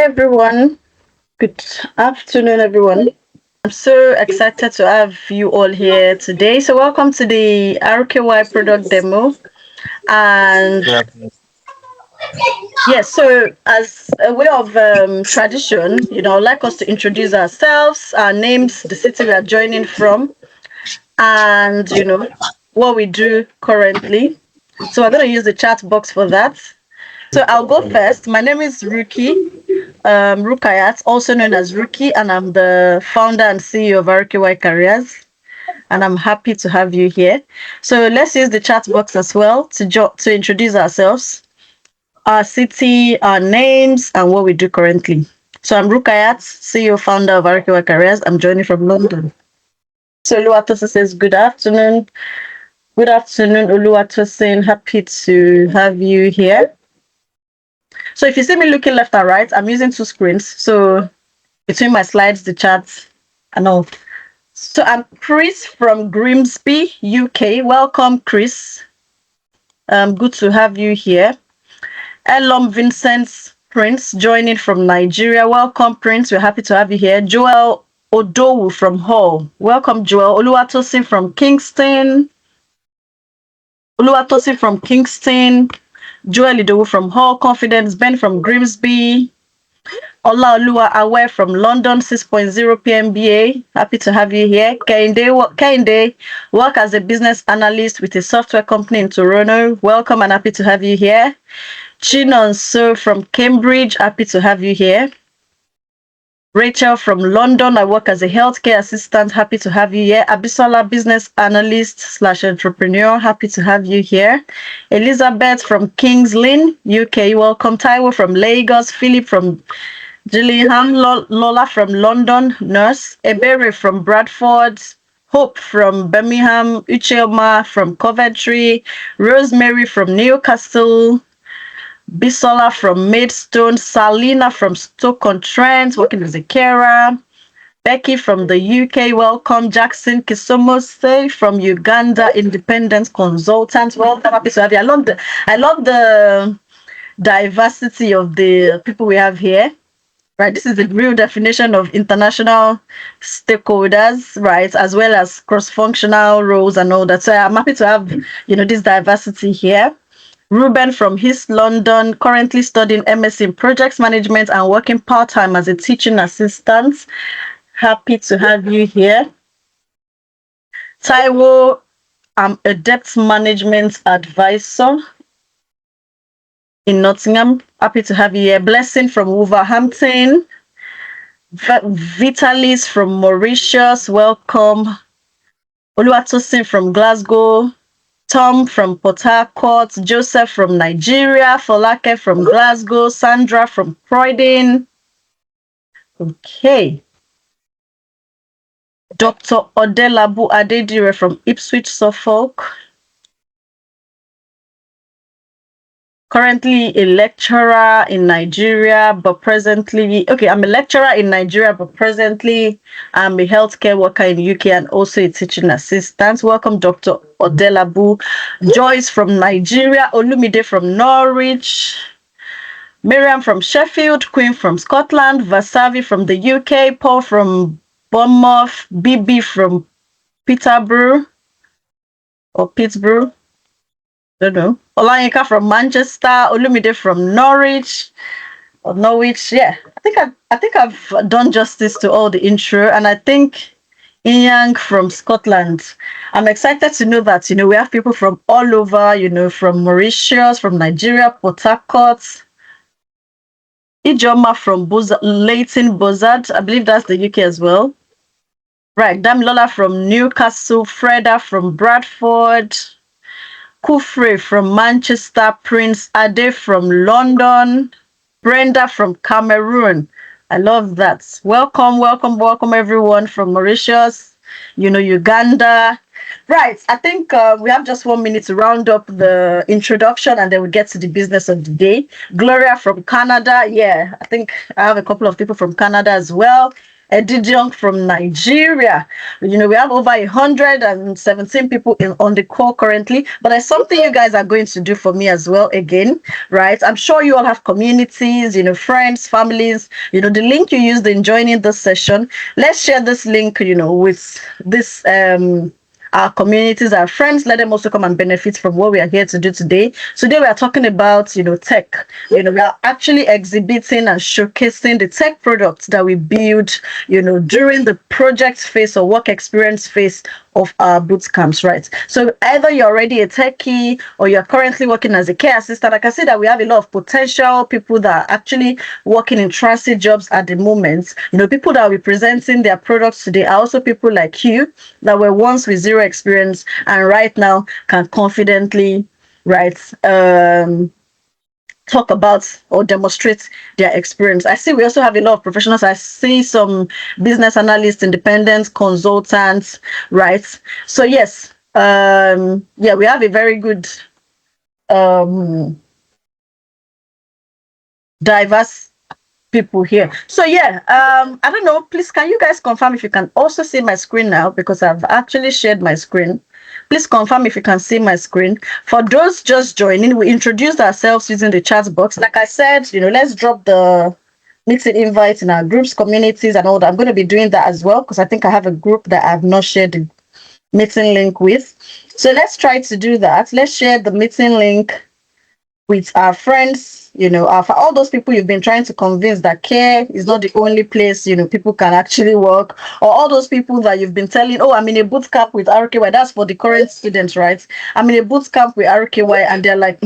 everyone. Good afternoon, everyone. I'm so excited to have you all here today. So, welcome to the RKY product demo. And Yeah. yes, so as a way of tradition, I'd like us to introduce ourselves, our names, the city we are joining from, and what we do currently. So, we're going to use the chat box for that. So, I'll go first. My name is Rukayat, also known as Ruki, and I'm the founder and CEO of RKY Careers. And I'm happy to have you here. So let's use the chat box as well to introduce ourselves, our city, our names, and what we do currently. So I'm Rukayat, CEO, founder of RKY Careers. I'm joining from London. So Oluwatosin says, good afternoon. Good afternoon, Oluwatosin. Happy to have you here. So if you see me looking left and right, I'm using two screens. So between my slides, the chat, and all. So I'm Chris from Grimsby, UK. Welcome, Chris. Good to have you here. Elom Vincent Prince joining from Nigeria. Welcome, Prince. We're happy to have you here. Joel Odowu from Hull. Welcome, Joel. Oluwatosin from Kingston. Oluwatosin from Kingston. Joel Idowu from Hull. Confidence Ben from Grimsby. Olaoluwa Awe from London 6.0 PMBA. Happy to have you here. Kehinde, work as a business analyst with a software company in Toronto. Welcome and happy to have you here. Chinonso from Cambridge. Happy to have you here. Rachel from London. I work as a healthcare assistant. Happy to have you here. Abisola, business analyst / entrepreneur. Happy to have you here. Elizabeth from Kings Lynn, UK. Welcome. Taiwo from Lagos. Philip from Gillingham, Lola from London, nurse. Ebere from Bradford. Hope from Birmingham. Ucheoma from Coventry. Rosemary from Newcastle. Bisola from Maidstone. Salina from Stoke-on-Trent, working as a carer. Becky from the UK, welcome. Jackson Kisomose from Uganda, independent consultant. Welcome, happy to have you. I love the diversity of the people we have here. Right, this is the real definition of international stakeholders, right, as well as cross-functional roles and all that. So I'm happy to have, this diversity here. Ruben from East London, currently studying MS in project management and working part-time as a teaching assistant. Happy to have you here. Taiwo, I'm a debt management advisor in Nottingham. Happy to have you here. Blessing from Wolverhampton. Vitalis from Mauritius. Welcome. Oluwatosin from Glasgow. Tom from Port Harcourt. Joseph from Nigeria. Folake from Glasgow. Sandra from Croydon. Okay. Dr. Odelabu Adedire from Ipswich, Suffolk. Currently a lecturer in Nigeria, but presently, I'm a lecturer in Nigeria, but presently I'm a healthcare worker in UK and also a teaching assistant. Welcome, Dr. Odelabu. Joyce from Nigeria, Olumide from Norwich, Miriam from Sheffield, Queen from Scotland, Vasavi from the UK, Paul from Bournemouth, BB from Peterborough or Pittsburgh. Don't know. Olayinka from Manchester, Olumide from Norwich. Yeah. I think I've done justice to all the intro, and I think Inyang from Scotland. I'm excited to know that we have people from all over, from Mauritius, from Nigeria, Port Harcourt. Ijoma from Leighton Buzzard. I believe that's the UK as well. Right. Damilola from Newcastle, Freda from Bradford. Kufre from Manchester, Prince Ade from London, Brenda from Cameroon. I love that. Welcome everyone from Mauritius, Uganda. Right, I think we have just 1 minute to round up the introduction and then we get to the business of the day. Gloria from Canada. Yeah, I think I have a couple of people from Canada as well. Edidion from Nigeria. We have over 117 people on the call currently, but there's something you guys are going to do for me as well again, right? I'm sure you all have communities, friends, families, the link you used in joining this session. Let's share this link, with this our communities, our friends. Let them also come and benefit from what we are here to do today. Today we are talking about, tech. We are actually exhibiting and showcasing the tech products that we build, during the project phase or work experience phase of our boot camps, right? So either you're already a techie or you're currently working as a care assistant. I can see that we have a lot of potential people that are actually working in transit jobs at the moment. People that will be presenting their products today are also people like you that were once with zero experience and right now can confidently, right, talk about or demonstrate their experience. I see we also have a lot of professionals. I see some business analysts, independent consultants, right? So yes, yeah, we have a very good diverse people here. So yeah, I don't know, please can you guys confirm if you can also see my screen now, because I've actually shared my screen. Please confirm if you can see my screen. For those just joining, we introduced ourselves using the chat box. Like I said, let's drop the meeting invites in our groups, communities, and all that. I'm going to be doing that as well because I think I have a group that I've not shared the meeting link with. So let's try to do that. Let's share the meeting link with our friends, for all those people you've been trying to convince that care is not the only place, people can actually work, or all those people that you've been telling, oh, I'm in a boot camp with RKY. That's for the current students, right? I'm in a boot camp with RKY, and they're like,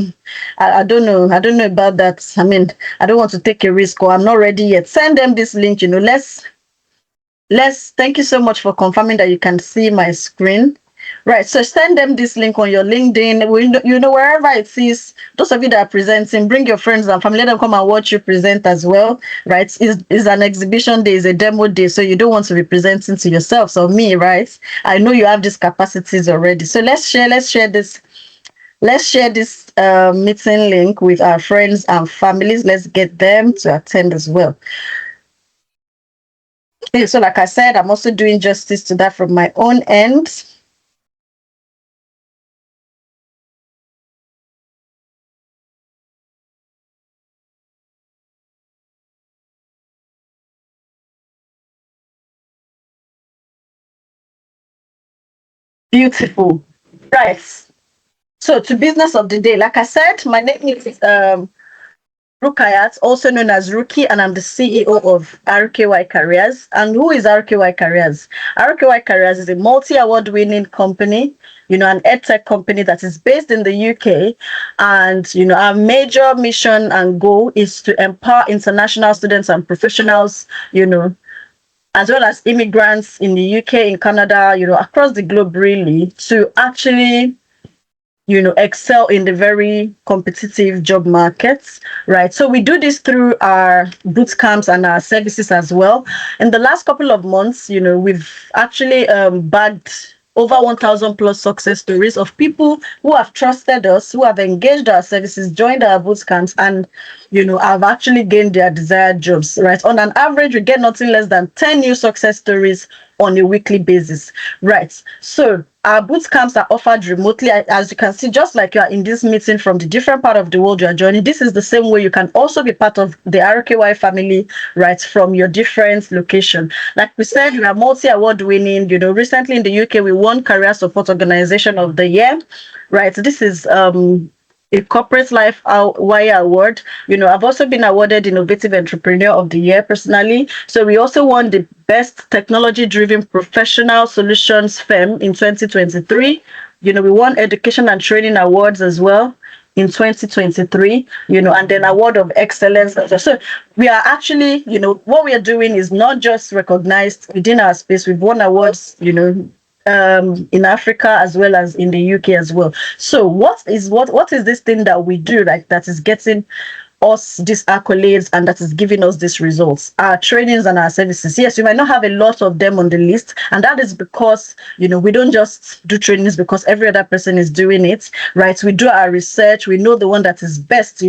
I don't know about that. I mean, I don't want to take a risk, or I'm not ready yet. Send them this link. Let's thank you so much for confirming that you can see my screen. Right, so send them this link on your LinkedIn. Wherever it is, those of you that are presenting, bring your friends and family, let them come and watch you present as well, right? It's an exhibition day, it's a demo day, so you don't want to be presenting to yourself or me, right? I know you have these capacities already. So let's share this meeting link with our friends and families. Let's get them to attend as well. Okay, so like I said, I'm also doing justice to that from my own end. Beautiful. Right. So to business of the day, like I said, my name is Rukayat, also known as Rookie, and I'm the CEO of RKY Careers. And who is RKY Careers? RKY Careers is a multi-award winning company, an edtech company that is based in the UK. And, our major mission and goal is to empower international students and professionals, as well as immigrants in the UK, in Canada, across the globe, really, to actually, excel in the very competitive job markets, right? So we do this through our boot camps and our services as well. In the last couple of months, we've actually bagged over 1,000 plus success stories of people who have trusted us, who have engaged our services, joined our boot camps, and have actually gained their desired jobs, right? On an average, we get nothing less than 10 new success stories on a weekly basis, right? So our boot camps are offered remotely. As you can see, just like you are in this meeting from the different part of the world you are joining, this is the same way you can also be part of the RKY family, right, from your different location. Like we said, we are multi-award winning. Recently in the UK, we won Career Support Organization of the Year, right? This is a Corporate Life Wire Award. I've also been awarded Innovative Entrepreneur of the Year personally. So we also won the Best Technology-Driven Professional Solutions Firm in 2023. We won Education and Training Awards as well in 2023, and then Award of Excellence. So we are actually, what we are doing is not just recognized within our space. We've won awards, in Africa as well as in the UK as well. So what is this thing that we do, like, that is getting us these accolades and that is giving us these results? Our trainings and our services. Yes, we might not have a lot of them on the list, and that is because we don't just do trainings because every other person is doing it, right? We do our research. We know the one that is best,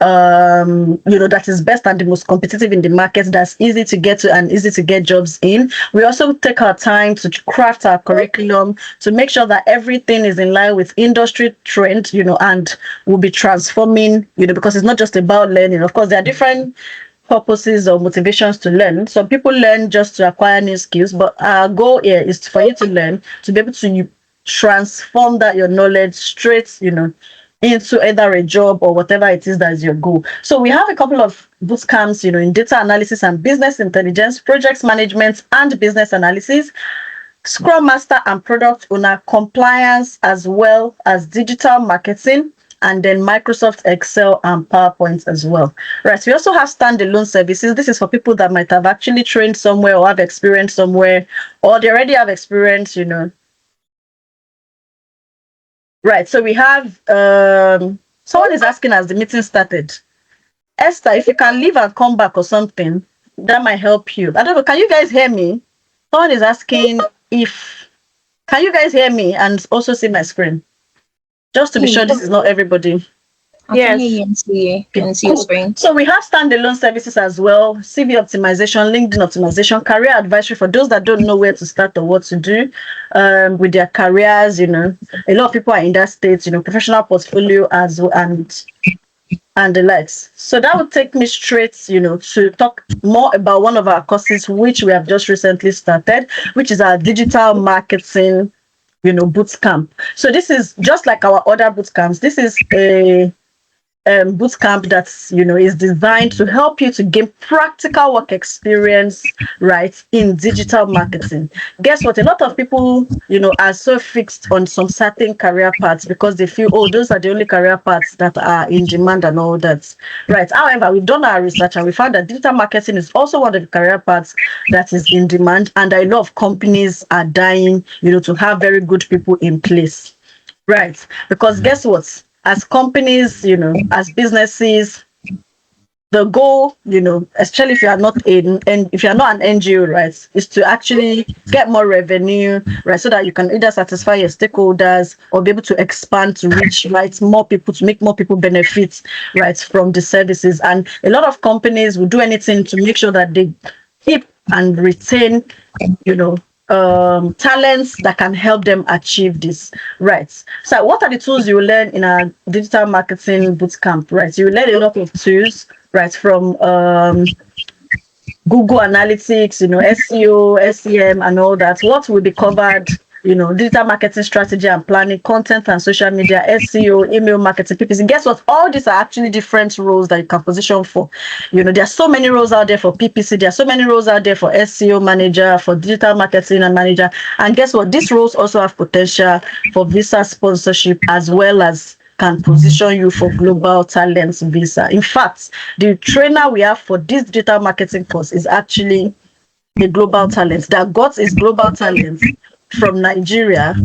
that is best and the most competitive in the market, that's easy to get to and easy to get jobs in. We also take our time to craft our curriculum to make sure that everything is in line with industry trend, and will be transforming, because it's not just about learning. Of course, there are different purposes or motivations to learn. Some people learn just to acquire new skills, but our goal here is for you to learn to be able to transform that your knowledge straight, into either a job or whatever it is that is your goal. So we have a couple of boot camps, in data analysis and business intelligence, project management and business analysis, Scrum Master and product owner, compliance, as well as digital marketing, and then Microsoft Excel and PowerPoint as well. Right. We also have standalone services. This is for people that might have actually trained somewhere or have experience somewhere, or they already have experience, Right. So we have someone is asking as the meeting started. Esther, if you can leave and come back or something, that might help you. I don't know. Can you guys hear me? Someone is asking can you guys hear me and also see my screen? Just to be sure this is not everybody. Yes. Can see your screen. So we have standalone services as well: CV optimization, LinkedIn optimization, career advisory for those that don't know where to start or what to do with their careers. A lot of people are in that state. Professional portfolio as well, and the likes. So that would take me straight, to talk more about one of our courses, which we have just recently started, which is our digital marketing, bootcamp. So this is just like our other bootcamps. This is a bootcamp that's is designed to help you to gain practical work experience, right, in digital marketing. Guess what? A lot of people are so fixed on some certain career paths because they feel, oh, those are the only career paths that are in demand and all that, right? However, we've done our research and we found that digital marketing is also one of the career paths that is in demand, and a lot of companies are dying to have very good people in place, right? Because guess what? As companies, as businesses, the goal, especially if you are not an NGO, right, is to actually get more revenue, right, so that you can either satisfy your stakeholders or be able to expand to reach, right, more people, to make more people benefit, right, from the services. And a lot of companies will do anything to make sure that they keep and retain, talents that can help them achieve this, right? So what are the tools you will learn in our digital marketing bootcamp, right? You will learn a lot of tools, right, from Google Analytics, SEO, SEM, and all that. What will be covered, digital marketing strategy and planning, content and social media, SEO, email marketing, PPC. Guess what? All these are actually different roles that you can position for. There are so many roles out there for PPC. There are so many roles out there for SEO manager, for digital marketing and manager. And guess what? These roles also have potential for visa sponsorship, as well as can position you for global talents visa. In fact, the trainer we have for this digital marketing course is actually a global talent that got his global talent from Nigeria,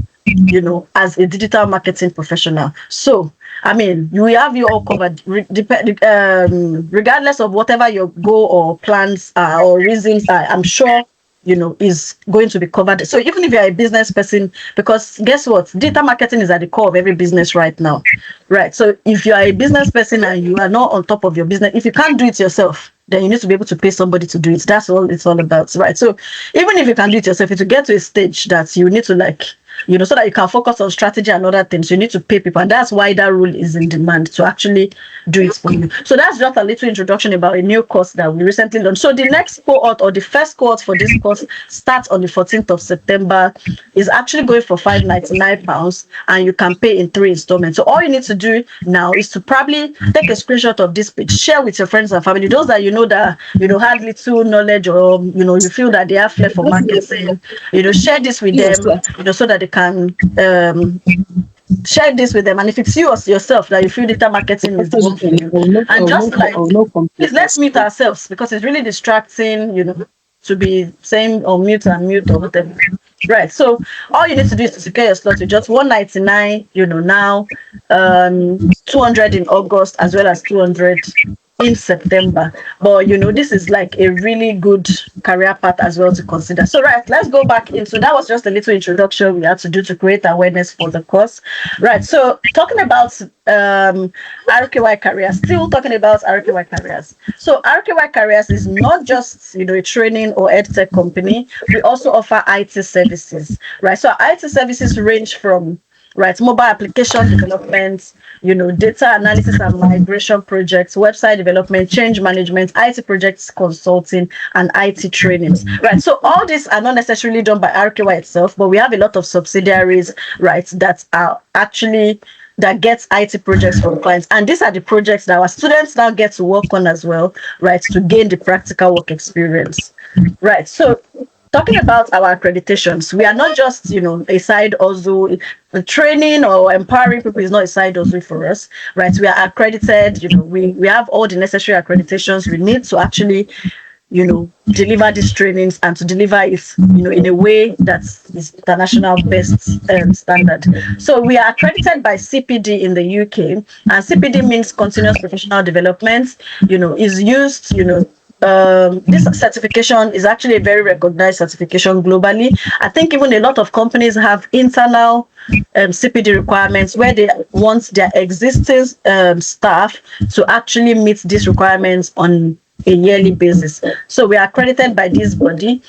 as a digital marketing professional. So, you have you all covered, regardless of whatever your goal or plans are or reasons are. I'm sure is going to be covered. So even if you're a business person, because guess what, data marketing is at the core of every business right now, right? So if you are a business person and you are not on top of your business, if you can't do it yourself, then you need to be able to pay somebody to do it. That's all it's all about, right? So even if you can do it yourself, it will get to a stage that you need to so that you can focus on strategy and other things, you need to pay people. And that's why that rule is in demand, to actually do it for you. So that's just a little introduction about a new course that we recently launched. So the next cohort, or the first cohort for this course, starts on the 14th of September, is actually going for £599, and you can pay in 3 installments. So all you need to do now is to probably take a screenshot of this page, share with your friends and family, those that that had little knowledge, or you feel that they have flair for marketing, share this with them, so that they can share this with them. And if it's you yourself that you feel data marketing is the one for you, and just please, let's mute ourselves, because it's really distracting, to be saying or mute and mute or whatever. Right. So all you need to do is to secure your slot with just £199, now, 200 in August, as well as 200 in September. But this is like a really good career path as well to consider. So right, let's go back into that. Was just a little introduction we had to do to create awareness for the course. Right. So talking about RKY Careers, still talking about RKY Careers. So RKY Careers is not just a training or edtech company. We also offer IT services. Right. So IT services range from mobile application development, data analysis and migration projects, website development, change management, IT projects consulting, and IT trainings. Right. So all these are not necessarily done by RKY itself, but we have a lot of subsidiaries, right, that are actually that gets IT projects from clients. And these are the projects that our students now get to work on as well, right, to gain the practical work experience. Right. So talking about our accreditations, we are not just, a side hustle. Training or empowering people is not a side hustle for us, right? We are accredited, we have all the necessary accreditations we need to actually, deliver these trainings and to deliver it, in a way that is international best standard. So we are accredited by CPD in the UK, and CPD means continuous professional development, is used, this certification is actually a very recognized certification globally. I think even a lot of companies have internal CPD requirements where they want their existing staff to actually meet these requirements on a yearly basis. So we are accredited by this body.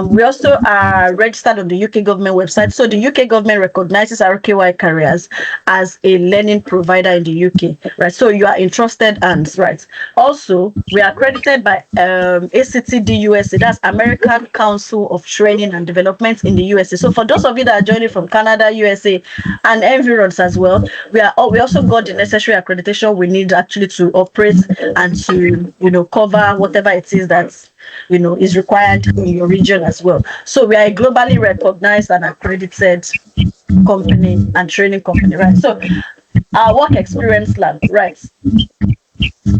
We also are registered on the UK government website. So the UK government recognizes RKY Careers as a learning provider in the UK, right? So you are in trusted hands, right? Also, we are accredited by ACTD USA, that's American Council of Training and Development in the USA. So for those of you that are joining from Canada, USA, and environs as well, we also got the necessary accreditation we need actually to operate and to cover whatever it is that is required in your region as well. So we are a globally recognized and accredited company and training company, right? So our work experience lab, right?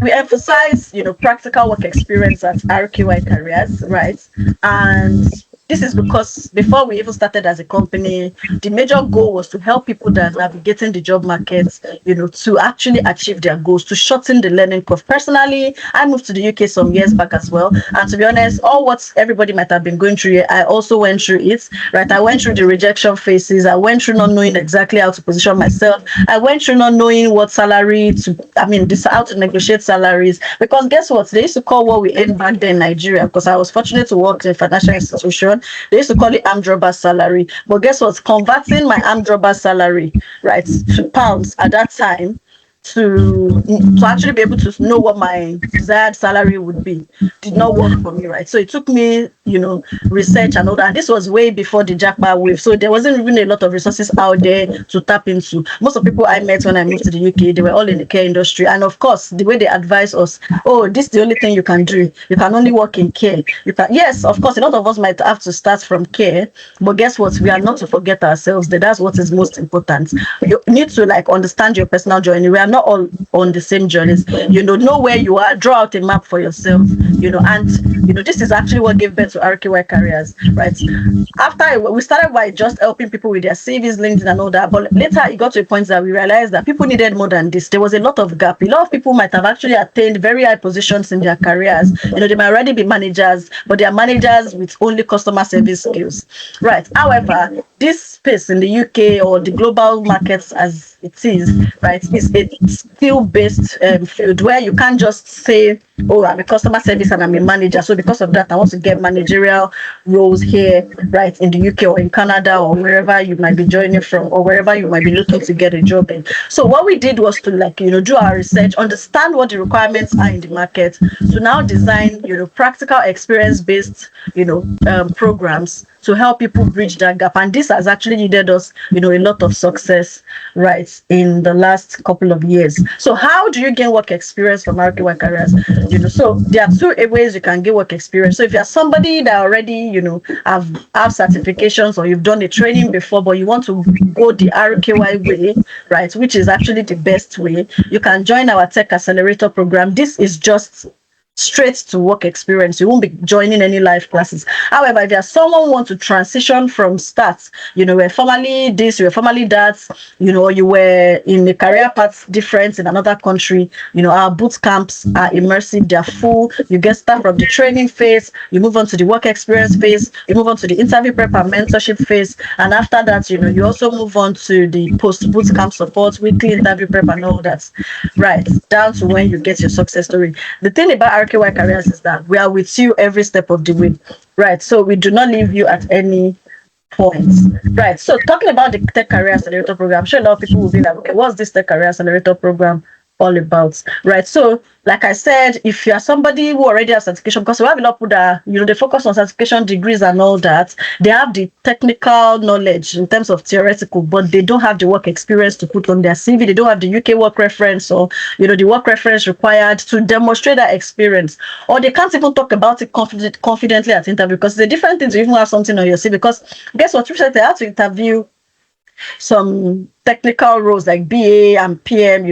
We emphasize practical work experience at RKY Careers, right? And this is because before we even started as a company, the major goal was to help people that are navigating the job market, to actually achieve their goals, to shorten the learning curve. Personally, I moved to the UK some years back as well. And to be honest, all what everybody might have been going through, I also went through it, right? I went through the rejection phases. I went through not knowing exactly how to position myself. I went through not knowing what salary how to negotiate salaries. Because guess what? They used to call what we earned back then in Nigeria, because I was fortunate to work in a financial institution. They used to call it armed robber salary. But guess what? Converting my armed robber salary, right, to pounds at that time to actually be able to know what my desired salary would be did not work for me, right? So it took me, research and all that. And this was way before the jackpot wave. So there wasn't even a lot of resources out there to tap into. Most of the people I met when I moved to the UK, they were all in the care industry. And of course, the way they advise us, oh, this is the only thing you can do. You can only work in care. Yes, of course, a lot of us might have to start from care, but guess what? We are not to forget ourselves. That's what is most important. You need to understand your personal journey. We are not all on the same journeys. Know where you are, draw out a map for yourself, and this is actually what gave birth to RKY Careers, right? After we started by just helping people with their CVs, LinkedIn and all that, but later it got to a point that we realized that people needed more than this. There was a lot of gap. A lot of people might have actually attained very high positions in their careers. They might already be managers, but they are managers with only customer service skills, right? However, this space in the UK or the global markets as it is, right, is a skill-based field where you can't just say, oh, I'm a customer service and I'm a manager, so because of that I want to get managerial roles here, right, in the UK or in Canada or wherever you might be joining from or wherever you might be looking to get a job in. So what we did was to do our research, understand what the requirements are in the market, to now design practical experience-based programs to help people bridge that gap. And this has actually yielded us a lot of success, right, in the last couple of years. So how do you gain work experience from RKY Careers? So there are two ways you can get work experience. So if you're somebody that already have certifications or you've done a training before, but you want to go the RKY way, right, which is actually the best way, you can join our Tech Accelerator program. This is just straight to work experience. You won't be joining any live classes. However, if you're someone who wants to transition from start, were formerly this, you were formerly that, or you were in the career path different in another country, our boot camps are immersive, they're full. You get started from the training phase, you move on to the work experience phase, you move on to the interview prep and mentorship phase, and after that, you also move on to the post boot camp support, weekly interview prep and all that, right, down to when you get your success story. The thing about RKY Careers is that we are with you every step of the way, right? So we do not leave you at any point, right? So talking about the Tech Career Accelerator program, I'm sure a lot of people will be like, okay, what's this Tech Career Accelerator program all about, right? So like I said, if you are somebody who already has certification, because we have a lot of people that they focus on certification degrees and all that, they have the technical knowledge in terms of theoretical, but they don't have the work experience to put on their CV. They don't have the UK work reference, or the work reference required to demonstrate that experience, or they can't even talk about it confidently at interview, because it's a different thing to even have something on your CV. Because guess what, recently I had to interview some technical roles like BA and PM,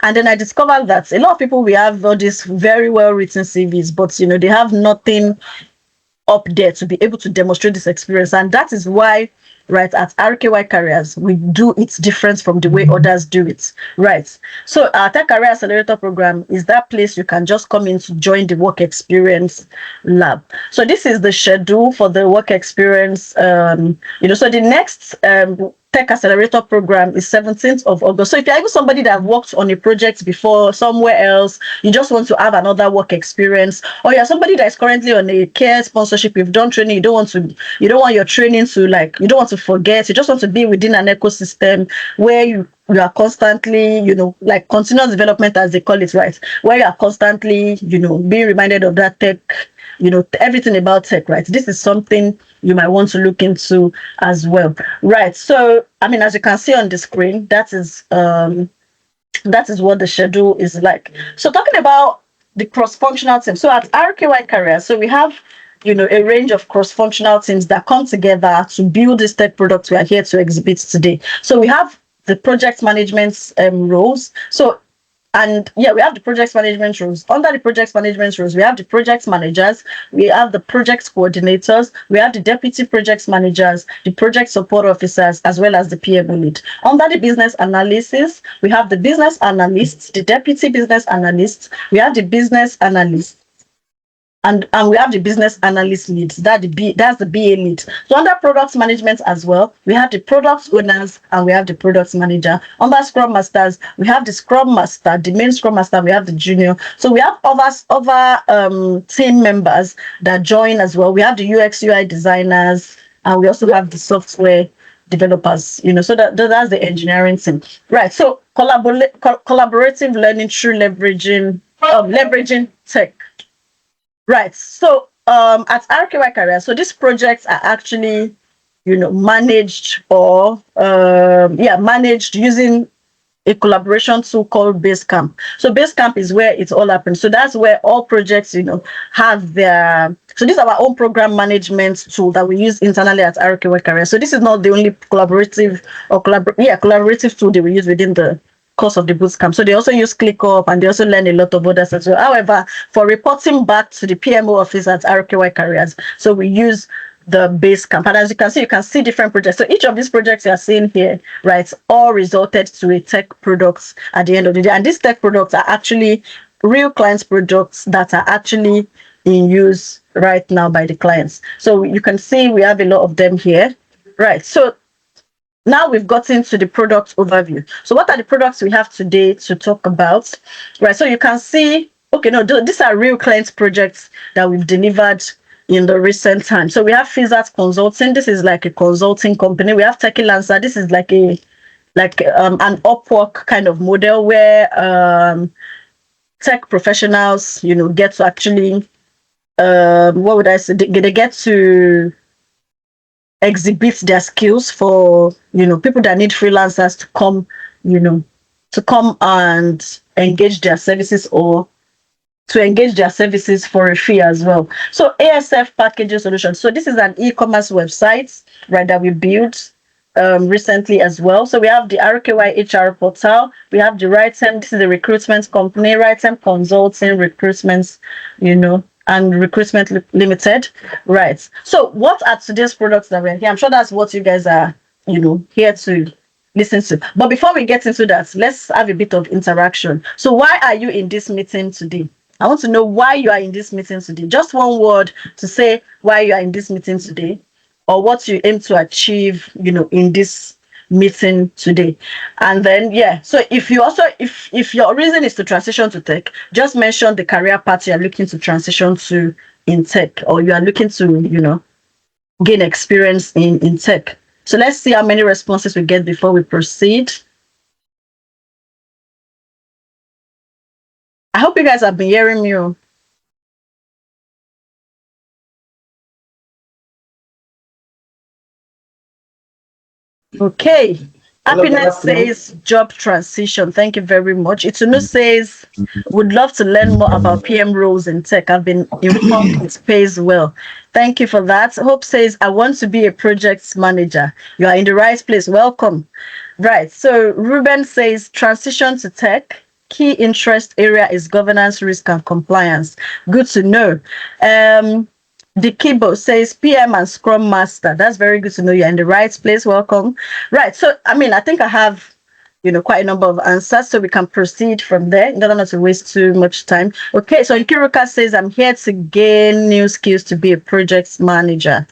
and then I discovered that a lot of people, we have all these very well written CVs, but they have nothing up there to be able to demonstrate this experience. And that is why, right, at RKY Careers, we do it different from the way others do it, right? So our Tech Career Accelerator program is that place you can just come in to join the work experience lab. So this is the schedule for the work experience. So the next Tech Accelerator program is 17th of August. So if you're even somebody that worked on a project before somewhere else, you just want to have another work experience, or you're somebody that is currently on a care sponsorship, you've done training, you don't want your training to, like, you don't want to forget, you just want to be within an ecosystem where you are constantly, like continuous development, as they call it, right? Where you are constantly, being reminded of that tech, everything about tech, right? This is something you might want to look into as well, right? So, as you can see on the screen, that is what the schedule is like. So talking about the cross-functional team. So at RKY Careers, so we have, a range of cross-functional teams that come together to build this tech product we are here to exhibit today. So we have the project management roles. So, and yeah, we have the project management roles. Under the project management roles, we have the project managers, we have the project coordinators, we have the deputy project managers, the project support officers, as well as the PMO lead. Under the business analysis, we have the business analysts, the deputy business analysts, we have the business analysts, and we have the business analyst leads. That's the BA lead. So under product management as well, we have the product owners and we have the product manager. Under Scrum Masters, we have the Scrum Master, the main Scrum Master, we have the junior. So we have other team members that join as well. We have the UX UI designers, and we also have the software developers. So that's the engineering team, right? So collaborative learning through leveraging tech. Right. So at RKY Careers, so these projects are actually, managed managed using a collaboration tool called Bootcamp. So Bootcamp is where it all happens. So that's where all projects, have their. So this is our own program management tool that we use internally at RKY Careers. So this is not the only collaborative tool that we use within the course of the bootcamp. So they also use ClickUp, and they also learn a lot of others as well. However, for reporting back to the PMO office at RKY Careers, so we use the Bootcamp. And as you can see different projects. So each of these projects you are seeing here, right, all resulted to a tech product at the end of the day. And these tech products are actually real clients' products that are actually in use right now by the clients. So you can see we have a lot of them here, right? So now we've gotten to the product overview. So what are the products we have today to talk about? Right, so you can see, okay, no, these are real clients projects that we've delivered in the recent time. So we have Fizzat Consulting. This is like a consulting company. We have Techie Lancer. This is like an Upwork kind of model where tech professionals, get to actually, what would I say? They get to exhibit their skills for people that need freelancers to come and engage their services, or to engage their services for a fee as well. So ASF Packaging Solutions. So this is an e-commerce website, right, that we built recently as well. So we have the RKY HR portal, we have the right time, this is the recruitment company, right time consulting, recruitments, and recruitment limited. Right. So what are today's products that we're here? I'm sure that's what you guys are, here to listen to. But before we get into that, let's have a bit of interaction. So why are you in this meeting today? I want to know why you are in this meeting today. Just one word to say why you are in this meeting today, or what you aim to achieve, in this meeting today. And then, so if your reason is to transition to tech, just mention the career path you're looking to transition to in tech, or you are looking to, gain experience in tech. So let's see how many responses we get before we proceed. I hope you guys have been hearing me. Okay. Happiness says job transition. Thank you very much. Itunu says would love to learn more about PM roles in tech. I've been informed it pays well. Thank you for that. Hope says I want to be a project manager. You are in the right place. Welcome. Right. So Ruben says transition to tech. Key interest area is governance, risk, and compliance. Good to know. The keyboard says PM and Scrum Master. That's very good to know you're in the right place. Welcome. Right. So, I think I have, quite a number of answers, so we can proceed from there. I don't want to waste too much time. Okay. So Nkiruka says, I'm here to gain new skills to be a project manager.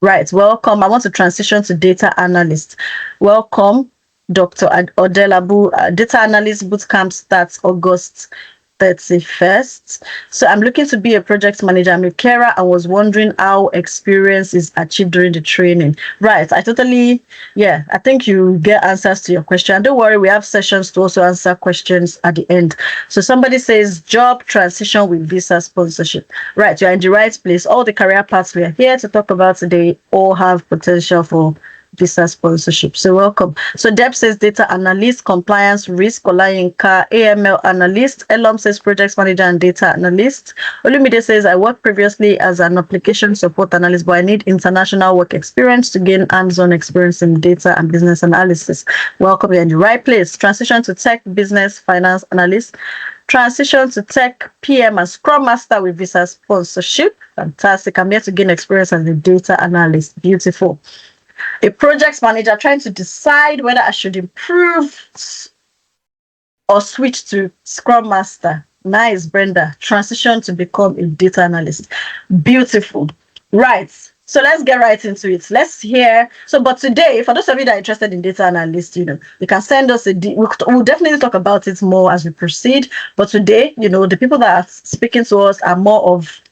Right. Welcome. I want to transition to data analyst. Welcome, Dr. Odelabu. Data analyst bootcamp starts August 31st. So I'm looking to be a project manager. I'm a carer. I was wondering how experience is achieved during the training. Right. I think you get answers to your question. Don't worry, we have sessions to also answer questions at the end. So somebody says job transition with visa sponsorship. Right. You're in the right place. All the career paths we are here to talk about today all have potential for visa sponsorship. So welcome. So Deb says data analyst, compliance, risk, Olayinka, AML analyst, Elom says project manager and data analyst. Olumide says I worked previously as an application support analyst, but I need international work experience to gain hands-on experience in data and business analysis. Welcome, you're in the right place. Transition to tech, business, finance analyst. Transition to tech, PM and Scrum Master with visa sponsorship. Fantastic. I'm here to gain experience as a data analyst. Beautiful. A project manager trying to decide whether I should improve or switch to Scrum Master. Nice, Brenda. Transition to become a data analyst. Beautiful. Right. So let's get right into it. Let's hear. But today, for those of you that are interested in data analyst, you can send us we'll definitely talk about it more as we proceed. But today, the people that are speaking to us are more of,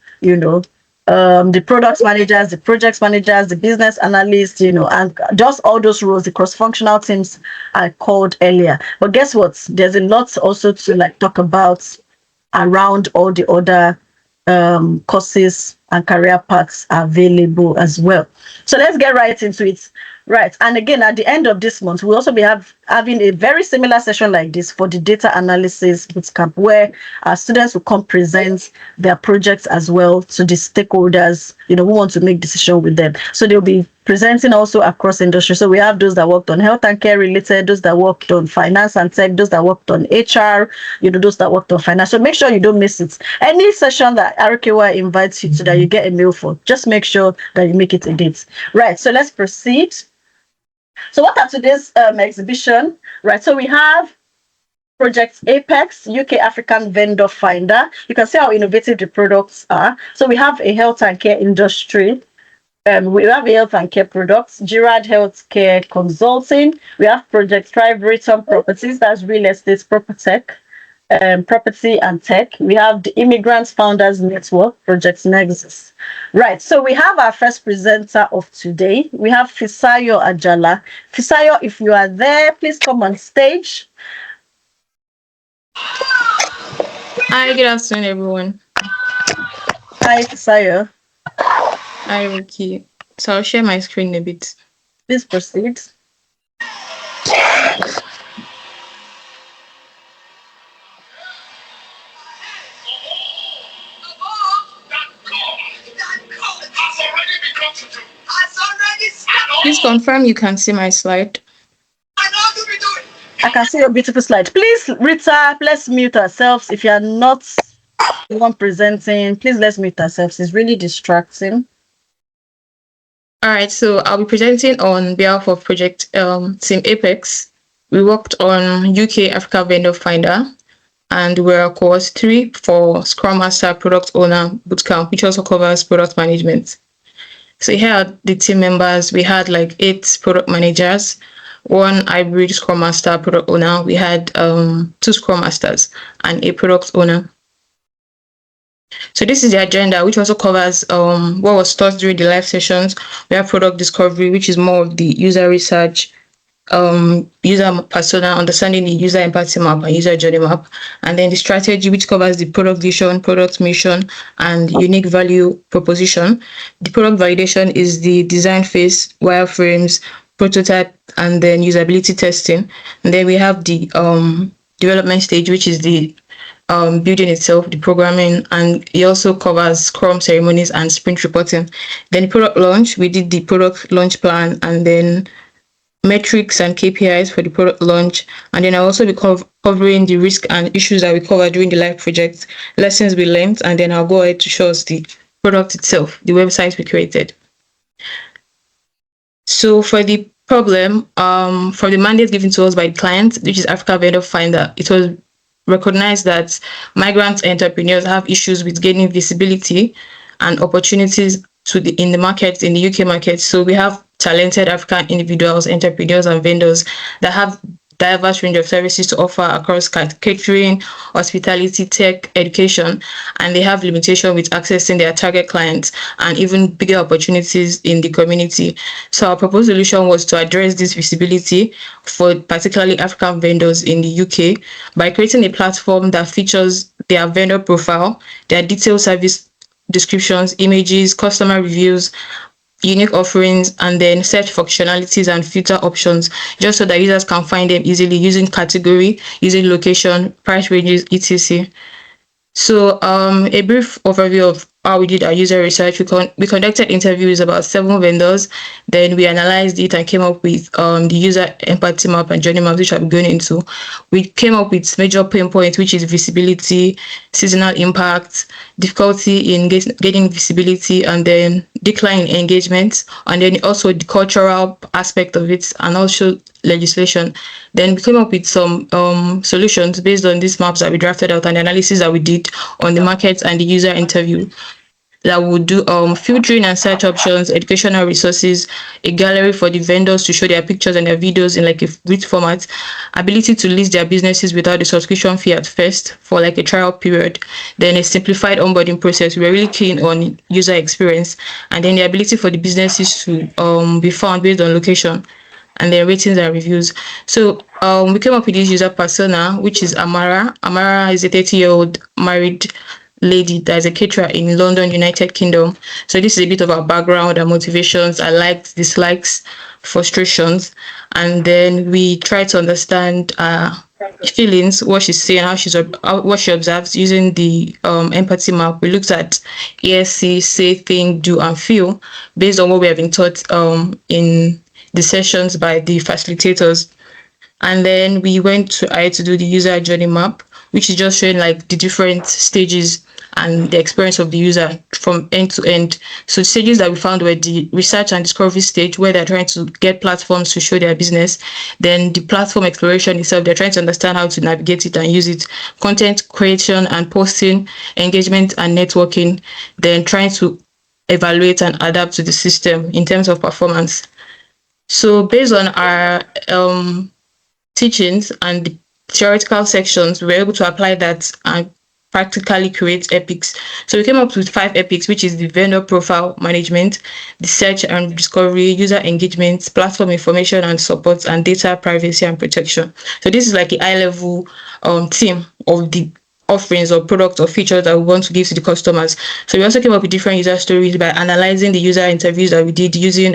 the product managers, the project managers, the business analysts, and just all those roles, the cross-functional teams I called earlier. But guess what? There's a lot also to talk about around all the other courses and career paths available as well. So let's get right into it. Right. And again, at the end of this month, we'll also be having a very similar session like this for the data analysis bootcamp, where our students will come present their projects as well to the stakeholders, who want to make decisions with them. So they'll be presenting also across industry. So we have those that worked on health and care related, those that worked on finance and tech, those that worked on HR, those that worked on finance. So make sure you don't miss it. Any session that RKY invites you to that you get a mail for, just make sure that you make it a date. Right. So let's proceed. So what are today's exhibition? Right. So we have Project Apex, UK African Vendor Finder. You can see how innovative the products are. So we have a health and care industry. We have health and care products, Jirad Healthcare Consulting. We have Project Thrive Return Properties, that's real estate, property and tech. We have the Immigrants Founders Network, Project Nexus. Right, so we have our first presenter of today. We have Fisayo Ajala. Fisayo, if you are there, please come on stage. Hi, good afternoon, everyone. Hi, Fisayo. Hi, Ricky. So I'll share my screen a bit. Please proceed. Please confirm you can see my slide. I can see your beautiful slide. Please, Rita, let's mute ourselves. If you are not the one presenting, please let's mute ourselves. It's really distracting. All right, so I'll be presenting on behalf of Project Team Apex. We worked on UK Africa Vendor Finder, and we're of course 3 for Scrum Master Product Owner Bootcamp, which also covers product management. So here are the team members. We had like 8 product managers, 1 hybrid Scrum Master product owner. We had 2 Scrum Masters and a product owner. So this is the agenda, which also covers what was taught during the live sessions. We have product discovery, which is more of the user research, user persona, understanding the user empathy map and user journey map, and then the strategy, which covers the product vision, product mission, and unique value proposition. The product validation is the design phase, wireframes, prototype, and then usability testing. And then we have the development stage, which is the building itself, the programming, and it also covers Scrum ceremonies and sprint reporting. Then the product launch, we did the product launch plan and then metrics and KPIs for the product launch. And then I'll also be covering the risk and issues that we covered during the live project, lessons we learned, and then I'll go ahead to show us the product itself, the website we created. So for the problem, from the mandate given to us by the client, which is Africa Vendor Finder, it was recognized that migrant entrepreneurs have issues with gaining visibility and opportunities in the market, in the UK market. So we have talented African individuals, entrepreneurs, and vendors that have diverse range of services to offer across catering, hospitality, tech, education, and they have limitation with accessing their target clients and even bigger opportunities in the community. So our proposed solution was to address this visibility for particularly African vendors in the UK by creating a platform that features their vendor profile, their detailed service descriptions, images, customer reviews, unique offerings, and then search functionalities and filter options, just so that users can find them easily using category, using location, price ranges, etc. So a brief overview of how we did our user research. We conducted interviews about 7 vendors, then we analyzed it and came up with the user empathy map and journey map, which I'm going into. We came up with major pain points, which is visibility, seasonal impact, difficulty in getting visibility, and then decline in engagement, and then also the cultural aspect of it, and also legislation. Then we came up with some solutions based on these maps that we drafted out and the analysis that we did on the market and the user interview, that would do filtering and search options, educational resources, a gallery for the vendors to show their pictures and their videos in like a rich format, ability to list their businesses without the subscription fee at first for like a trial period, then a simplified onboarding process. We're really keen on user experience, and then the ability for the businesses to be found based on location, and then ratings and reviews. So we came up with this user persona, which is Amara. Amara is a 30-year-old married lady that is a caterer in London, United Kingdom. So this is a bit of our background, our motivations, our likes, dislikes, frustrations, and then we try to understand feelings, what she's saying, what she observes using the empathy map. We looked at ESC, say, think, do, and feel based on what we have been taught in the sessions by the facilitators. And then we went to do the user journey map, which is just showing like the different stages and the experience of the user from end to end. So stages that we found were the research and discovery stage, where they're trying to get platforms to show their business. Then the platform exploration itself, they're trying to understand how to navigate it and use it. Content creation and posting, engagement and networking, then trying to evaluate and adapt to the system in terms of performance. So based on our teachings and the theoretical sections, we were able to apply that and practically create epics. So we came up with 5 epics, which is the vendor profile management, the search and discovery, user engagement, platform information and support, and data privacy and protection. So this is like a high-level theme of the offerings or products or features that we want to give to the customers. So we also came up with different user stories by analyzing the user interviews that we did using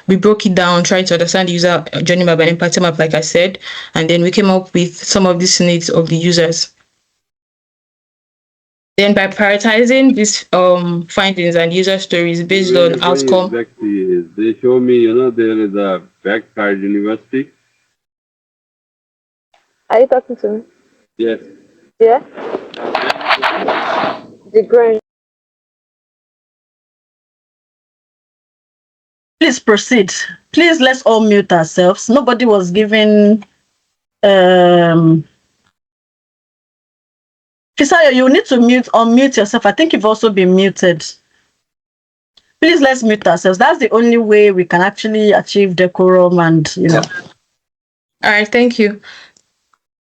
we broke it down, trying to understand the user journey map and empathy map, like I said, and then we came up with some of these needs of the users. Then by prioritizing these findings and user stories based on outcome. Exactly. They show me, there is a backside university. Are you talking to me? Yes. Yeah? The grand. Please proceed. Please, let's all mute ourselves. Nobody was given. Fisayo, you need to unmute yourself. I think you've also been muted. Please, let's mute ourselves. That's the only way we can actually achieve decorum and, All right, thank you.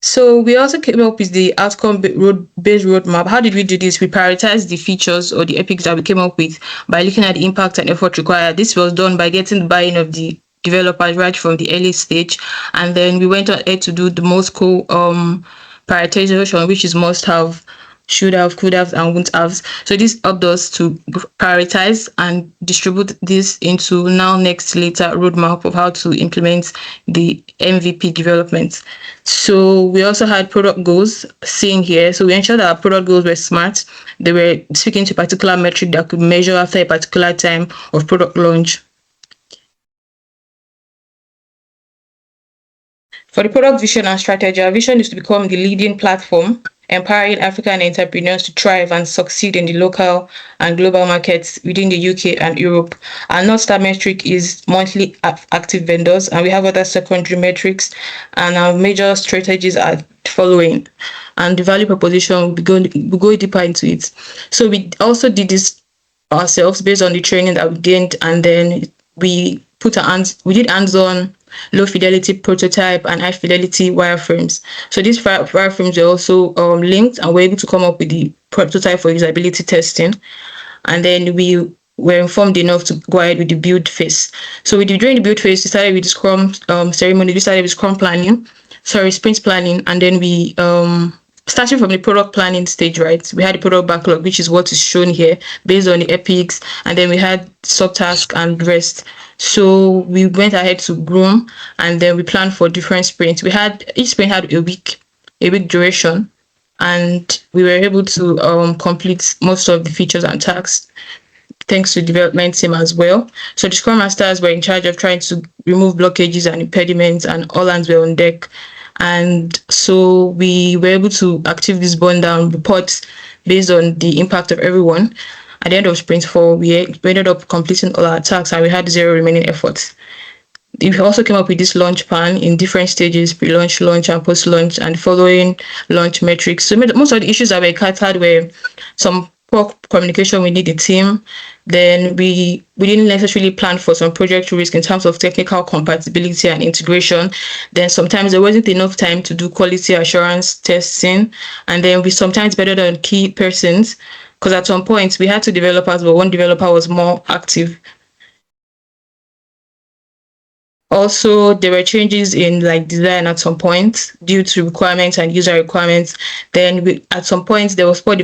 So we also came up with the outcome-based roadmap. How did we do this? We prioritized the features or the epics that we came up with by looking at the impact and effort required. This was done by getting the buy-in of the developers right from the early stage, and then we went ahead to do the most cool prioritization, which is must have, should have, could have, and won't have. So this helped us to prioritize and distribute this into now next later roadmap of how to implement the MVP development. So we also had product goals seen here. So we ensured that our product goals were smart. They were speaking to a particular metric that could measure after a particular time of product launch. For the product vision and strategy, our vision is to become the leading platform, empowering African entrepreneurs to thrive and succeed in the local and global markets within the UK and Europe. Our North Star metric is monthly active vendors, and we have other secondary metrics, and our major strategies are following. And the value proposition, we'll go deeper into it. So we also did this ourselves based on the training that we gained, and then we did hands-on low fidelity prototype and high fidelity wireframes. So these wireframes were also linked, and we're able to come up with the prototype for usability testing. And then we were informed enough to go ahead with the build phase. So during the build phase, we started with the Scrum ceremony. We started with sprint planning, and then we starting from the product planning stage, right? We had the product backlog, which is what is shown here based on the epics, and then we had subtask and rest. So we went ahead to groom, and then we planned for different sprints. Each sprint had a week duration, and we were able to complete most of the features and tasks thanks to the development team as well. So the Scrum Masters were in charge of trying to remove blockages and impediments, and all hands were on deck. And so we were able to active this burn down reports based on the impact of everyone. At the end of sprint 4, we ended up completing all our tasks, and we had 0 remaining efforts. We also came up with this launch plan in different stages: pre-launch, launch, and post-launch, and following launch metrics. So most of the issues that were encountered were some poor communication within the team. Then we didn't necessarily plan for some project risk in terms of technical compatibility and integration. Then sometimes there wasn't enough time to do quality assurance testing, and then we sometimes betted on key persons, because at some point we had 2 developers, but one developer was more active. Also, there were changes in design at some point due to requirements and user requirements. Then at some point there was poor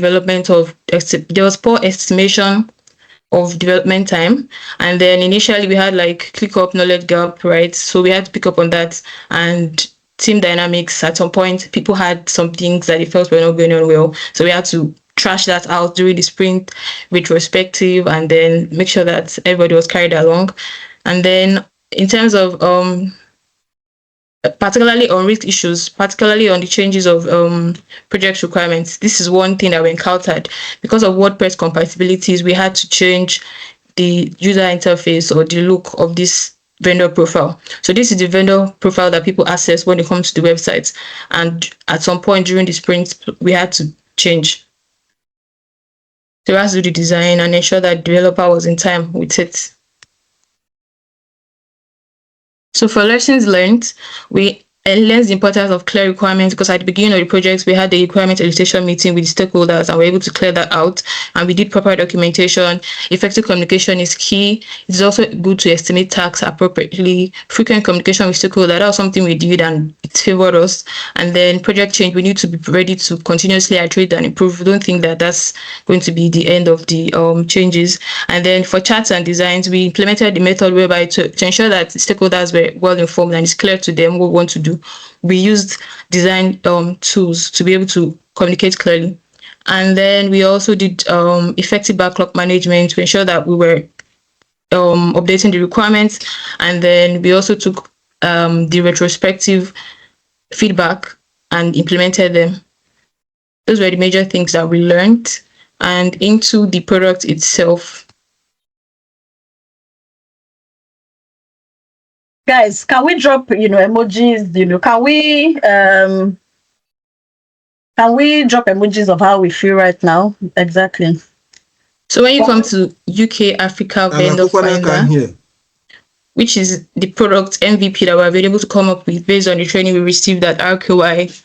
estimation of development time, and then initially we had ClickUp knowledge gap, right? So we had to pick up on that. And team dynamics, at some point people had some things that they felt were not going on well, so we had to trash that out during the sprint retrospective, and then make sure that everybody was carried along. And then in terms of particularly on risk issues, particularly on the changes of project requirements, this is one thing that we encountered. Because of WordPress compatibilities, we had to change the user interface or the look of this vendor profile. So this is the vendor profile that people access when it comes to the websites, and at some point during the sprint we had to change. So we had to do the design and ensure that the developer was in time with it. So for lessons learned, we learned the importance of clear requirements, because at the beginning of the project we had the requirement elicitation meeting with the stakeholders, and we were able to clear that out, and we did proper documentation. Effective communication is key. It's also good to estimate tasks appropriately. Frequent communication with stakeholders, that was something we did and it favored us. And then project change, we need to be ready to continuously iterate and improve. We don't think that that's going to be the end of the changes. And then for charts and designs, we implemented the method whereby to ensure that stakeholders were well informed and it's clear to them what we want to do. We used design tools to be able to communicate clearly. And then we also did effective backlog management to ensure that we were updating the requirements. And then we also took the retrospective feedback and implemented them. Those were the major things that we learned. And into the product itself. Guys, can we drop emojis? Can we drop emojis of how we feel right now? Exactly. So when you come to UK Africa Vendor Finder, which is the product MVP that we've been able to come up with based on the training we received at RKY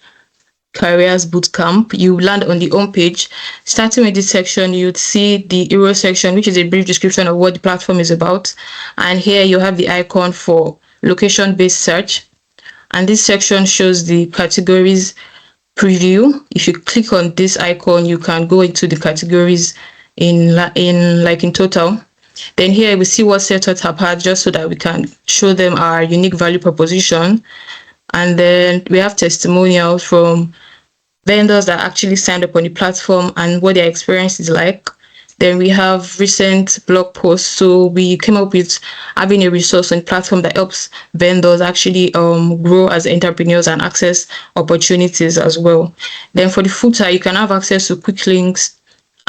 Careers Bootcamp, you land on the home page. Starting with this section, you'd see the hero section, which is a brief description of what the platform is about. And here you have the icon for location-based search. And this section shows the categories preview. If you click on this icon, you can go into the categories in total. Then here we see what sets us apart, just so that we can show them our unique value proposition. And then we have testimonials from vendors that actually signed up on the platform and what their experience is like. Then we have recent blog posts. So we came up with having a resource on the platform that helps vendors actually grow as entrepreneurs and access opportunities as well. Then for the footer, you can have access to quick links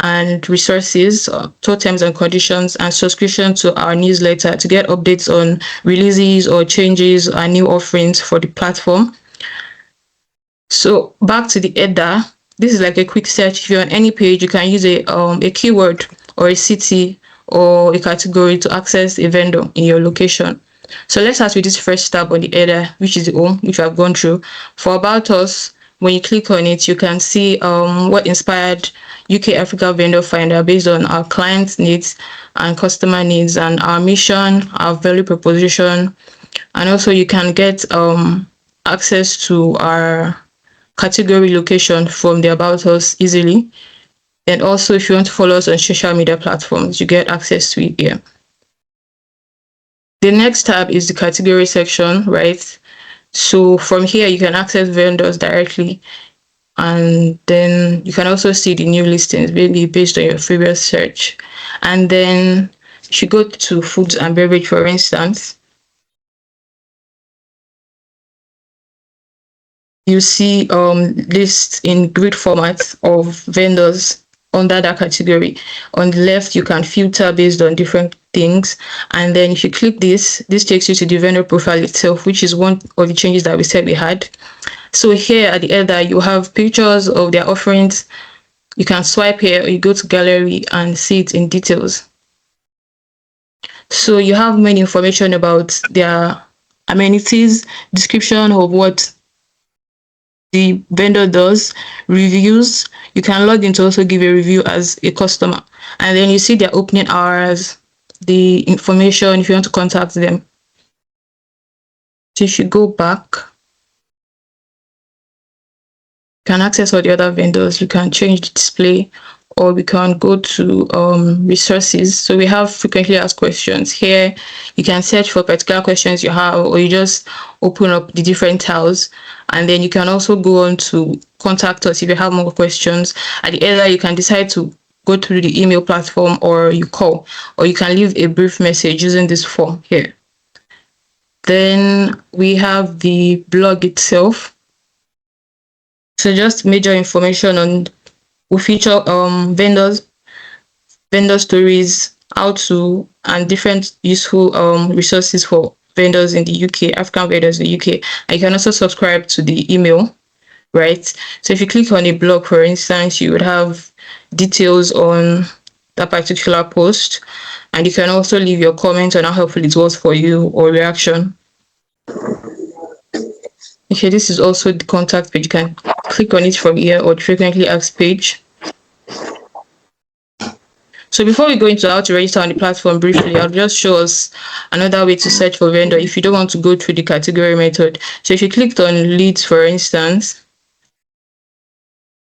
and resources, tour terms and conditions, and subscription to our newsletter to get updates on releases or changes and new offerings for the platform. So back to the header, this is like a quick search. If you're on any page, you can use a keyword or a city or a category to access a vendor in your location. So let's start with this first tab on the header, which is the home, which I've gone through. For About Us, when you click on it, you can see what inspired UK Africa Vendor Finder based on our clients' needs and customer needs and our mission, our value proposition. And also you can get access to our category location from the About Us easily. And also if you want to follow us on social media platforms, you get access to it here. The next tab is the category section, right? So from here you can access vendors directly, and then you can also see the new listings, maybe based on your previous search. And then if you go to foods and beverage, for instance, you see lists in grid format of vendors under that category. On the left, you can filter based on different things. And then if you click this takes you to the vendor profile itself, which is one of the changes that we said we had. So here at the header, you have pictures of their offerings. You can swipe here or you go to gallery and see it in details. So you have many information about their amenities, description of what the vendor does, reviews. You can log in to also give a review as a customer. And then you see their opening hours, the information if you want to contact them. So if you go back, you can access all the other vendors. You can change the display, or we can go to resources. So we have frequently asked questions. Here you can search for particular questions you have, or you just open up the different tiles, and then you can also go on to contact us if you have more questions. At the end, you can decide to go through the email platform, or you call, or you can leave a brief message using this form here. Then we have the blog itself. So just major information on, we feature vendors, vendor stories, how to, and different useful resources for vendors in the UK, African vendors in the UK. And you can also subscribe to the email, right? So if you click on a blog, for instance, you would have details on that particular post, and you can also leave your comment on how helpful it was for you or reaction. Okay, this is also the contact page. You can click on it from here, or the frequently asked page. So before we go into how to register on the platform briefly, I'll just show us another way to search for vendor if you don't want to go through the category method. So if you clicked on leads, for instance,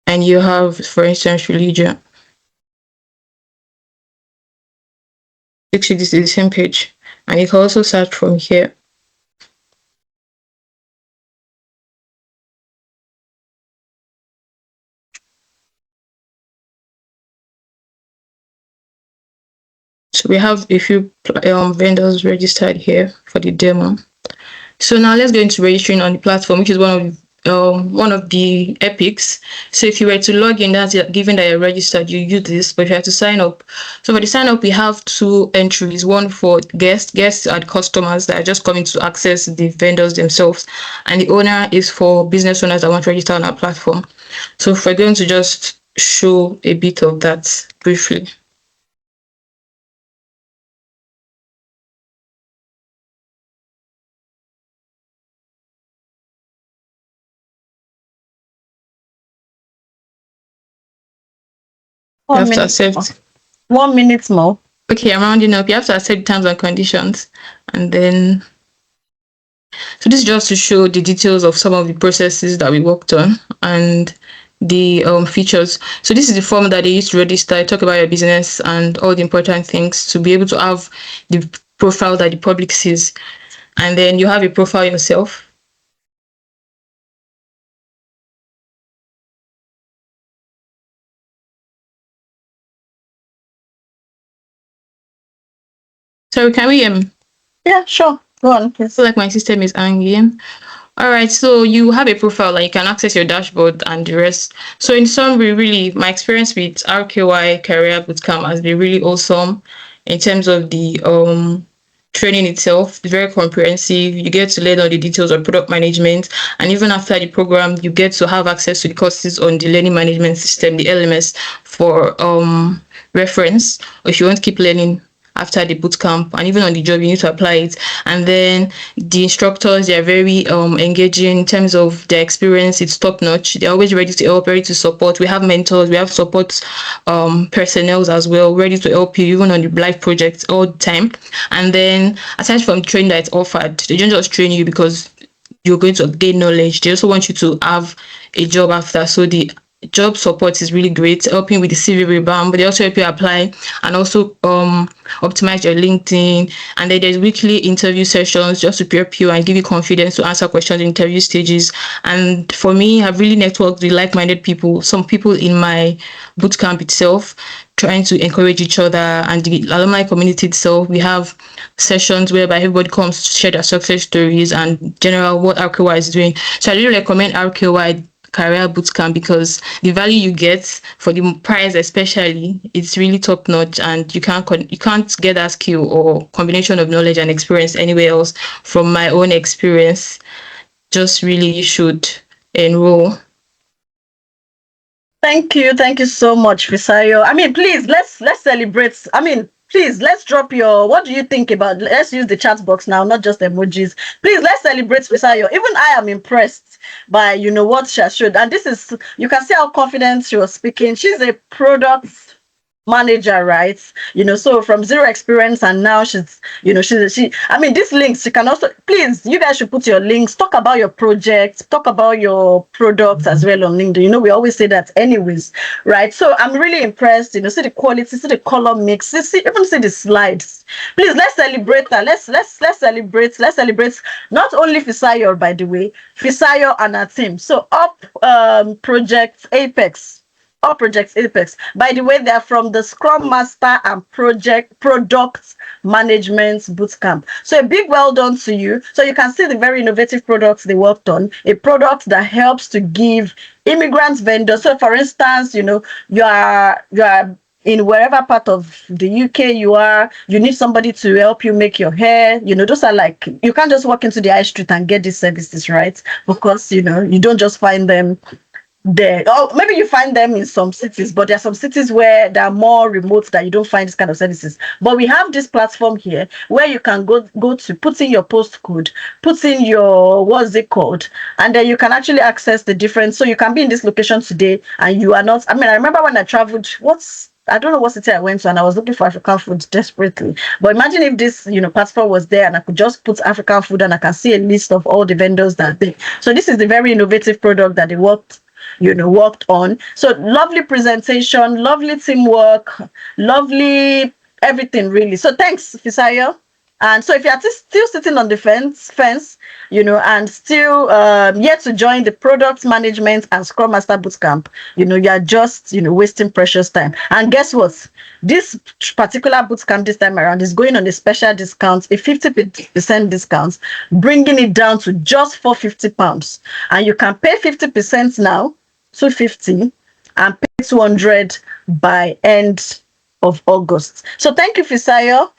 and you have, for instance, religion, actually this is the same page, and you can also search from here. So we have a few vendors registered here for the demo. So now let's go into registering on the platform, which is one of the epics. So if you were to log in, that's given that you're registered, you use this, but if you have to sign up. So for the sign up, we have two entries, one for guests are customers that are just coming to access the vendors themselves, and the owner is for business owners that want to register on our platform. So if we're going to just show a bit of that briefly. You have to accept. 1 minute more. Okay, I'm rounding up. You have to accept terms and conditions, and then. So this is just to show the details of some of the processes that we worked on and the features. So this is the form that they use to register, talk about your business and all the important things to be able to have the profile that the public sees. And then you have a profile yourself. So can we Yeah, sure. Go on, please. I feel like my system is hanging. All right, so you have a profile, like you can access your dashboard and the rest. So in summary, really, my experience with RKY Career Bootcamp has been really awesome in terms of the training itself. It's very comprehensive. You get to learn all the details of product management, and even after the program, you get to have access to the courses on the learning management system, the LMS, for reference, or if you want to keep learning after the bootcamp, and even on the job you need to apply it. And then the instructors, they are very engaging in terms of their experience. It's top notch. They're always ready to help, ready to support. We have mentors, we have support personnel as well, ready to help you even on the live projects all the time. And then aside from training that's offered, they don't just train you because you're going to gain knowledge. They also want you to have a job after. So the job support is really great, helping with the CV revamp, but they also help you apply and also optimize your LinkedIn. And then there's weekly interview sessions just to prep you and give you confidence to answer questions in interview stages. And for me, I've really networked with like-minded people, some people in my bootcamp itself, trying to encourage each other, and the alumni community itself. We have sessions whereby everybody comes to share their success stories and general what RKY is doing. So I really recommend RKY Career Bootcamp because the value you get for the price, especially, it's really top notch, and you can't get that skill or combination of knowledge and experience anywhere else. From my own experience, just really you should enroll. Thank you so much, Fisayo. I mean, please let's celebrate. I mean, please let's drop your. What do you think about? Let's use the chat box now, not just emojis. Please let's celebrate Fisayo. Even I am impressed by what she has showed, and this is, you can see how confident she was speaking. She's a product manager, right? So from zero experience, and now she's I mean, these links, you can also, please, you guys should put your links, talk about your projects, talk about your products as well on LinkedIn. We always say that anyways, right? So I'm really impressed. See the quality, see the color mix, even see the slides. Please, let's celebrate that. Let's celebrate not only Fisayo, by the way, Fisayo and her team. So up Project Apex. All Projects Apex. By the way, they're from the Scrum Master and Product Management Bootcamp. So a big well done to you. So you can see the very innovative products they worked on. A product that helps to give immigrant vendors. So for instance, you are in wherever part of the UK you are, you need somebody to help you make your hair. Those are like, you can't just walk into the high street and get these services, right? Because, you don't just find them there. Or maybe you find them in some cities, but there are some cities where they are more remote that you don't find this kind of services. But we have this platform here where you can go to put in your postcode, put in your, what's it called, and then you can actually access the different. So you can be in this location today and you are not. I mean, I remember when I traveled, I don't know what city I went to, and I was looking for African food desperately. But imagine if this, platform was there and I could just put African food and I can see a list of all the vendors that they. So this is the very innovative product that they worked on. So lovely presentation, lovely teamwork, lovely everything, really. So thanks, Fisayo. And so if you're still sitting on the fence, and still yet to join the product management and Scrum Master Bootcamp, you're just, wasting precious time. And guess what? This particular bootcamp this time around is going on a special discount, a 50% discount, bringing it down to just £450. And you can pay 50% now, 250, and pay 200 by end of August. So thank you, Fisayo.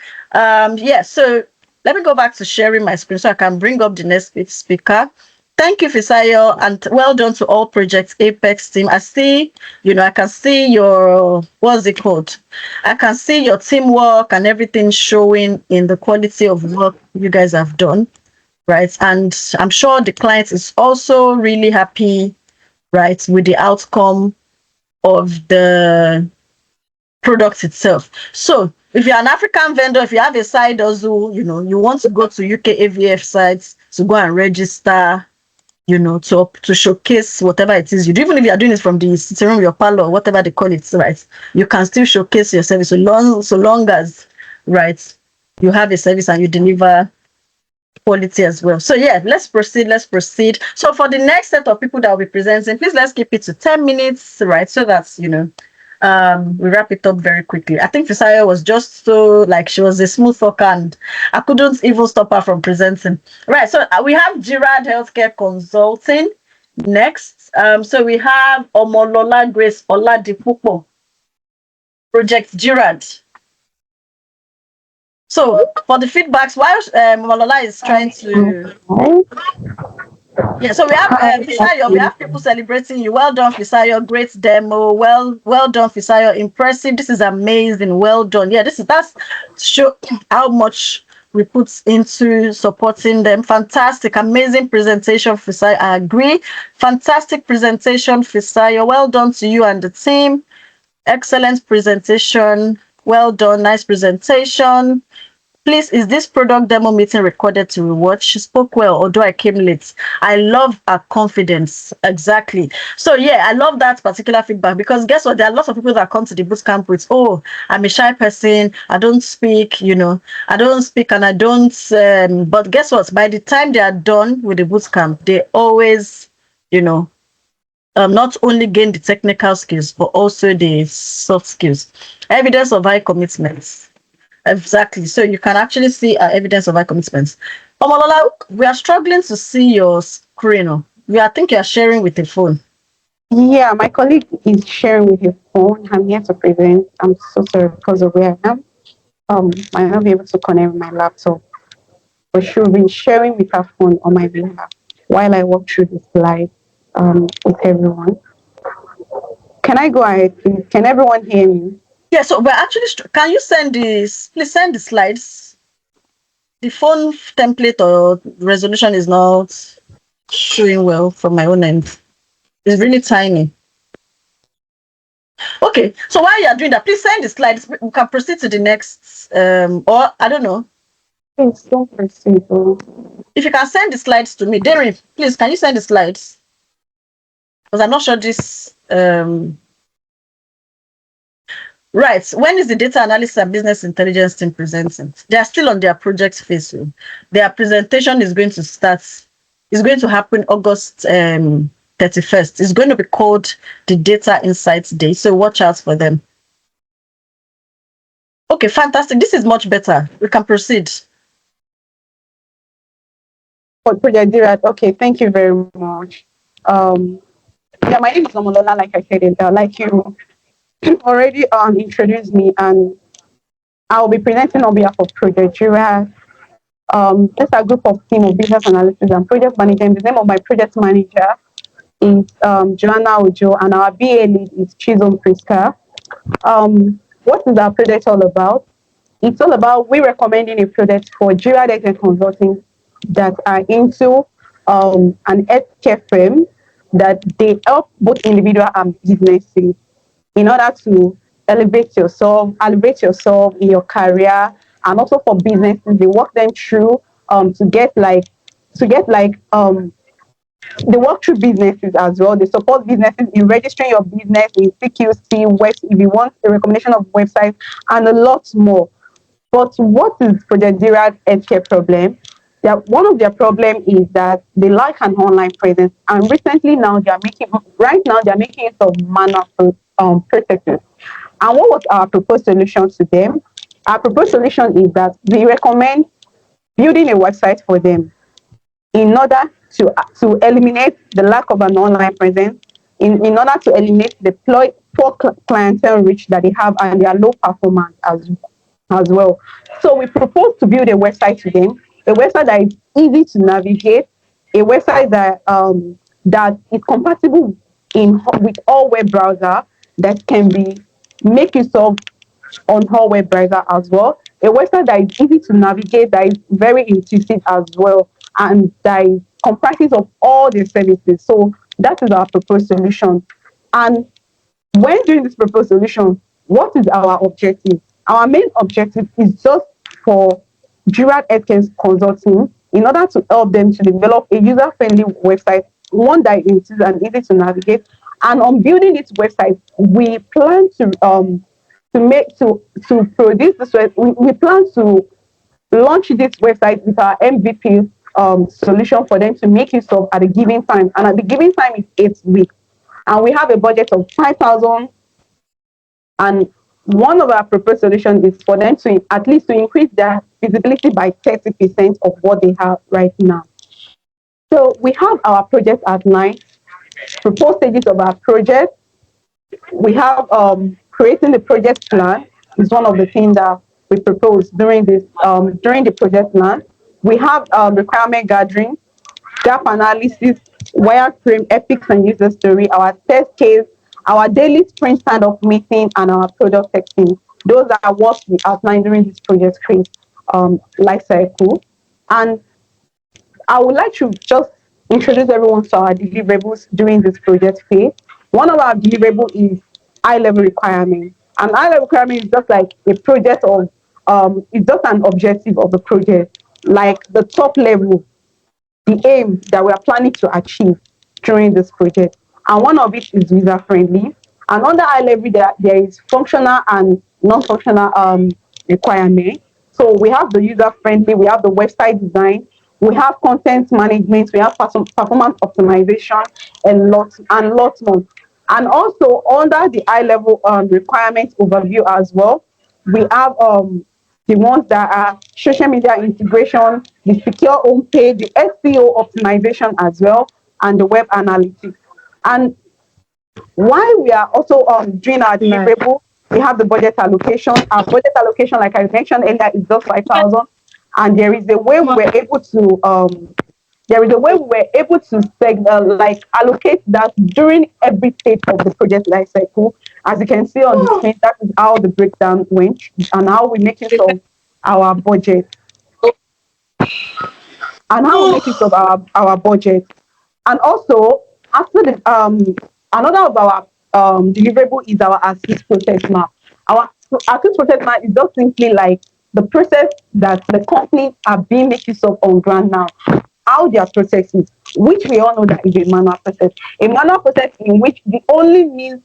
So let me go back to sharing my screen so I can bring up the next speaker. Thank you, Fisayo, and well done to all Project Apex team. I see, I can see your, what's it called? I can see your teamwork and everything showing in the quality of work you guys have done, right? And I'm sure the client is also really happy, right, with the outcome of the product itself. So if you're an African vendor, if you have a side also, you want to go to UK AVF sites to go and register, to showcase whatever it is you do, even if you're doing it from the sitting room, your parlor, or whatever they call it, right? You can still showcase your service so long as, right, you have a service and you deliver quality as well. So yeah, let's proceed. So for the next set of people that will be presenting, please let's keep it to 10 minutes, right? So that's, we wrap it up very quickly. I think Fisayo was just so, like, she was a smooth talker and I couldn't even stop her from presenting. Right, so we have Jirad Healthcare Consulting next. So we have Omolola Grace Oladipupo, Project Jirad. So for the feedbacks, while Omolola is trying to... Yeah, so we have Fisayo, we have people celebrating you. Well done, Fisayo, great demo. Well done, Fisayo, impressive. This is amazing. Well done. Yeah, that's show how much we put into supporting them. Fantastic, amazing presentation, Fisayo. I agree. Fantastic presentation, Fisayo. Well done to you and the team. Excellent presentation. Well done, nice presentation. Please, is this product demo meeting recorded to rewatch? She spoke well, although I came late. I love her confidence. Exactly. So yeah, I love that particular feedback because guess what? There are lots of people that come to the bootcamp with, oh, I'm a shy person. I don't speak, I don't speak and I don't, but guess what? By the time they are done with the bootcamp, they always, not only gain the technical skills, but also the soft skills. Evidence of high commitments. Exactly. So you can actually see evidence of high commitments. Omolola, we are struggling to see your screen. I think you are sharing with the phone. Yeah, my colleague is sharing with his phone. I'm here to present. I'm so sorry because of where I am. I might not be able to connect with my laptop, but she'll be sharing with her phone on my behalf while I walk through the slides with everyone. Can I go ahead, please? Can everyone hear me? Yeah, so we're actually, can you send this, please send the slides. The phone template or resolution is not showing well from my own end. It's really tiny. Okay, so while you're doing that, please send the slides. We can proceed to the next, or I don't know. Please don't proceed. If you can send the slides to me, Darren, please, can you send the slides? Because I'm not sure this, right. When is the data analysis and business intelligence team presenting? They are still on their project phase. Their presentation is going to start. It's going to happen August 31st. It's going to be called the Data Insights Day. So watch out for them. Okay, fantastic. This is much better. We can proceed. For Project Jirad, okay, thank you very much. Yeah, my name is Omolola, like I said, like you already introduced me, and I'll be presenting on behalf of Project Jirad. It's a group of team of business analysts and project managers. The name of my project manager is Joanna Ojo, and our BA lead is Chisholm Priska. What is our project all about? It's all about we recommending a project for Jirad Exec Consulting that are into an healthcare firm that they help both individual and businesses in order to elevate yourself in your career, and also for businesses, they walk them through to get like they work through businesses as well. They support businesses in registering your business in CQC, if you want a recommendation of websites, and a lot more. But what is Project Jirad healthcare problem? One of their problem is that they lack an online presence, and recently now they are making use of manual processes. And what was our proposed solution to them? Our proposed solution is that we recommend building a website for them in order to eliminate the lack of an online presence, in order to eliminate the poor clientele reach that they have and their low performance as well. So we propose to build a website to them, a website that is easy to navigate, a website that is compatible with all web browser, that can be make use of on her web browser as well. A website that is easy to navigate, that is very intuitive as well, and that is comprises of all the services. So that is our proposed solution. And when doing this proposed solution, what is our objective? Our main objective is just for Jirad Healthcare Consulting in order to help them to develop a user-friendly website, one that is intuitive and easy to navigate. And on building this website, we plan to produce this. We plan to launch this website with our MVP solution for them to make use of at a given time. And at the given time is 8 weeks. And we have a budget of 5,000. And one of our proposed solutions is for them to at least to increase their visibility by 30% of what they have right now. So we have our project outline, proposed stages of our project. We have creating the project plan is one of the things that we propose during the project plan. We have requirement gathering, gap analysis, wireframe, ethics and user story, our test case, our daily sprint stand-up meeting, and our product testing. Those are what we outline during this project phase life cycle. And I would like to just introduce everyone to our deliverables during this project phase. One of our deliverables is high-level requirement. And high-level requirement is just like a project of, it's just an objective of the project, like the top level, the aim that we are planning to achieve during this project. And one of it is user-friendly. And under high level, there is functional and non-functional requirement. So we have the user-friendly, we have the website design, we have content management, we have performance optimization, and lots more. And also under the high-level requirements overview as well, we have the ones that are social media integration, the secure homepage, the SEO optimization as well, and the web analytics. And while we are also doing our deliverable, we have the budget allocation. Our budget allocation, like I mentioned earlier, is just 5,000. And there is a way we were able to like allocate that during every stage of the project life cycle. As you can see on the screen, that is how the breakdown went and how we make use of our budget. And how we make use of our budget. And also, after the another of our deliverable is our assist process map. Our assist process map is just simply like the process that the companies are being making use of on ground now. How their process is, which we all know that is a manual process. A manual process in which the only means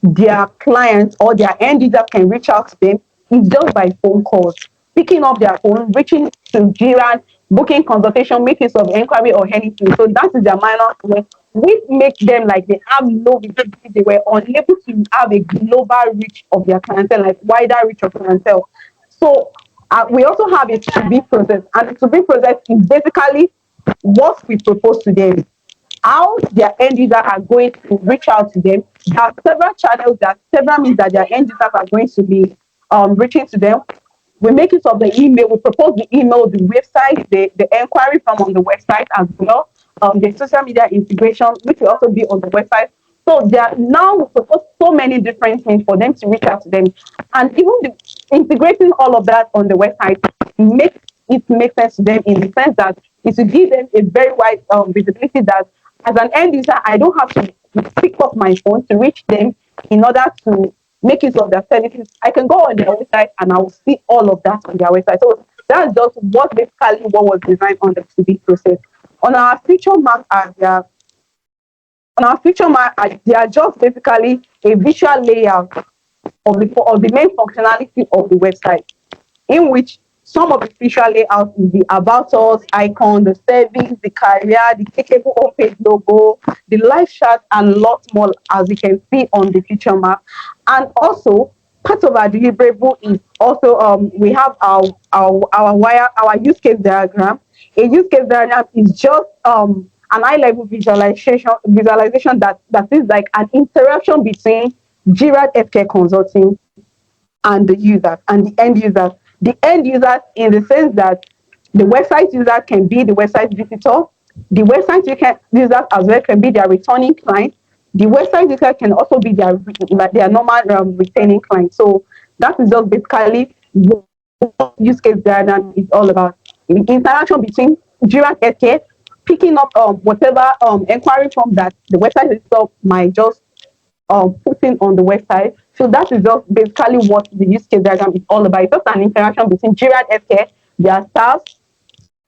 their clients or their end user can reach out to them is just by phone calls, picking up their phone, reaching to Jirad, booking consultation, making some inquiry or anything. So that is their minor way, which makes them like they have low visibility. They were unable to have a global reach of their clientele, like wider reach of clientele. So we also have a to-be process, and the to-be process is basically what we propose to them, how their end users are going to reach out to them. There are several channels, there are several means that their end users are going to be reaching to them. We make use of the email, we propose the email, the website, the inquiry form on the website as well, the social media integration, which will also be on the website. So there now we propose so many different things for them to reach out to them. And even integrating all of that on the website makes it make sense to them in the sense that it will give them a very wide visibility that as an end user, I don't have to pick up my phone to reach them in order to make use of their services. I can go on their website and I will see all of that on their website. So that's just basically what was designed on the to-be process. On our feature map, they are just basically a visual layout of the main functionality of the website. in which some of the feature layout is the about us icon, the service, the career, the clickable homepage logo, the live chat, and lots more, as you can see on the feature map. And also, part of our deliverable is also we have our use case diagram. A use case diagram is just an high level visualization that is like an interaction between Jirad Healthcare Consulting and the users and the end users. The end users, in the sense that the website user can be the website visitor, the website users as well can be their returning client. The website user can also be their normal returning client. So that is just basically what use case diagram is all about. The interaction between Jira Healthcare picking up whatever inquiry form that the website itself might just putting on the website. So that is just basically what the use case diagram is all about. It's just an interaction between Jirad Healthcare, their staff,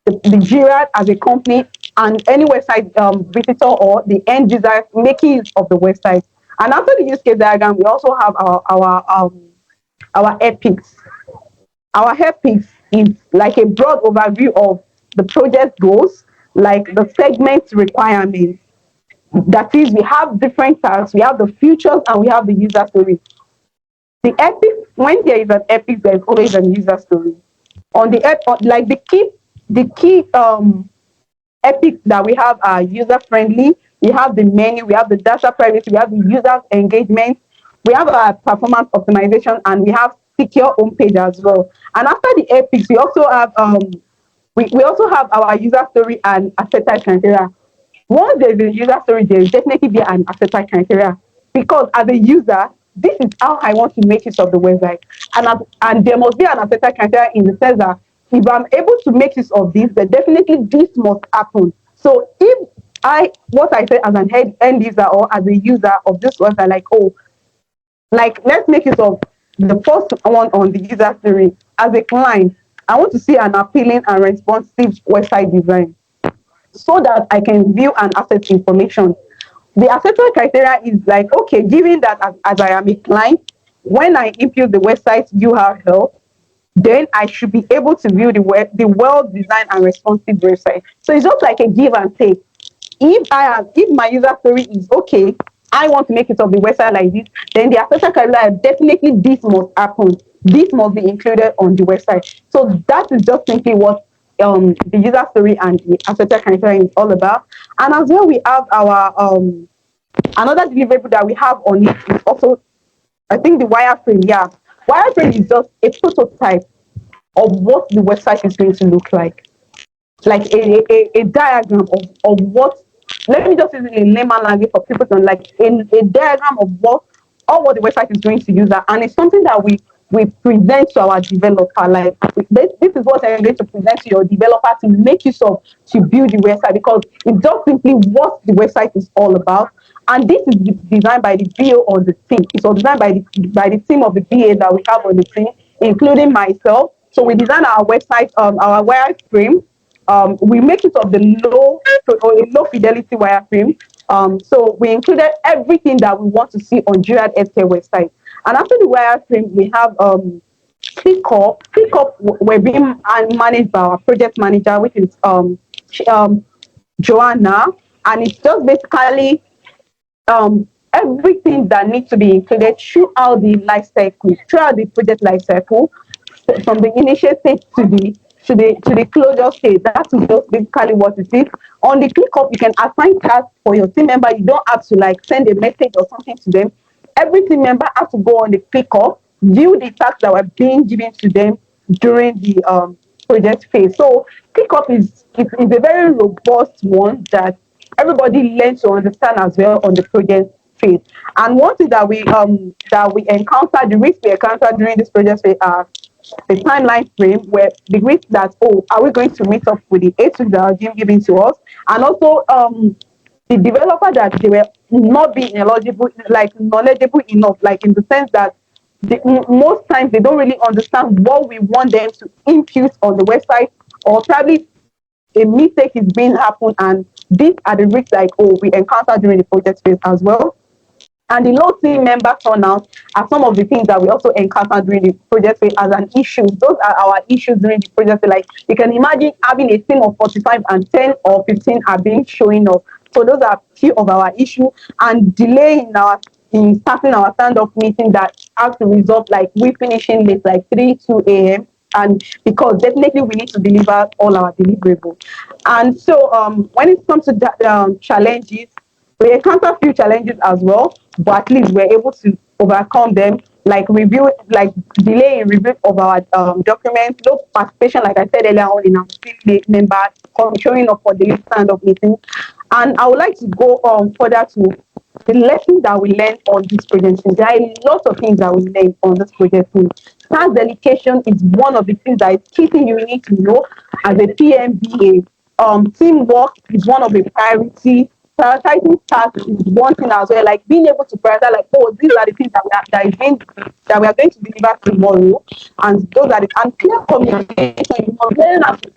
the Jirad as a company, and any website visitor or the end user making use of the website. And after the use case diagram, we also have our epics. Our epics is like a broad overview of the project goals, like the segment requirements. That is, we have different tasks, we have the features, and we have the user story. The epic, when there is an epic, there's always a user story. On the like the key epic that we have are user friendly. We have the menu, we have the data privacy, we have the user engagement, we have our performance optimization, and we have secure homepage as well. And after the epics, we also have we also have our user story and acceptance criteria. Once there's a user story, there will definitely be an acceptance criteria, because as a user, this is how I want to make use of the website, and there must be an acceptance criteria in the sense that if I'm able to make use of this, then definitely this must happen. So if what I say as an end user or as a user of this website, like, oh, like, let's make use of the first one on the user story. As a client, I want to see an appealing and responsive website design so that I can view and access information. The acceptance criteria is like, okay, given that as I am a client, when I input the website URL, then I should be able to view the well-designed and responsive website. So it's just like a give and take. If my user story is okay, I want to make it of the website like this, then the acceptance criteria definitely this must happen. This must be included on the website. So that is just simply what the user story and the acceptance criteria is all about. And as well, we have our another deliverable that we have on it is also, I think, the wireframe. Yeah, wireframe is just a prototype of what the website is going to look like a diagram of what, let me just use it in layman language for people to like a diagram of what the website is going to use, and it's something that we present to our developer. Like, this is what I'm going to present to your developer to make use of to build the website, because it's just simply what the website is all about. And this is designed by the BO on the team. It was designed by the team of the BA that we have on the team, including myself. So we design our website, our wireframe. We make use of the low fidelity wireframe. So we included everything that we want to see on Jirad Healthcare website. And after the wireframe, we have ClickUp. ClickUp we're being managed by our project manager, which is Joanna, and it's just basically everything that needs to be included throughout the project life cycle, from the initial stage to the closure stage. That is just basically what it is. On the ClickUp, you can assign tasks for your team member. You don't have to like send a message or something to them. Every team member has to go on the ClickUp, view the tasks that were being given to them during the project phase. So ClickUp is a very robust one that everybody learns to understand as well on the project phase. And one thing that we encounter, the risks we encounter during this project phase are the timeline frame, where the risk that, oh, are we going to meet up with the 8 weeks that are being given to us, and also the developer that they were not being eligible, like knowledgeable enough, like in the sense that most times they don't really understand what we want them to input on the website, or probably a mistake is being happened, and these are the risks like, oh, we encounter during the project phase as well. And the low team member turnout are some of the things that we also encounter during the project phase as an issue. Those are our issues during the project phase. Like you can imagine having a team of 45 and 10 or 15 are being showing up. So those are few of our issue, and delay in starting our stand-up meeting that have to resolve, like we finishing late, like 2 a.m. And because definitely we need to deliver all our deliverables. And so when it comes to that, challenges, we encounter few challenges as well, but at least we're able to overcome them, like review, like delay in review of our documents, low participation, like I said earlier on, in our team members showing up for the stand-up meeting. And I would like to go further to the lesson that we learned on this project. There are lots of things that we learned on this project. Task delegation is one of the things that is key thing you need to know as a PMBA. Teamwork is one of the priority. Prioritizing tasks is one thing as well. Like being able to prioritize, like, oh, these are the things that we are going to deliver tomorrow, and those are the, and clear communication. You must learn how to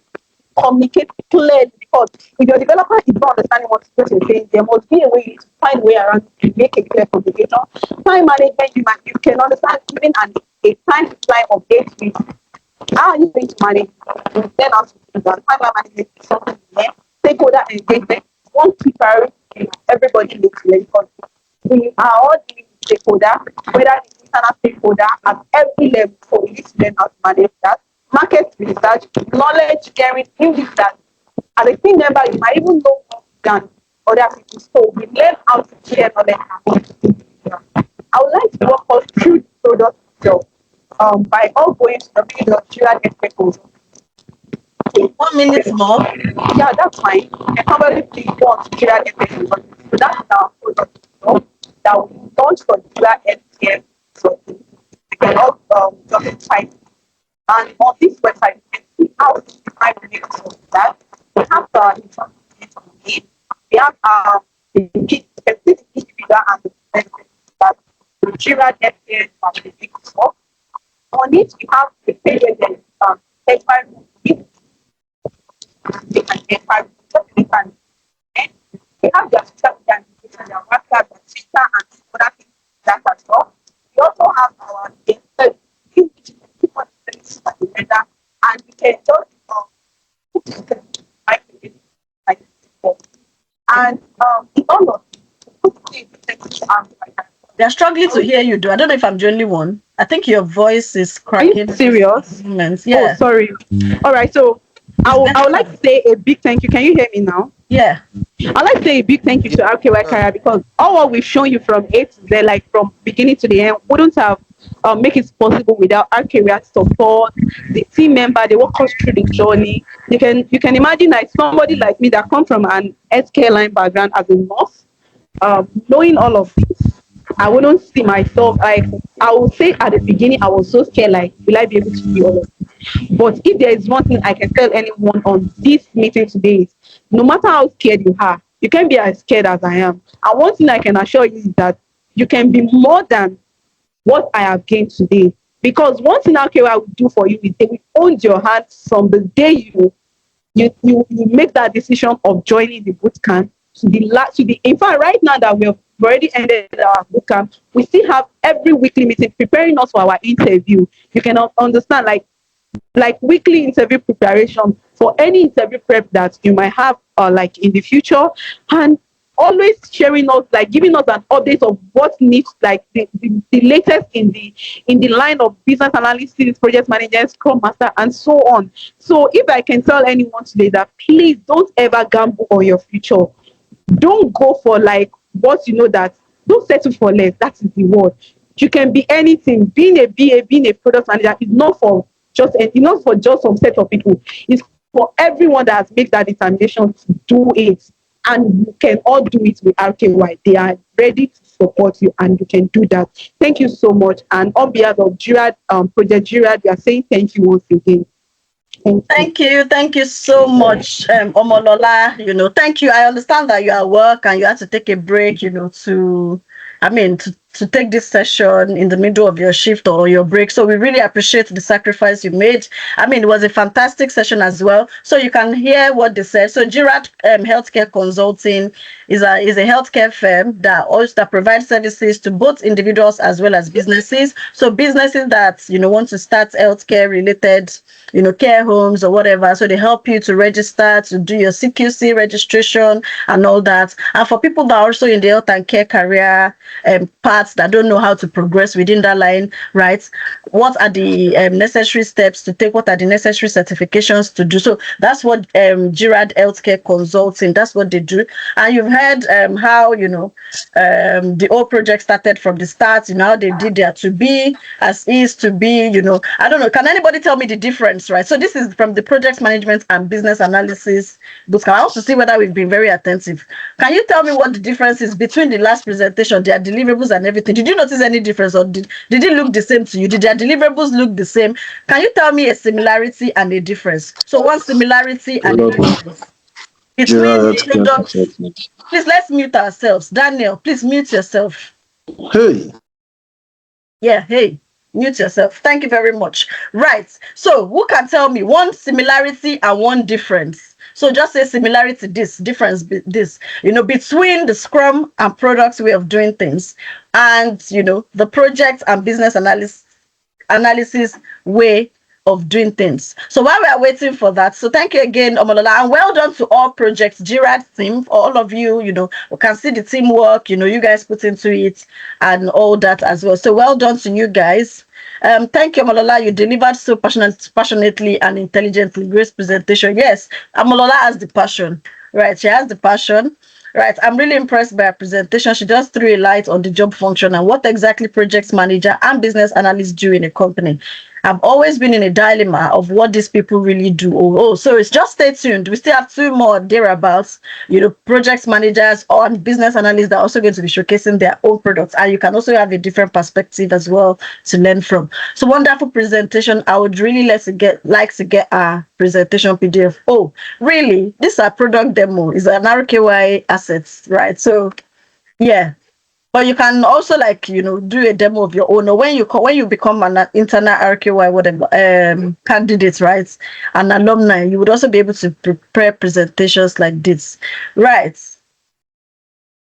communicate clearly, because if your developer is not understanding what you're saying, there must be a way to find a way around to make a clear communication. Time management, you can understand even a time line of 8 weeks. How are you going to manage? You then have to do that. Time management is something you learn. Stakeholder engagement, one key priority everybody needs to learn, because we are all dealing with stakeholder, whether the internal stakeholder at every level, so we need to learn how to manage that. Market research, knowledge sharing, things that as a team member you might even know more than other people. So we learn how to share knowledge. I would like to walk us through the product itself by all going to the video of Jirad Expecos. Okay. 1 minute more. Yeah, that's fine. And probably please go on to Jirad Expecos. So that's our product itself that we launched for Jirad FTM. So you can all just type. And on this website, you can see how to define the use of that. We have the information. We have the key, you can see the key figure and the benefits that the Jirad FTM family makes for. On it, we have the page where there is expiry week. They can expiry week. And we have their social media application, their WhatsApp, their Twitter, and other things that as well. We also have our and we can just and in all of They're struggling to hear you, though. I don't know if I'm the only one. I think your voice is are you cracking. serious? Yeah. Oh, sorry. All right, so I would like to say a big thank you. Can you hear me now? Yeah. I'd like to say a big thank you to RKY Career, because all what we've shown you from A to Z, like from beginning to the end, wouldn't have make it possible without our career support, the team member. They walk us through the journey. You can imagine that somebody like me that come from an healthcare line background as a nurse, knowing all of this, I wouldn't see myself, like I would say at the beginning I was so scared, like will I be able to do all of this? But if there is one thing I can tell anyone on this meeting today is, no matter how scared you are, you can be as scared as I am. And one thing I can assure you is that you can be more than what I have gained today. Because one thing RKY will do for you is they will hold your hand from the day you make that decision of joining the bootcamp to the in fact right now that we have already ended our bootcamp, we still have every weekly meeting preparing us for our interview. You can understand, like weekly interview preparation for any interview prep that you might have like in the future, and always sharing us, like giving us an update of what needs, like the latest in the line of business analysts, project managers, scrum master, and so on. So if I can tell anyone today that please don't ever gamble on your future. Don't go for like what you know, that don't settle for less. That is the word. You can be anything. Being a BA, being a product manager is not for just some set of people. It's for everyone that has made that determination to do it. And you can all do it with RKY. They are ready to support you, and you can do that. Thank you so much. And on behalf of Jirad, Project Jirad, we are saying thank you once again. Thank you so much, Omolola. Thank you. I understand that you are at work and you have to take a break, to to take this session in the middle of your shift or your break. So we really appreciate the sacrifice you made. I mean, it was a fantastic session as well. So you can hear what they said. So Jirad Healthcare Consulting is a healthcare firm that provides services to both individuals as well as businesses. So businesses that want to start healthcare related, care homes or whatever. So they help you to register, to do your CQC registration and all that. And for people that are also in the health and care career parts that don't know how to progress within that line, right? What are the necessary steps to take? What are the necessary certifications to do? So that's what Jirad Healthcare Consulting, that's what they do. And you've heard how, the whole project started from the start, how they did their to be, as is to be, I don't know. Can anybody tell me the difference, right? So this is from the project management and business analysis bootcamp. I also see whether we've been very attentive. Can you tell me what the difference is between the last presentation, their deliverables and everything? Did you notice any difference, or did it look the same to you? Did their deliverables look the same? Can you tell me a similarity and a difference? So one similarity and a difference. It means product. Please, let's mute ourselves. Daniel, please mute yourself. Hey. Yeah, hey, mute yourself. Thank you very much. Right. So who can tell me one similarity and one difference? So just say similarity, this, difference, this, between the Scrum and products way of doing things and, the project and business analysis way of doing things. So while we are waiting for that, so thank you again, Omolola, and well done to all projects, Jirad team, all of you, we can see the teamwork, you guys put into it and all that as well. So well done to you guys. Thank you, Omolola. You delivered so passionately and intelligently. Great presentation. Yes, Omolola has the passion, right? She has the passion. Right, I'm really impressed by her presentation. She just threw a light on the job function and what exactly project manager and business analysts do in a company. I've always been in a dilemma of what these people really do. So it's just stay tuned. We still have two more thereabouts, project managers or business analysts that are also going to be showcasing their own products. And you can also have a different perspective as well to learn from. So wonderful presentation. I would really like to get our presentation PDF. Oh, really? This is a product demo. It's an RKY assets, right? So yeah. But you can also do a demo of your own, or when you become an internal RKY whatever candidate, right, an alumni, you would also be able to prepare presentations like this, right?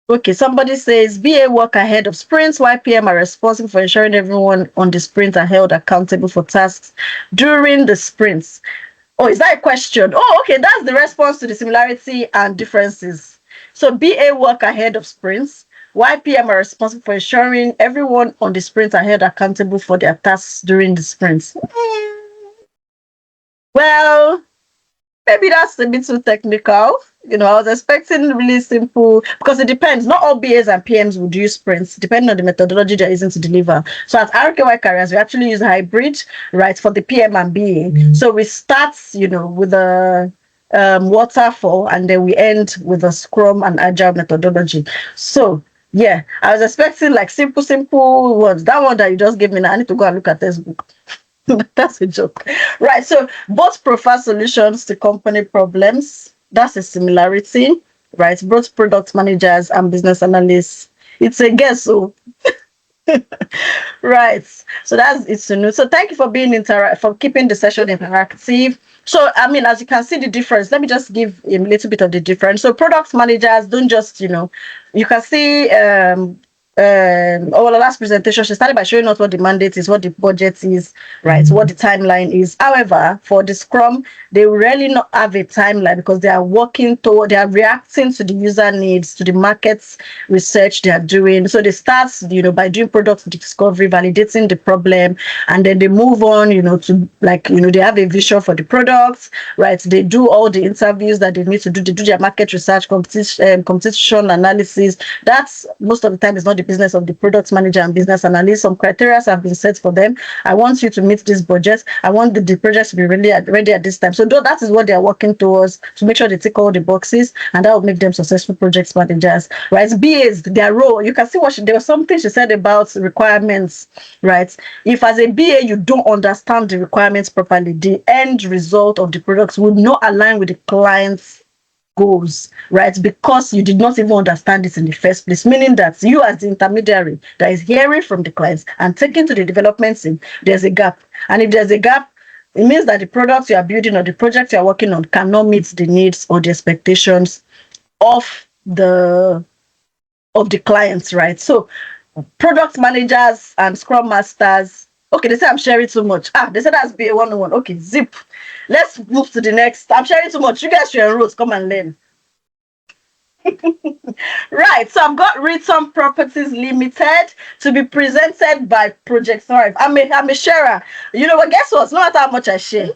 Okay, somebody says BA work ahead of sprints, while PM are responsible for ensuring everyone on the sprint are held accountable for tasks during the sprints. Oh, is that a question? Oh, okay, that's the response to the similarity and differences. So BA work ahead of sprints, while PM are responsible for ensuring everyone on the sprint are held accountable for their tasks during the sprints. Well, maybe that's a bit too technical. I was expecting really simple, because it depends. Not all BAs and PMs would use sprints, depending on the methodology they're using to deliver. So at RKY Careers, we actually use hybrid, right, for the PM and BA. So we start, with the waterfall, and then we end with a Scrum and Agile methodology. So yeah, I was expecting simple words. That one that you just gave me, now I need to go and look at this book. That's a joke. Right, so both prefer solutions to company problems. That's a similarity, right? Both product managers and business analysts. It's a guess, so right. So that's it to know. So thank you for being for keeping the session interactive. So as you can see the difference, let me just give a little bit of the difference. So product managers don't just, you can see the last presentation, she started by showing us what the mandate is, what the budget is, right, what the timeline is. However, for the Scrum, they really not have a timeline, because they are they are reacting to the user needs, to the markets research they are doing. So they start, by doing product discovery, validating the problem, and then they move on, to they have a vision for the products, right? They do all the interviews that they need to do. They do their market research, competition analysis. That's most of the time is not the business of the product manager and business analyst. Some criteria have been set for them. I want you to meet this budget. I want the project to be ready at this time. So that is what they are working towards, to make sure they tick all the boxes, and that will make them successful project managers, right? BAs, their role, you can see there was something she said about requirements, right? If as a BA you don't understand the requirements properly, the end result of the products will not align with the client's goals, right? Because you did not even understand it in the first place, meaning that you as the intermediary that is hearing from the clients and taking to the development team, there's a gap. And if there's a gap, it means that the products you are building or the project you are working on cannot meet the needs or the expectations of the clients, right? So product managers and scrum masters. Okay, they say I'm sharing too much. They said that's BA 101. Okay, zip. Let's move to the next. I'm sharing too much. You guys should enroll. Come and learn. Right, so I've got Return Properties Limited to be presented by Project Thrive. I'm a sharer. You know what? Guess what? No matter how much I share,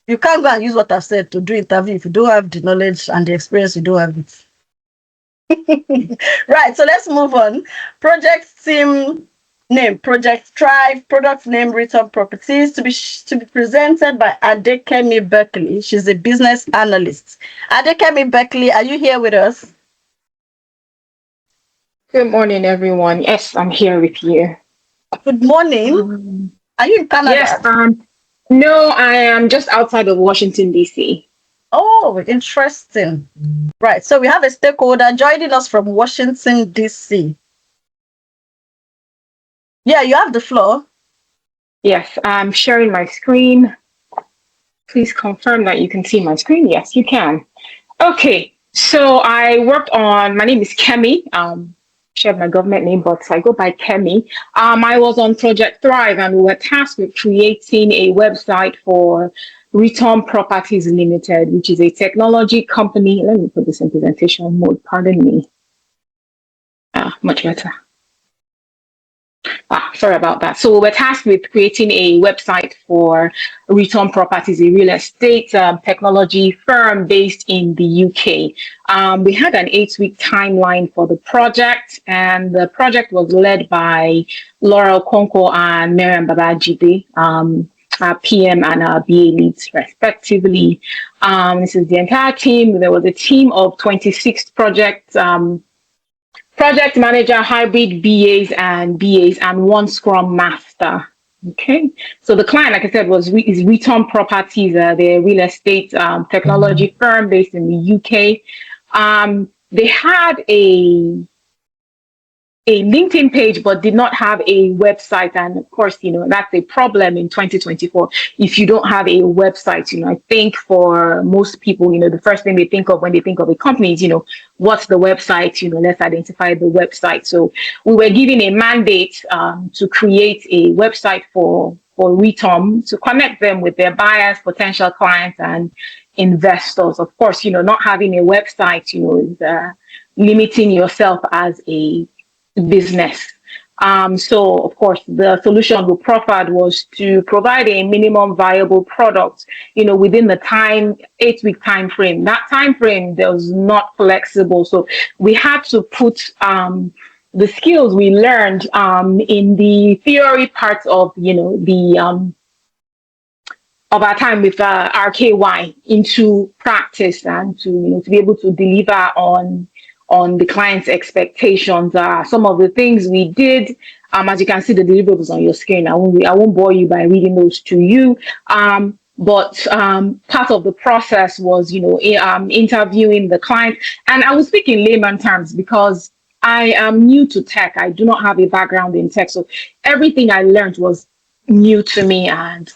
you can't go and use what I've said to do interview if you don't have the knowledge and the experience. You don't have it. Right, so let's move on. Project team name, Project Thrive. Product name, Return Properties, to be presented by Adekemi Berkeley. She's a business analyst. Adekemi Berkeley, are you here with us? Good morning, everyone. Yes, I'm here with you. Good morning. Are you in Canada? Yes, no, I am just outside of Washington, D.C. Oh, interesting. Right, so we have a stakeholder joining us from Washington, D.C. Yeah, you have the floor. Yes, I'm sharing my screen. Please confirm that you can see my screen. Yes, you can. Okay, so I worked on, my name is Kemi. Shared my government name, but I go by Kemi. I was on Project Thrive, and we were tasked with creating a website for Return Properties Limited, which is a technology company. Let me put this in presentation mode. Pardon me. Much better. Sorry about that. So we were tasked with creating a website for Return Properties, a real estate technology firm based in the UK. We had an 8-week timeline for the project, and the project was led by Laurel Konko and Miriam Babajide, our PM and our BA leads, respectively. This is the entire team. There was a team of 26 project manager, hybrid BAs, and one Scrum Master. Okay, so the client, like I said, is Return Properties. They're a real estate technology firm based in the UK. They had a LinkedIn page, but did not have a website. And of course, that's a problem in 2024. If you don't have a website, I think for most people, the first thing they think of when they think of a company is, what's the website? Let's identify the website. So we were given a mandate to create a website for Return to connect them with their buyers, potential clients, and investors. Of course, not having a website, is limiting yourself as a business. So of course the solution we proffered was to provide a minimum viable product, within the 8-week time frame. That time frame was not flexible. So we had to put the skills we learned in the theory parts of of our time with RKY into practice, and to be able to deliver on the client's expectations. Some of the things we did, as you can see, the deliverables on your screen. I won't bore you by reading those to you. But part of the process was, interviewing the client. And I will speak in layman terms because I am new to tech. I do not have a background in tech. So everything I learned was new to me. And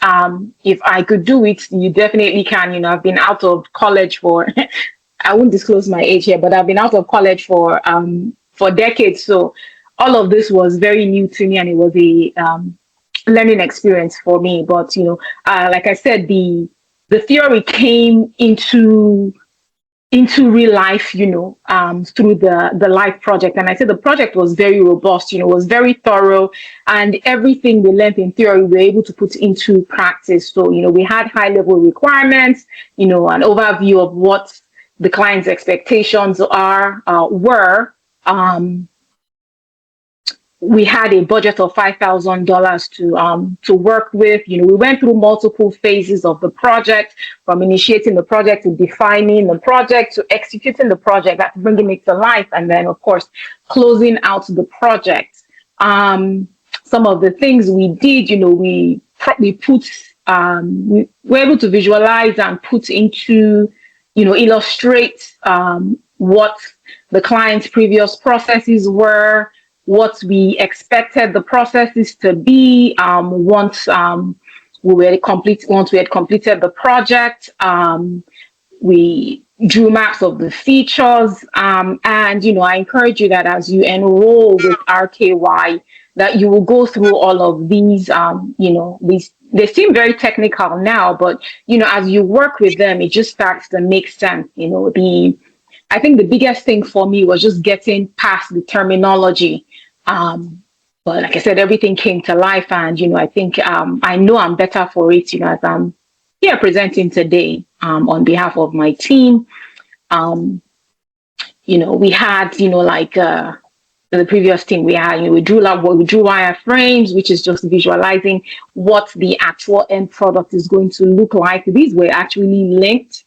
if I could do it, you definitely can. I've been out of college for I won't disclose my age here, but I've been out of college for decades. So all of this was very new to me, and it was a learning experience for me. But like I said, the theory came into real life, through the live project. And I said the project was very robust, was very thorough, and everything we learned in theory, we were able to put into practice. So, we had high level requirements, an overview of what the client's expectations were. We had a budget of $5,000 to work with. We went through multiple phases of the project, from initiating the project to defining the project to executing the project, that's bringing it to life, and then of course closing out the project. Some of the things we did, we were able to visualize and put into illustrate what the client's previous processes were, what we expected the processes to be once we had completed the project. We drew maps of the features, and I encourage you that as you enroll with RKY, that you will go through all of these. These they seem very technical now, but as you work with them, it just starts to make sense. I think the biggest thing for me was just getting past the terminology. But like I said, everything came to life, and I think I know I'm better for it. As I'm here presenting today on behalf of my team. We had the previous team, we drew wireframes, which is just visualizing what the actual end product is going to look like. These were actually linked.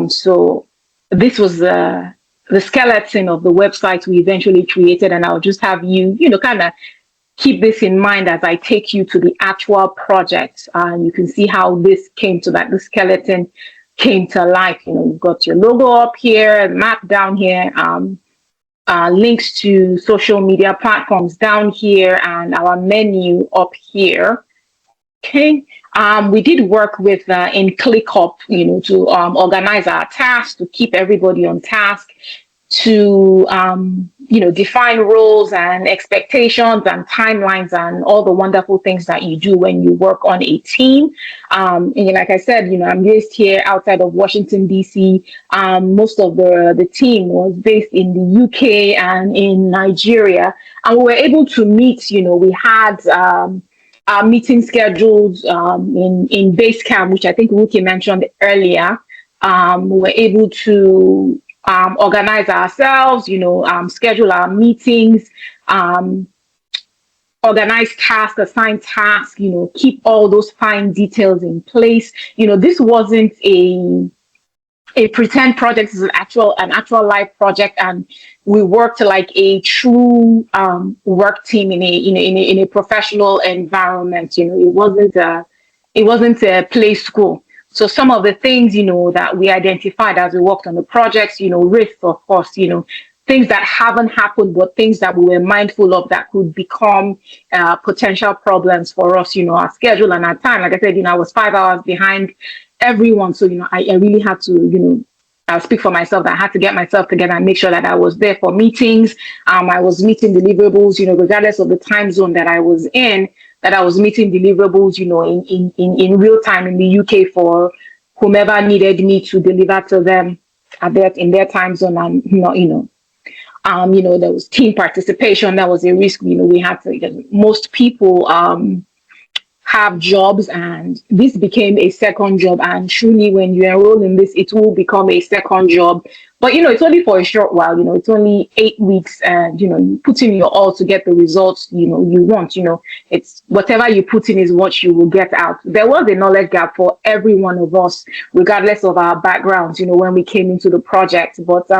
So this was the skeleton of the website we eventually created, and I'll just have you, kind of keep this in mind as I take you to the actual project. You can see how this came to that. The skeleton came to life. You've got your logo up here, map down here, links to social media platforms down here, and our menu up here. Okay. We did work with in ClickUp, to organize our tasks, to keep everybody on task, to define roles and expectations and timelines and all the wonderful things that you do when you work on a team. And like I said, I'm based here outside of Washington, D.C. Most of the team was based in the UK and in Nigeria, and we were able to meet. We had our meeting scheduled in Basecamp, which I think Ruki mentioned earlier. We were able to organize ourselves, schedule our meetings, organize tasks, assign tasks, keep all those fine details in place. This wasn't a pretend project. This is an actual live project, and we worked like a true work team in a professional environment. It wasn't a play school. So some of the things, that we identified as we worked on the projects, risks, of course, things that haven't happened, but things that we were mindful of that could become potential problems for us, our schedule and our time. Like I said, I was 5 hours behind everyone. So, I really had to, I'll speak for myself, that I had to get myself together and make sure that I was there for meetings. I was meeting deliverables, regardless of the time zone that I was in, that I was meeting deliverables, in real time in the UK for whomever needed me to deliver to them in their time zone. And there was team participation. That was a risk. We had to. Most people have jobs, and this became a second job. And truly, when you enroll in this, it will become a second job. But it's only for a short while. It's only 8 weeks, and you put in your all to get the results you want. It's whatever you put in is what you will get out. There was a knowledge gap for every one of us, regardless of our backgrounds. When we came into the project, but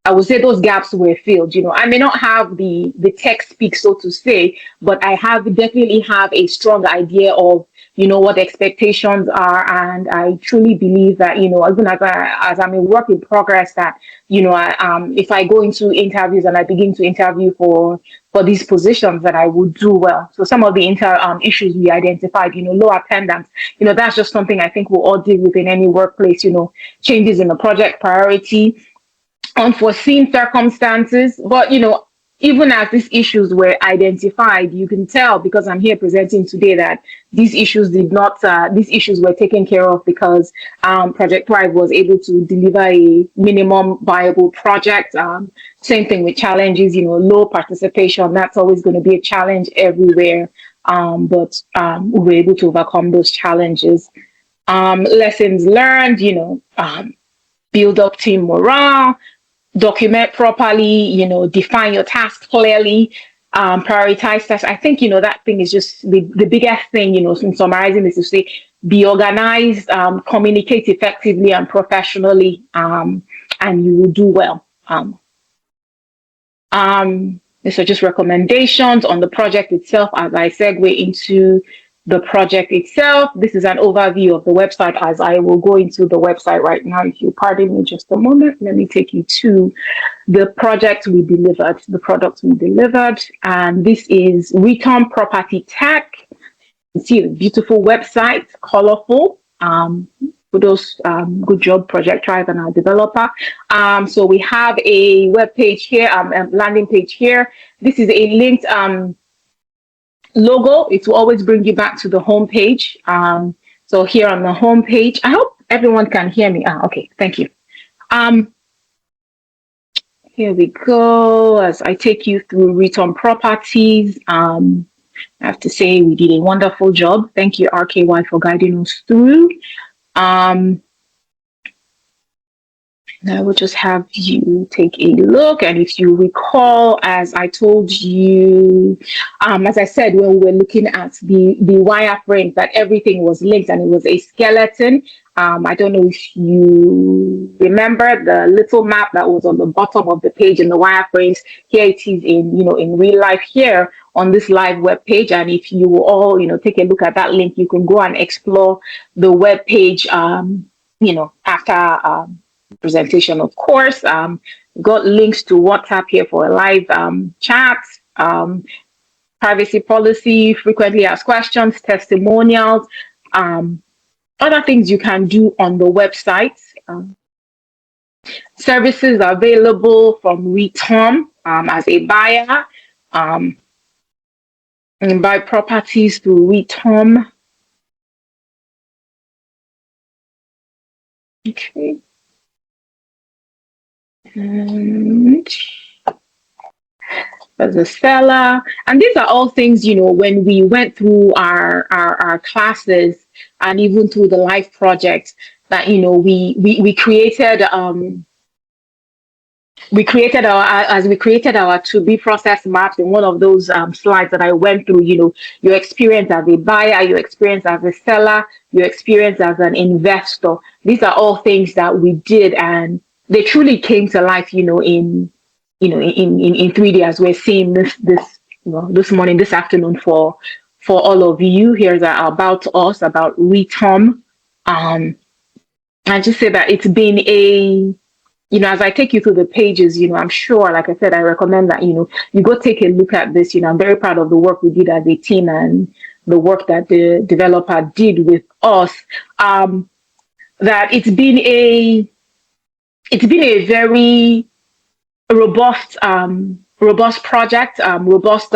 I would say those gaps were filled. I may not have the tech speak, so to say, but I definitely have a strong idea of what expectations are, and I truly believe that even as I'm a work in progress, that if I go into interviews and I begin to interview for these positions, that I would do well. So some of the issues we identified, low attendance, that's just something I think we'll all deal with in any workplace. Changes in the project priority, unforeseen circumstances. But even as these issues were identified, you can tell, because I'm here presenting today, that these issues were taken care of, because Project Thrive was able to deliver a minimum viable project. Same thing with challenges, low participation. That's always going to be a challenge everywhere. But we were able to overcome those challenges. Lessons learned, build up team morale, document properly, define your tasks clearly, prioritize tasks. I think, that thing is just the biggest thing, in summarizing this, to say, be organized, communicate effectively and professionally, and you will do well. These are just recommendations on the project itself as I segue into the project itself. This is an overview of the website, as I will go into the website right now. If you pardon me just a moment, let me take you to the project we delivered, the product we delivered. And this is Return Property Tech. You see a beautiful website, colorful. Kudos, good job, Project Tribe and our developer. So we have a web page here, landing page here. This is a linked logo. It will always bring you back to the home page. So here on the home page, I hope everyone can hear me. Okay, thank you. Here we go. As I take you through return properties, I have to say we did a wonderful job. Thank you, RKY, for guiding us through. I will just have you take a look. And if you recall, as I told you, as I said, when we were looking at the wireframe, that everything was linked and it was a skeleton. I don't know if you remember the little map that was on the bottom of the page in the wireframes. Here it is in real life here on this live web page. And if you all, take a look at that link, you can go and explore the web page, after presentation, of course. Got links to WhatsApp here for a live chat, privacy policy, frequently asked questions, testimonials, other things you can do on the website. Services available from Return as a buyer, and buy properties through Return. Okay. As a seller, and these are all things when we went through our classes and even through the live project that we created our to-be process maps in one of those slides that I went through. Your experience as a buyer, your experience as a seller, your experience as an investor. These are all things that we did, and they truly came to life, in 3D, as we're seeing this morning, this afternoon for all of you. Here's about us, about Return. I just say that it's been as I take you through the pages, I'm sure, like I said, I recommend that, you go take a look at this. I'm very proud of the work we did as a team and the work that the developer did with us. That it's been a very robust project, robust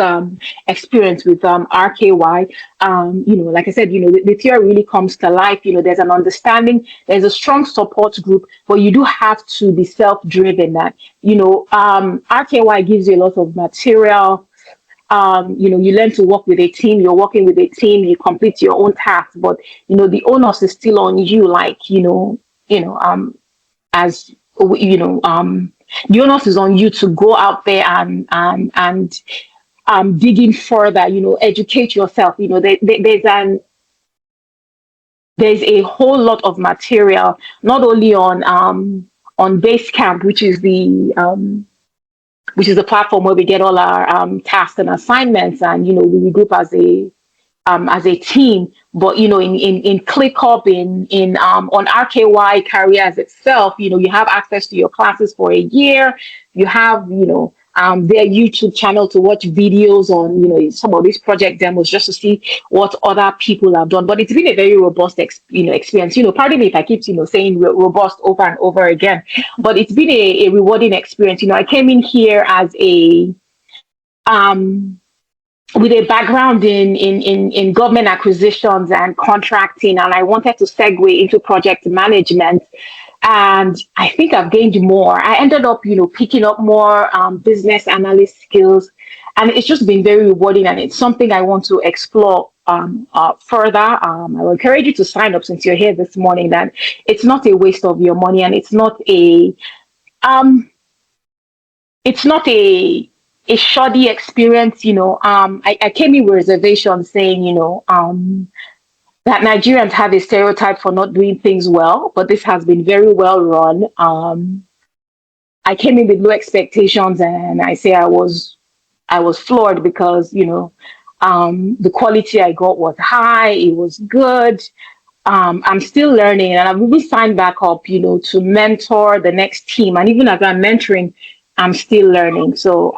experience with RKY. Like I said, the theory really comes to life. There's an understanding, there's a strong support group, but you do have to be self-driven. That RKY gives you a lot of material. You learn to work with a team. You're working with a team. You complete your own tasks, but the onus is still on you. The onus is on you to go out there and dig in further. Educate yourself. There's a whole lot of material, not only on Bootcamp, which is the platform where we get all our tasks and assignments, and we regroup as a team. But in ClickUp, on RKY Careers itself, you have access to your classes for a year. You have their YouTube channel to watch videos on some of these project demos, just to see what other people have done. But it's been a very robust experience. Pardon me if I keep saying robust over and over again, but it's been a rewarding experience. I came in here as with a background in government acquisitions and contracting, and I wanted to segue into project management. And I think I've gained more. I ended up, picking up more business analyst skills, and it's just been very rewarding. And it's something I want to explore further. I will encourage you to sign up since you're here this morning. That it's not a waste of your money, and it's not a shoddy experience. I came in with reservations saying, that Nigerians have a stereotype for not doing things well, but this has been very well run. I came in with low expectations, and I say I was floored because, The quality I got was high. It was good. I'm still learning, and I've really signed back up, to mentor the next team. And even as I'm mentoring, I'm still learning. So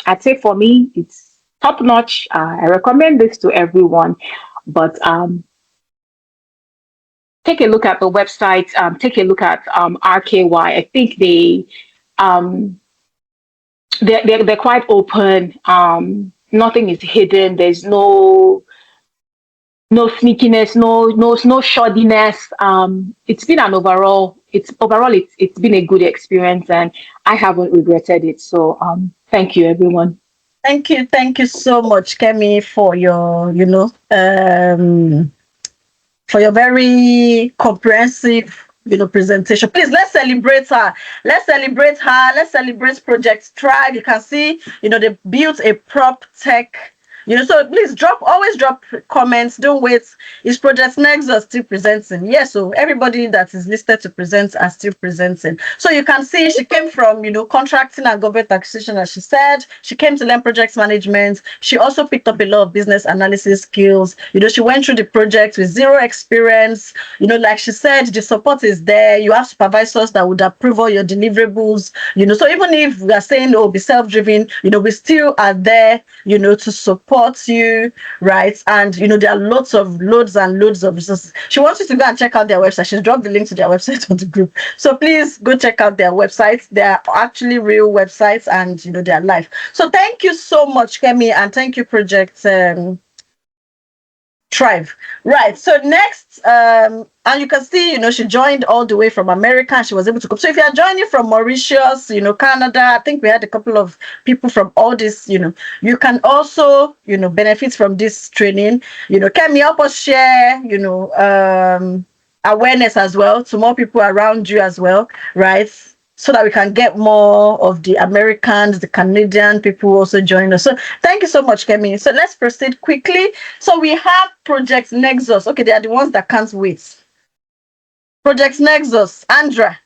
I'd say for me, it's top notch. I recommend this to everyone, but take a look at the website. Take a look at RKY. I think they're quite open. Nothing is hidden. There's no sneakiness, no shoddiness. It's been an overall. It's been a good experience, and I haven't regretted it. So thank you, everyone. Thank you so much, Kemi, for your for your very comprehensive presentation. Please, let's celebrate her. Let's celebrate Project Thrive. You can see, they built a prop tech. So please always drop comments. Don't wait. Is Project Nexus still presenting? Yes, so everybody that is listed to present are still presenting. So you can see she came from, contracting and government acquisition, as she said. She came to learn project management. She also picked up a lot of business analysis skills. She went through the project with zero experience. Like she said, the support is there. You have supervisors that would approve all your deliverables. So even if we are saying, oh, be self-driven, we still are there, to support you, right? And there are loads and loads of resources. She wants you to go and check out their website. She's dropped the link to their website on the group, so please go check out their websites. They are actually real websites, and they are live. So thank you so much, Kemi, and thank you, Project Thrive. Right, so next, and you can see, she joined all the way from America, and she was able to come. So if you are joining from Mauritius, Canada, I think we had a couple of people from all this, you can also, benefit from this training. Kemi, help us share, awareness as well to more people around you as well, right? So that we can get more of the Americans, the Canadian people also join us. So thank you so much, Kemi. So let's proceed quickly. So we have Project Nexus. Okay, they are the ones that can't wait. Project Nexus, Andra.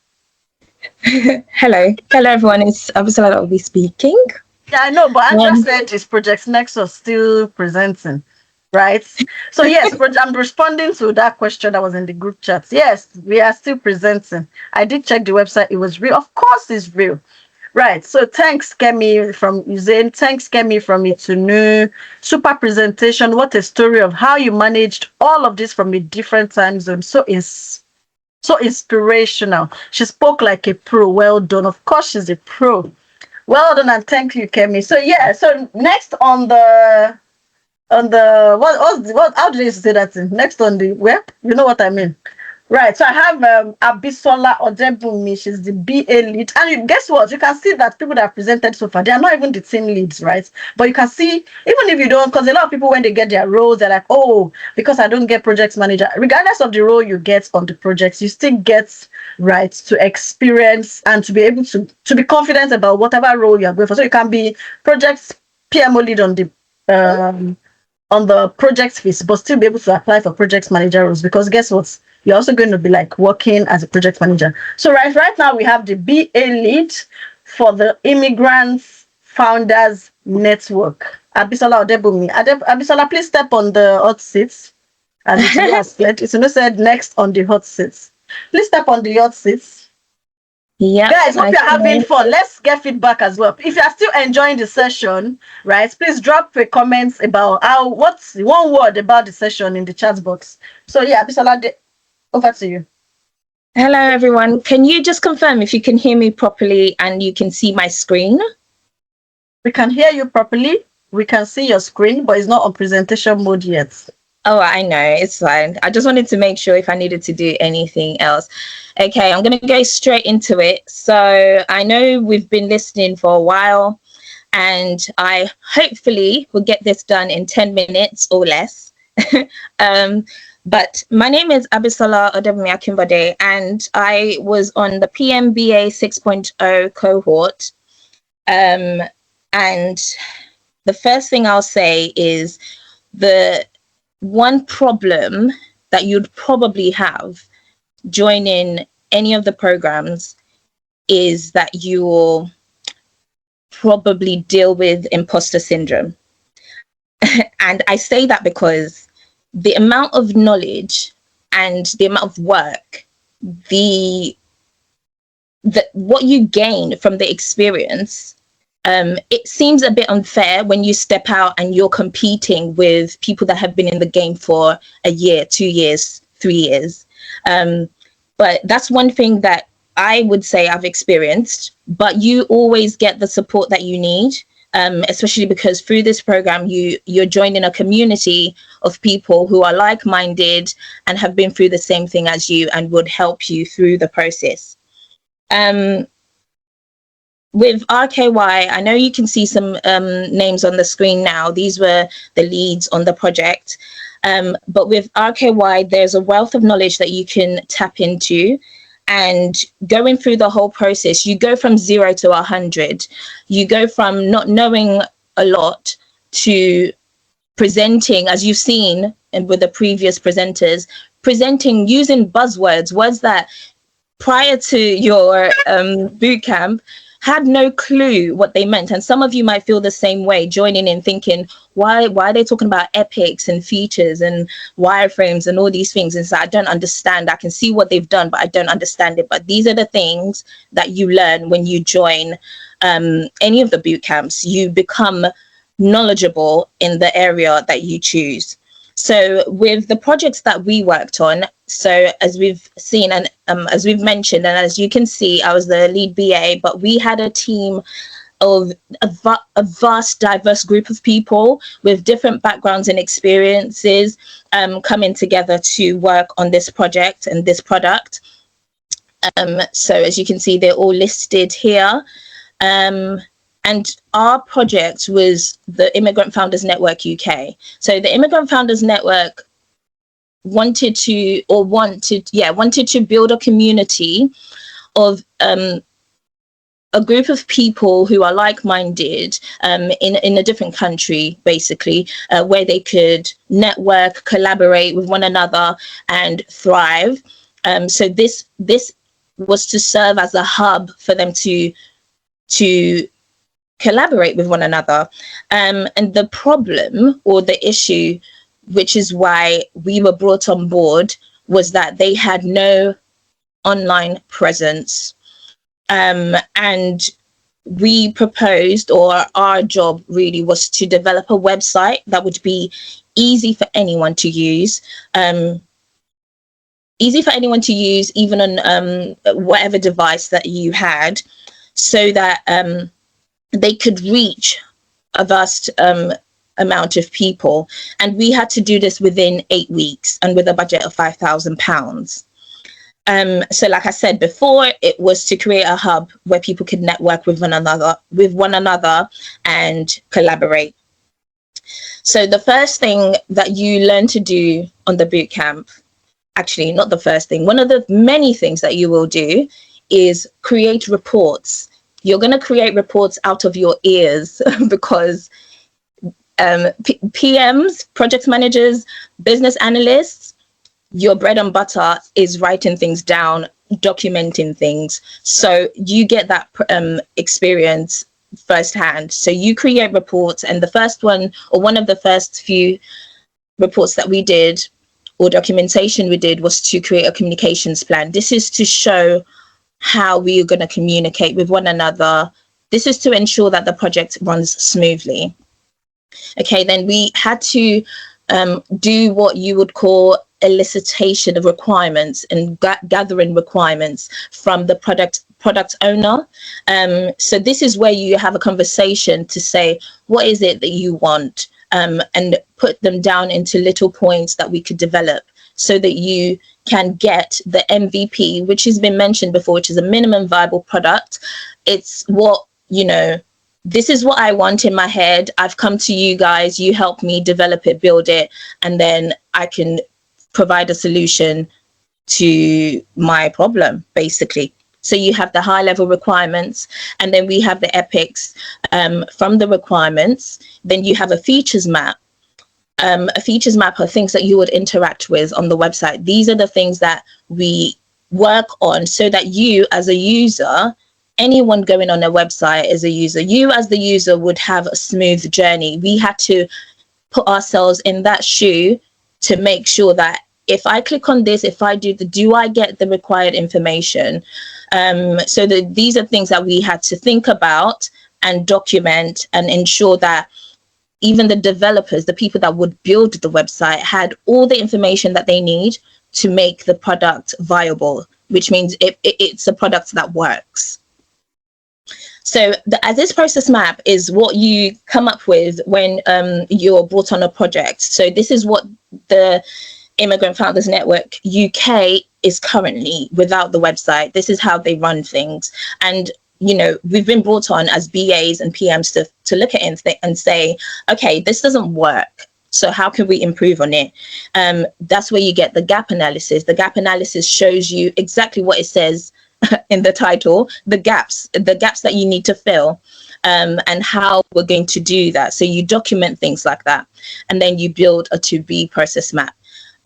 Hello everyone. It's Abisola that will be speaking. Yeah, I know, but Andra said it's Project Nexus still presenting, right? So yes, I'm responding to that question that was in the group chat. Yes, we are still presenting. I did check the website. It was real. Of course it's real. Right. So thanks, Kemi from Usain. Thanks, Kemi from Itunu. Super presentation. What a story of how you managed all of this from a different time zone. So inspirational. She spoke like a pro. Well done. Of course, she's a pro. Well done, and thank you, Kemi. So yeah. So next on the what how do they say that thing? Next on the web, you know what I mean, right? So I have Abisola Odebumi. She's the BA lead, and guess what? You can see that people that have presented so far, they are not even the team leads, right? But you can see, even if you don't, because a lot of people, when they get their roles, they're like, oh, because I don't get project manager. Regardless of the role you get on the projects, you still get right to experience and to be able to be confident about whatever role you are going for. So you can be project PMO lead on the project phase, but still be able to apply for project manager roles, because guess what? You're also going to be like working as a project manager. So right now we have the BA lead for the Immigrants Founders Network. Abisola Odebumi. Abisola, please step on the hot seats. As it has said, it's said next on the hot seats. Please step on the hot seats. Yeah, guys, hope you're having fun. Let's get feedback as well. If you're still enjoying the session, right, please drop a comment about what's one word about the session in the chat box. So yeah, Abisola, over to you. Hello everyone. Can you just confirm if you can hear me properly and you can see my screen? We can hear you properly. We can see your screen, but it's not on presentation mode yet. Oh, I know, it's fine. I just wanted to make sure if I needed to do anything else. Okay, I'm going to go straight into it. So I know we've been listening for a while, and I hopefully will get this done in 10 minutes or less. But my name is Abisola Odebumi Akimbade, and I was on the PMBA 6.0 cohort. And the first thing I'll say is the one problem that you'd probably have joining any of the programs is that you'll probably deal with imposter syndrome. And I say that because the amount of knowledge and the amount of work, what you gain from the experience, it seems a bit unfair when you step out and you're competing with people that have been in the game for a year, 2 years, 3 years. But that's one thing that I would say I've experienced, but you always get the support that you need, especially because through this program, you're joining a community of people who are like-minded and have been through the same thing as you and would help you through the process. With RKY, I know you can see some names on the screen now. These were the leads on the project. But with RKY, there's a wealth of knowledge that you can tap into. And going through the whole process, you go from 0 to 100. You go from not knowing a lot to presenting, as you've seen and with the previous presenters, presenting using buzzwords, words that prior to your bootcamp had no clue what they meant. And some of you might feel the same way, joining in thinking, why are they talking about epics and features and wireframes and all these things? And so I don't understand. I can see what they've done, but I don't understand it. But these are the things that you learn when you join any of the boot camps. You become knowledgeable in the area that you choose. So with the projects that we worked on, so as we've seen and as we've mentioned, and as you can see, I was the lead BA, but we had a team of a vast, diverse group of people with different backgrounds and experiences coming together to work on this project and this product. So as you can see, they're all listed here. And our project was the Immigrant Founders Network UK. So the Immigrant Founders Network wanted to build a community of a group of people who are like-minded in a different country, basically, where they could network, collaborate with one another and thrive. So this was to serve as a hub for them to collaborate with one another. And the problem or the issue, which is why we were brought on board, was that they had no online presence. And we proposed, or our job really was to develop a website that would be easy for anyone to use. Even on whatever device that you had, so that they could reach a vast amount of people. And we had to do this within 8 weeks and with a budget of £5,000. So like I said before, it was to create a hub where people could network with one another and collaborate. So the first thing that you learn to do on the bootcamp, actually not the first thing, one of the many things that you will do is create reports. You're going to create reports out of your ears because PMs, project managers, business analysts, your bread and butter is writing things down, documenting things. So you get that experience firsthand. So you create reports, and the first one, or one of the first few reports that we did, or documentation we did, was to create a communications plan. This is to show how we are going to communicate with one another. This is to ensure that the project runs smoothly. Okay, then we had to do what you would call elicitation of requirements and gathering requirements from the product owner. So this is where you have a conversation to say, what is it that you want? And put them down into little points that we could develop so that you can get the MVP, which has been mentioned before, which is a minimum viable product. It's what, this is what I want in my head. I've come to you guys, you help me develop it, build it, and then I can provide a solution to my problem, basically. So you have the high level requirements, and then we have the epics from the requirements. Then you have a features map. A features map are things that you would interact with on the website. These are the things that we work on so that you as a user, anyone going on a website as a user, you as the user would have a smooth journey. We had to put ourselves in that shoe to make sure that if I click on this, if I do I get the required information? So these are things that we had to think about and document and ensure that even the developers, the people that would build the website, had all the information that they need to make the product viable, which means it's a product that works. So this process map is what you come up with when you're brought on a project. So this is what the Immigrant Founders Network UK is currently without the website. This is how they run things. And we've been brought on as BAs and PMs to look at it and say, okay, this doesn't work. So how can we improve on it? That's where you get the gap analysis. The gap analysis shows you exactly what it says in the title, the gaps that you need to fill, and how we're going to do that. So you document things like that, and then you build a to-be process map.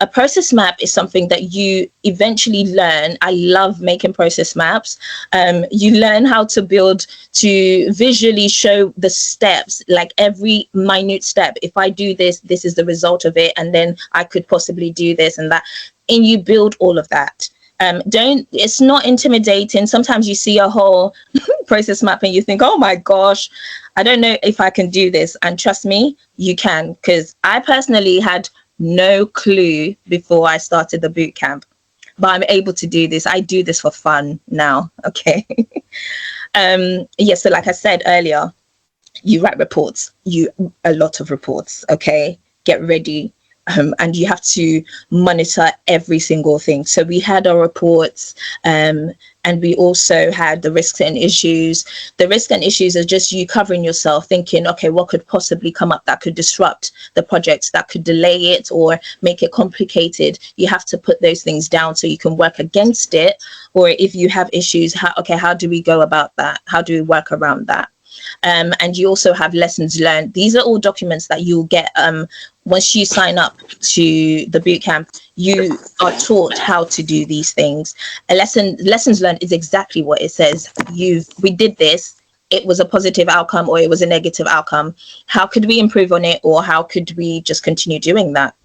A process map is something that you eventually learn. I love making process maps. You learn how to build, to visually show the steps, like every minute step. If I do this, this is the result of it, and then I could possibly do this and that. And you build all of that. It's not intimidating. Sometimes you see a whole process map and you think, oh my gosh, I don't know if I can do this. And trust me, you can, because I personally had no clue before I started the bootcamp, but I'm able to do this. I do this for fun now. Okay. So like I said earlier, you write reports, a lot of reports. Okay. Get ready. And you have to monitor every single thing. So we had our reports, and we also had the risks and issues. The risks and issues are just you covering yourself, thinking, okay, what could possibly come up that could disrupt the project, that could delay it or make it complicated. You have to put those things down so you can work against it. Or if you have issues, how do we go about that? How do we work around that? And you also have lessons learned. These are all documents that you'll get once you sign up to the bootcamp. You are taught how to do these things. Lessons learned is exactly what it says. We did this. It was a positive outcome or it was a negative outcome. How could we improve on it, or how could we just continue doing that?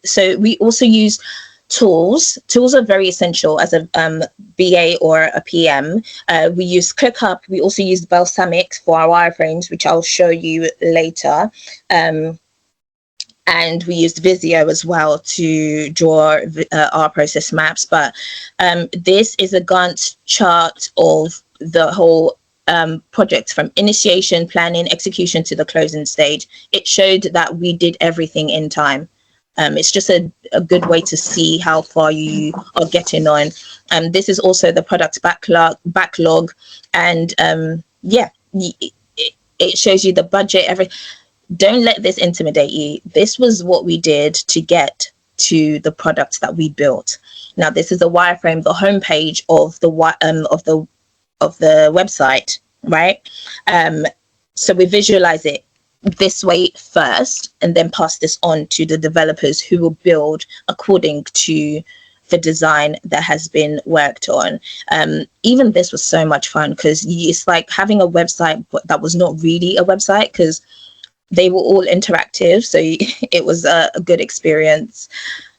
So we also use tools. Tools are very essential as a BA or a PM. We use ClickUp. We also use Balsamic for our wireframes, which I'll show you later. And we used Visio as well to draw our process maps. But this is a Gantt chart of the whole project, from initiation, planning, execution to the closing stage. It showed that we did everything in time. It's just a good way to see how far you are getting on. This is also the product backlog, and it shows you the budget. Don't let this intimidate you. This was what we did to get to the product that we built. Now, this is a wireframe, the homepage of the website, right? So we visualize it this way first, and then pass this on to the developers who will build according to the design that has been worked on. Even this was so much fun, because it's like having a website that was not really a website, because they were all interactive. So it was a good experience.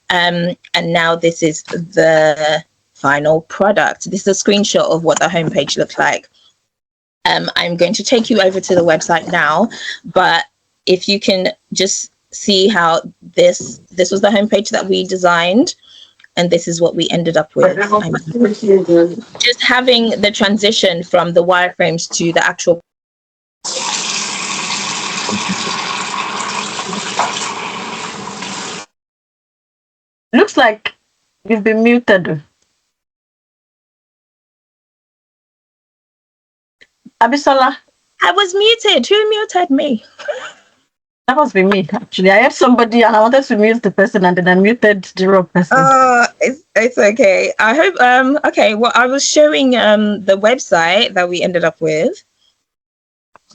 And now this is the final product. This is a screenshot of what the homepage looked like. I'm going to take you over to the website now, but if you can just see how this was the homepage that we designed, and this is what we ended up with. Just having the transition from the wireframes to the actual. Looks like you've been muted. Abisola. I was muted. Who muted me? That must be me, actually. I had somebody and I wanted to mute the person, and then I muted the wrong person. It's okay. I hope, okay, well, I was showing the website that we ended up with.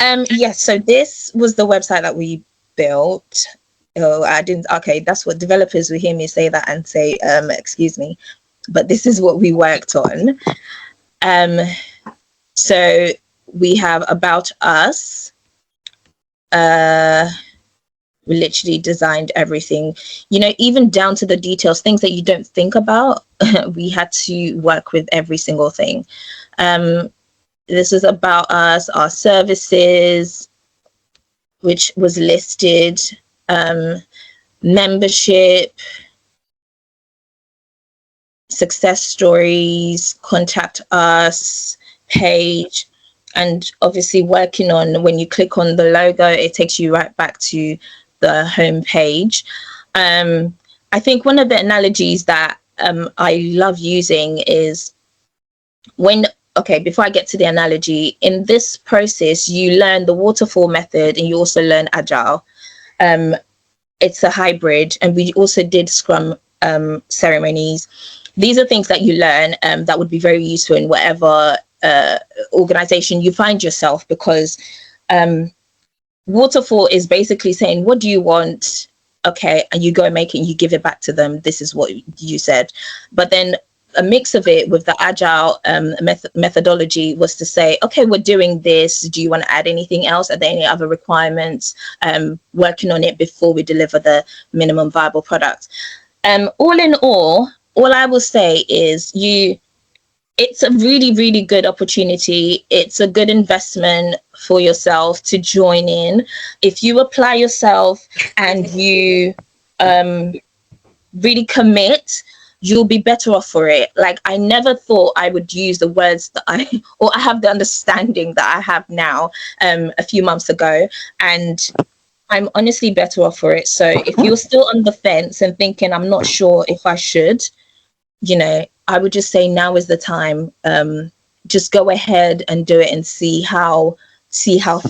Yes, so this was the website that we built. Oh, I didn't, okay, that's what developers will hear me say that and say, excuse me, but this is what we worked on. So we have about us. We literally designed everything, even down to the details, things that you don't think about. We had to work with every single thing. This is about us, our services, which was listed, membership, success stories, contact us page, and obviously working on, when you click on the logo, it takes you right back to the home page. I think one of the analogies that I love using is before I get to the analogy, in this process, you learn the waterfall method and you also learn Agile. It's a hybrid, and we also did Scrum ceremonies. These are things that you learn that would be very useful in whatever organization you find yourself, because waterfall is basically saying, what do you want? Okay, and you go make it and you give it back to them. This is what you said. But then a mix of it with the Agile methodology was to say, okay, we're doing this. Do you want to add anything else? Are there any other requirements? Working on it before we deliver the minimum viable product. All in all I will say is it's a really, really good opportunity. It's a good investment for yourself to join in. If you apply yourself and you really commit, you'll be better off for it. Like, I never thought I would use the words that I have the understanding that I have now a few months ago. And I'm honestly better off for it. So if you're still on the fence and thinking, I'm not sure if I should, I would just say now is the time. Just go ahead and do it and see how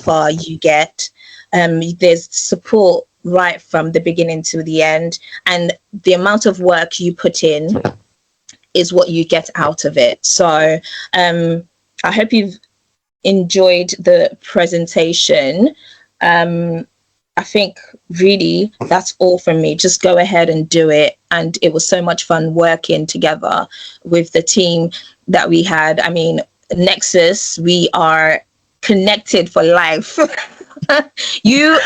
far you get. There's support right from the beginning to the end, and the amount of work you put in is what you get out of it. So I hope you've enjoyed the presentation. I think really that's all from me. Just go ahead and do it. And it was so much fun working together with the team that we had. I mean, Nexus, we are connected for life. You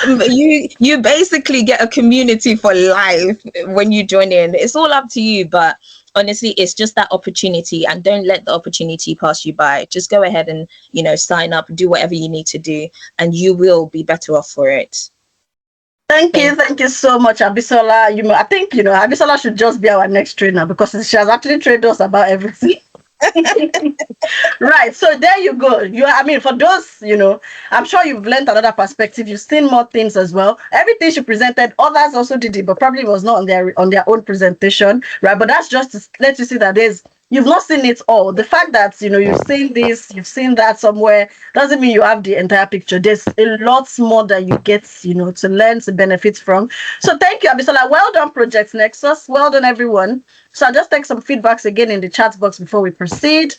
basically get a community for life when you join in. It's all up to you, but honestly, it's just that opportunity, and don't let the opportunity pass you by. Just go ahead and sign up, do whatever you need to do, and you will be better off for it. Thank you so much, Abisola. I think Abisola should just be our next trainer, because she has actually trained us about everything. Right, so there you go. For those, I'm sure you've learned another perspective. You've seen more things as well. Everything she presented, others also did it, but probably was not on their own presentation, right? But that's just to let you see that you've not seen it all. The fact that you've seen this, you've seen that somewhere, doesn't mean you have the entire picture. There's a lot more that you get to learn, to benefit from. So thank you, Abisola. Well done, Project Nexus. Well done, everyone. So I'll just take some feedbacks again in the chat box before we proceed.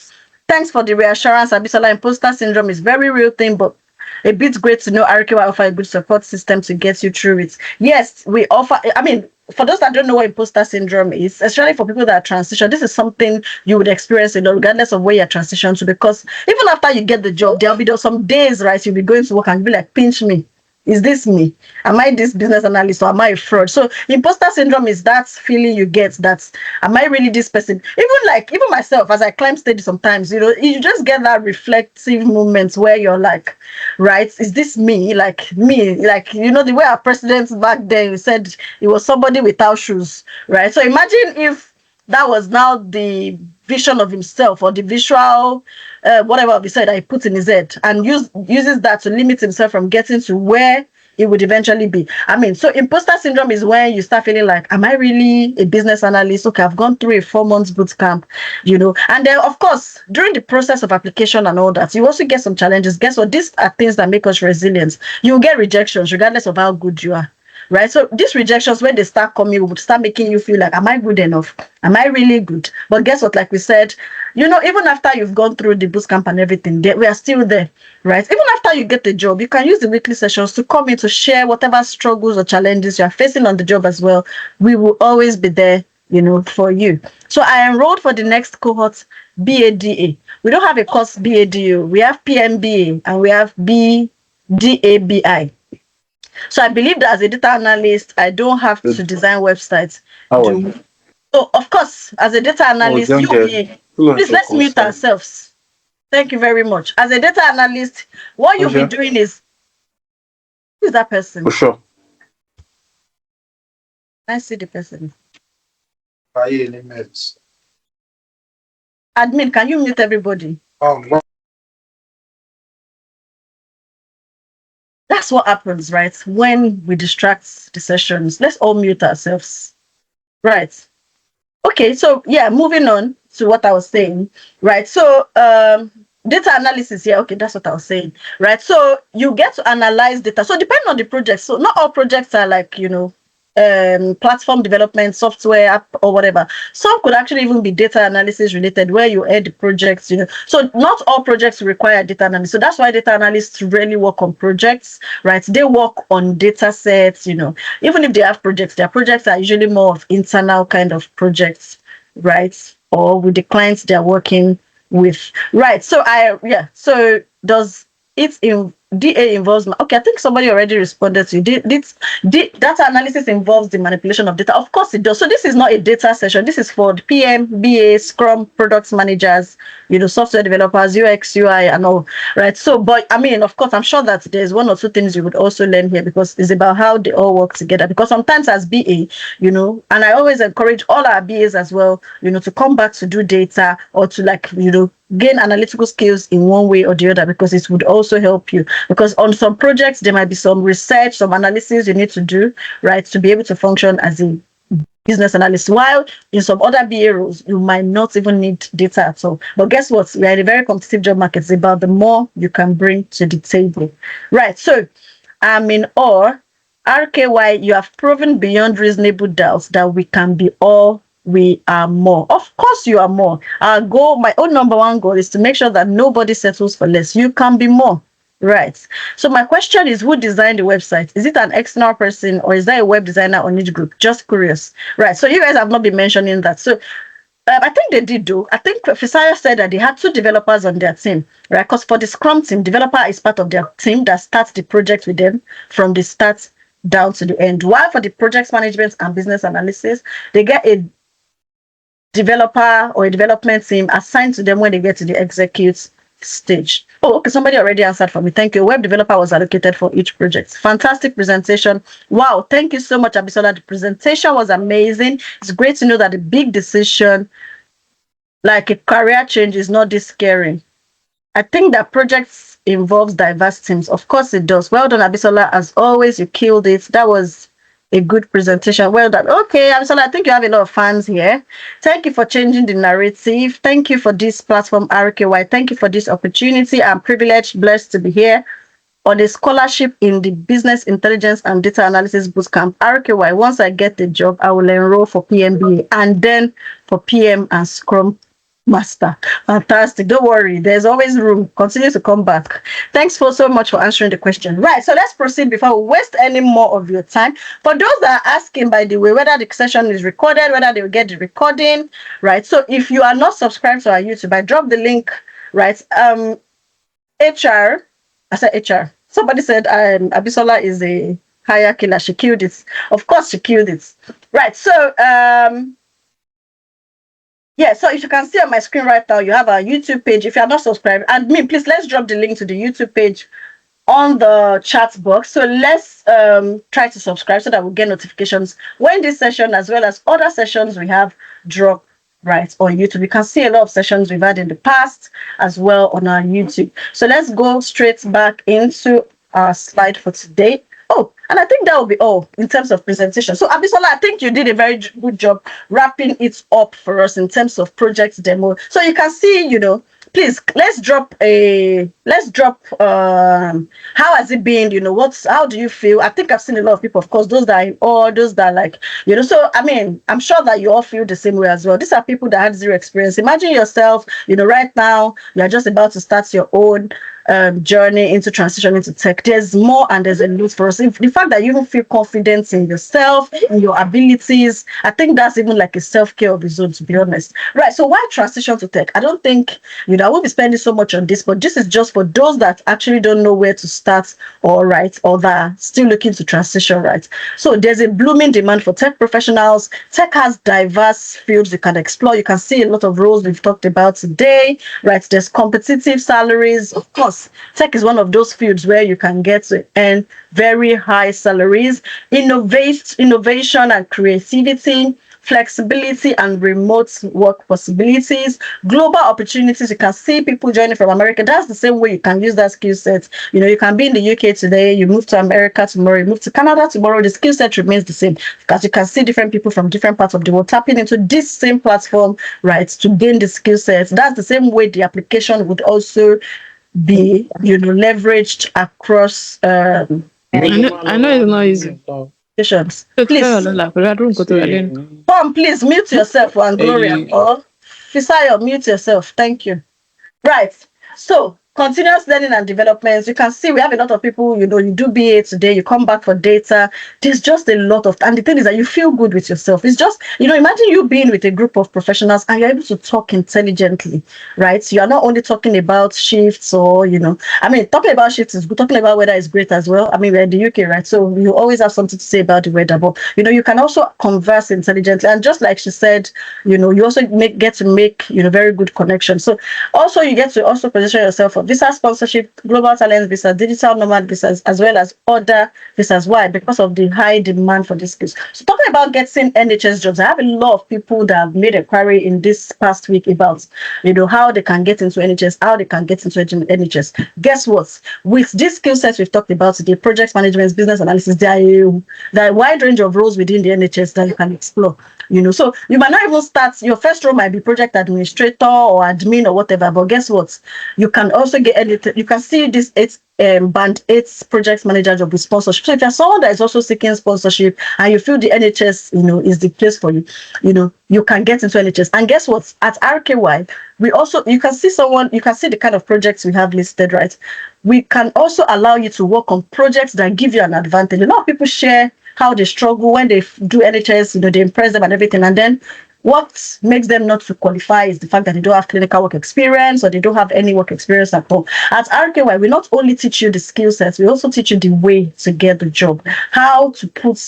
Thanks for the reassurance, Abisola. Imposter syndrome is very real thing, but a bit great to know RKY offer a good support system to get you through it. Yes, we offer, for those that don't know what imposter syndrome is, especially for people that transition, this is something you would experience, regardless of where you're transitioning to, because even after you get the job, there'll be some days, right, you'll be going to work and be like, pinch me. Is this me? Am I this business analyst, or am I a fraud? So imposter syndrome is that feeling you get that, am I really this person? Even myself, as I climb stage sometimes, you just get that reflective moments where you're like, right, is this me? Like me, the way our president back then said it was somebody without shoes, right? So imagine if that was now the vision of himself, or the visual whatever he said I put in his head, and uses that to limit himself from getting to where it would eventually be. So imposter syndrome is when you start feeling like, am I really a business analyst? Okay, I've gone through a 4 months bootcamp, and then of course during the process of application and all that, you also get some challenges. Guess what? These are things that make us resilient. You get rejections regardless of how good you are. Right, so these rejections, when they start coming, would start making you feel like, am I good enough? Am I really good? But guess what? Like we said, even after you've gone through the bootcamp and everything, we are still there, right? Even after you get the job, you can use the weekly sessions to come in to share whatever struggles or challenges you are facing on the job as well. We will always be there, for you. So I enrolled for the next cohort, BADA. We don't have a course BADU. We have PMBA and we have BDABI. So I believe that as a data analyst, I don't have to design websites. So of course, as a data analyst, please let's mute ourselves. Thank you very much. As a data analyst, what you'll be doing is, who is that person? For sure. I see the person. Admin, can you mute everybody? That's what happens, right? When we distract the sessions, let's all mute ourselves. Right. Okay, so yeah, moving on to what I was saying, right? So data analysis, yeah, okay, that's what I was saying, right? So you get to analyze data. So depending on the project, so not all projects are like, platform development, software app, or whatever. Some could actually even be data analysis related, where you add the projects, So not all projects require data analysis. So that's why data analysts really work on projects, right? They work on data sets, Even if they have projects, their projects are usually more of internal kind of projects, right? Or with the clients they're working with, right? So so does it in DA involves, okay, I think somebody already responded to you. Data analysis involves the manipulation of data. Of course it does. So this is not a data session. This is for the PM, BA, Scrum, product managers, software developers, UX, UI, and all, right? So, but I mean, of course, I'm sure that there's one or two things you would also learn here, because it's about how they all work together. Because sometimes as BA, and I always encourage all our BAs as well, to come back to do data, or to gain analytical skills in one way or the other, because it would also help you. Because on some projects, there might be some research, some analysis you need to do, right, to be able to function as a business analyst. While in some other BA roles, you might not even need data at all. But guess what? We are in a very competitive job market. It's about the more you can bring to the table, right? So, RKY, you have proven beyond reasonable doubts that we can be all we are more. Of course you are more. Our goal, my own number one goal, is to make sure that nobody settles for less. You can be more, right? So my question is, who designed the website? Is it an external person, or is there a web designer on each group? Just curious, right? So you guys have not been mentioning that. So I think they did do. I think Fisaya said that they had 2 developers on their team, right? Because for the Scrum team, developer is part of their team that starts the project with them from the start down to the end. While for the project management and business analysis, they get a developer or a development team assigned to them when they get to the execute stage. Oh, okay, somebody already answered for me. Thank you. A web developer was allocated for each project. Fantastic presentation. Wow, thank you so much, Abisola. The presentation was amazing. It's great to know that a big decision like a career change is not this scary. I think that projects involves diverse teams. Of course it does. Well done, Abisola. As always, you killed it. That was a good presentation. Well done. Okay, Abisola, I think you have a lot of fans here. Thank you for changing the narrative. Thank you for this platform, RKY. Thank you for this opportunity. I'm privileged, blessed to be here on a scholarship in the Business Intelligence and Data Analysis Bootcamp, RKY. Once I get the job, I will enroll for PMBA and then for PM and Scrum Master. Fantastic. Don't worry. There's always room. Continue to come back. Thanks so much for answering the question. Right. So let's proceed before we waste any more of your time. For those that are asking, by the way, whether the session is recorded, whether they will get the recording, right? So if you are not subscribed to our YouTube, I dropped the link, right? HR. I said HR. Somebody said Abisola is a hire killer. She killed it. Of course, she killed it. Right. So yeah, so if you can see on my screen right now, you have our YouTube page. If you are not subscribed, and me, please, let's drop the link to the YouTube page on the chat box. So let's try to subscribe so that we'll get notifications when this session, as well as other sessions we have, drop right on YouTube. You can see a lot of sessions we've had in the past as well on our YouTube. So let's go straight back into our slide for today. Oh, and I think that will be all in terms of presentation. So Abisola, I think you did a very good job wrapping it up for us in terms of project demo. So you can see, please let's drop how has it been, how do you feel? I think I've seen a lot of people, of course, those that are in awe, those that are like, so I mean, I'm sure that you all feel the same way as well. These are people that had zero experience. Imagine yourself, right now you're just about to start your own journey into transition into tech. There's more and there's a lot for us. The fact that you don't feel confident in yourself, in your abilities, I think that's even like a self-care of its own, to be honest. Right. So why transition to tech? I don't think, I won't be spending so much on this, but this is just for for those that actually don't know where to start or that are still looking to transition, right? So there's a blooming demand for tech professionals. Tech has diverse fields you can explore. You can see a lot of roles we've talked about today, right? There's competitive salaries. Of course, tech is one of those fields where you can get to earn very high salaries. Innovation and creativity, flexibility and remote work possibilities, global opportunities. You can see people joining from America. That's the same way you can use that skill set. You can be in the UK today, you move to America tomorrow, you move to Canada tomorrow, the skill set remains the same, because you can see different people from different parts of the world tapping into this same platform, right, to gain the skill sets. That's the same way the application would also be, leveraged across I know it's not easy. applications. Please. Tom, please mute yourself, and Gloria, or Fisayo, mute yourself. Thank you. Right. So, continuous learning and development. You can see we have a lot of people, you do BA today, you come back for data. There's just a lot of, and the thing is that you feel good with yourself. It's just, imagine you being with a group of professionals and you're able to talk intelligently, right? So you're not only talking about shifts or, talking about shifts is good, talking about weather is great as well. We're in the UK, right? So you always have something to say about the weather, but, you can also converse intelligently. And just like she said, you also get to make, very good connections. So also you get to also position yourself for visa sponsorship, global talent visa, digital nomad visas, as well as other visas. Why? Because of the high demand for these skills. So talking about getting NHS jobs, I have a lot of people that have made a query in this past week about, how they can get into NHS, how they can get into NHS. Guess what? With these skill sets we've talked about today, project management, business analysis, there are a wide range of roles within the NHS that you can explore. So you might not even start, your first role might be project administrator or admin or whatever, but guess what? You can also get edited. You can see this band 8 project manager job with sponsorship. So if you're someone that is also seeking sponsorship and you feel the NHS, is the place for you, you can get into NHS. And guess what? At RKY, we also, you can see the kind of projects we have listed, right? We can also allow you to work on projects that give you an advantage. A lot of people share how they struggle when they do NHS, they impress them and everything. And then what makes them not to qualify is the fact that they don't have clinical work experience or they don't have any work experience at all. At RKY, we not only teach you the skill sets, we also teach you the way to get the job, how to put,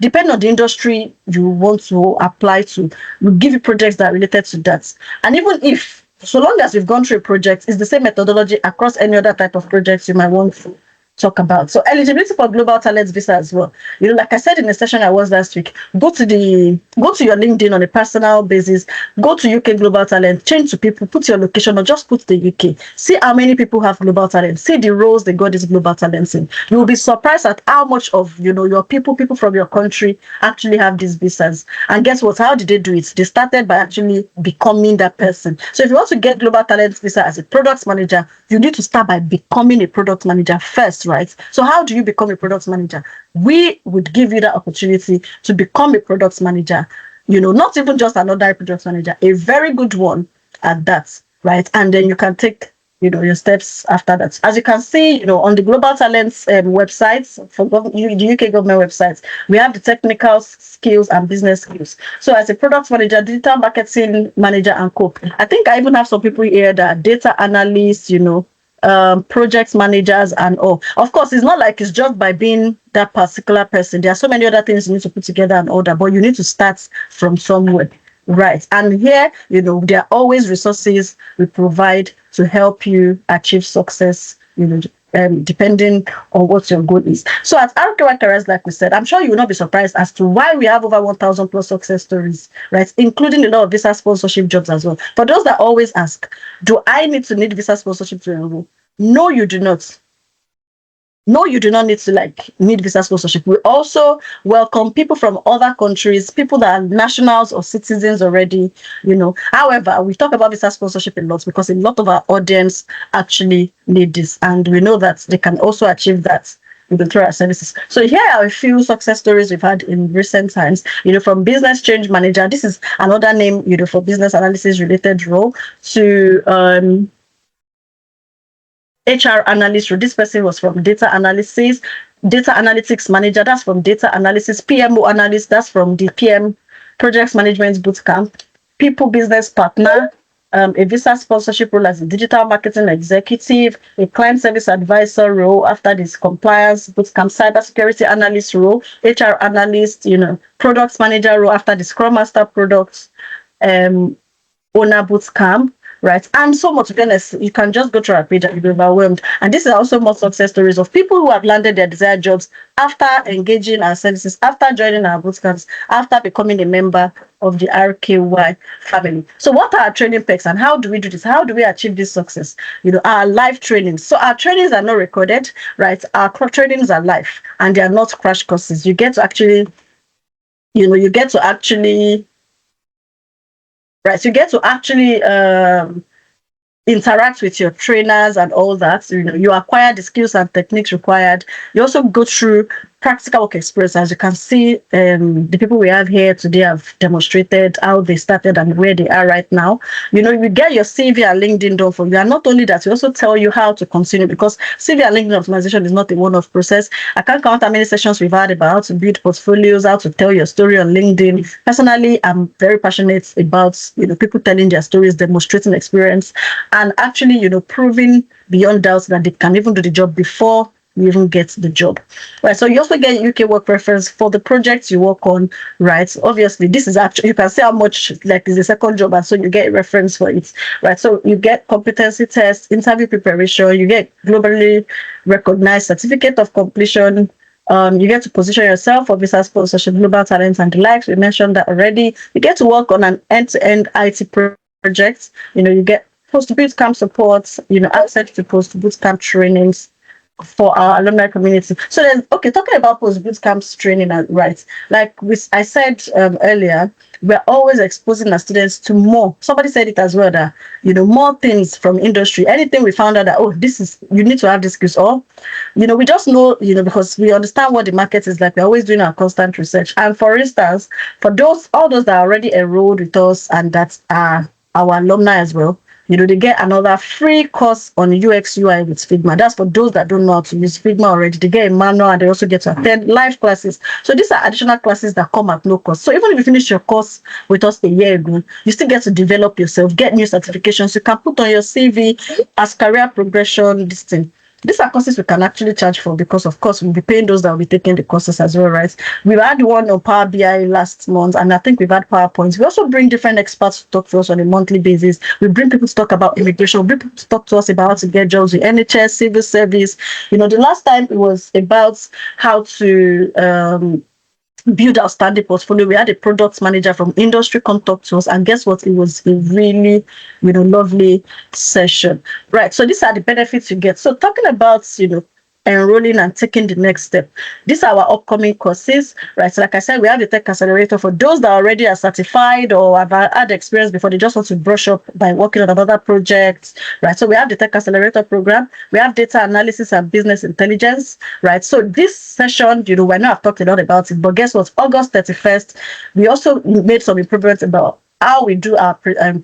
depending on the industry you want to apply to, we give you projects that are related to that. And even if, so long as you've gone through a project, it's the same methodology across any other type of projects you might want to talk about. So eligibility for global talent visa as well. Like I said in the session I was last week, go to your LinkedIn on a personal basis, go to UK Global Talent, change to people, put your location or just put the UK. See how many people have global talent. See the roles they got these global talents in. You will be surprised at how much of your people from your country actually have these visas. And guess what? How did they do it? They started by actually becoming that person. So if you want to get global talent visa as a product manager, you need to start by becoming a product manager first, right? So how do you become a product manager? We would give you the opportunity to become a product manager, not even just another product manager, a very good one at that, right? And then you can take, your steps after that. As you can see, on the Global Talents websites, for the UK government websites, we have the technical skills and business skills. So as a product manager, digital marketing manager and co. I think I even have some people here that are data analysts, project managers and all. Of course, it's not like it's just by being that particular person. There are so many other things you need to put together and all that, but you need to start from somewhere, right? And here, there are always resources we provide to help you achieve success, depending on what your goal is. So at RKY Careers, like we said, I'm sure you will not be surprised as to why we have over 1,000 plus success stories, right? Including a lot of visa sponsorship jobs as well. For those that always ask, do I need visa sponsorship to enroll? No, you do not. No, you do not need to need visa sponsorship. We also welcome people from other countries, people that are nationals or citizens already, However, we talk about visa sponsorship a lot because a lot of our audience actually need this. And we know that they can also achieve that through our services. So here are a few success stories we've had in recent times, from business change manager. This is another name, for business analysis related role, to HR analyst. This person was from data analysis, data analytics manager, that's from data analysis, PMO analyst, that's from the PM project management bootcamp, people business partner, a visa sponsorship role as a digital marketing executive, a client service advisor role after this compliance bootcamp, cybersecurity analyst role, HR analyst, products manager role after the Scrum Master products owner bootcamp, right? And so much, to be honest, you can just go to our page and you'll be overwhelmed. And this is also more success stories of people who have landed their desired jobs after engaging our services, after joining our bootcamps, after becoming a member of the RKY family. So what are our training perks and how do we do this? How do we achieve this success? Our live trainings. So our trainings are not recorded, right? Our trainings are live and they are not crash courses. You get to actually, right, so you get to actually interact with your trainers and all that. You acquire the skills and techniques required. You also go through practical work experience. As you can see, the people we have here today have demonstrated how they started and where they are right now. You get your CV and LinkedIn done for you. And not only that, we also tell you how to continue, because CV and LinkedIn optimization is not a one-off process. I can't count how many sessions we've had about how to build portfolios, how to tell your story on LinkedIn. Personally, I'm very passionate about people telling their stories, demonstrating experience, and actually proving beyond doubt that they can even do the job before you even get the job, right? So you also get UK work reference for the projects you work on, right? Obviously, this is actually, you can see how much like is a second job, and so you get a reference for it, right? So you get competency tests, interview preparation, you get globally recognized certificate of completion. You get to position yourself for visa sponsorship, global talents, and the likes. We mentioned that already. You get to work on an end-to-end IT project. You get post-bootcamp support. Access to post-bootcamp trainings for our alumni community. So then, talking about post-bootcamp training, right? Like I said earlier, we're always exposing our students to more. Somebody said it as well that, more things from industry. Anything we found out that, you need to have this skills, or, we just know, because we understand what the market is like. We're always doing our constant research. And for instance, for all those that are already enrolled with us and that are our alumni as well, they get another free course on UX UI with Figma. That's for those that don't know how to use Figma already. They get a manual and they also get to attend live classes. So these are additional classes that come at no cost. So even if you finish your course with us a year ago, you still get to develop yourself, get new certifications. You can put on your CV as career progression, this thing. These are courses we can actually charge for, because of course we'll be paying those that will be taking the courses as well, right? We've had one on Power BI last month, and I think we've had PowerPoints. We also bring different experts to talk to us on a monthly basis. We bring people to talk about immigration. We bring people to talk to us about how to get jobs with NHS, civil service. The last time it was about how to build outstanding portfolio. We had a product manager from industry come talk to us, and guess what? It was a really, lovely session, right? So these are the benefits you get. So talking about, enrolling and taking the next step. These are our upcoming courses, right? So like I said, we have the Tech Accelerator for those that already are certified or have had experience before. They just want to brush up by working on another project, right? So we have the Tech Accelerator program. We have data analysis and business intelligence, right? So this session, I know I've talked a lot about it, but guess what? August 31st, we also made some improvements about how we do our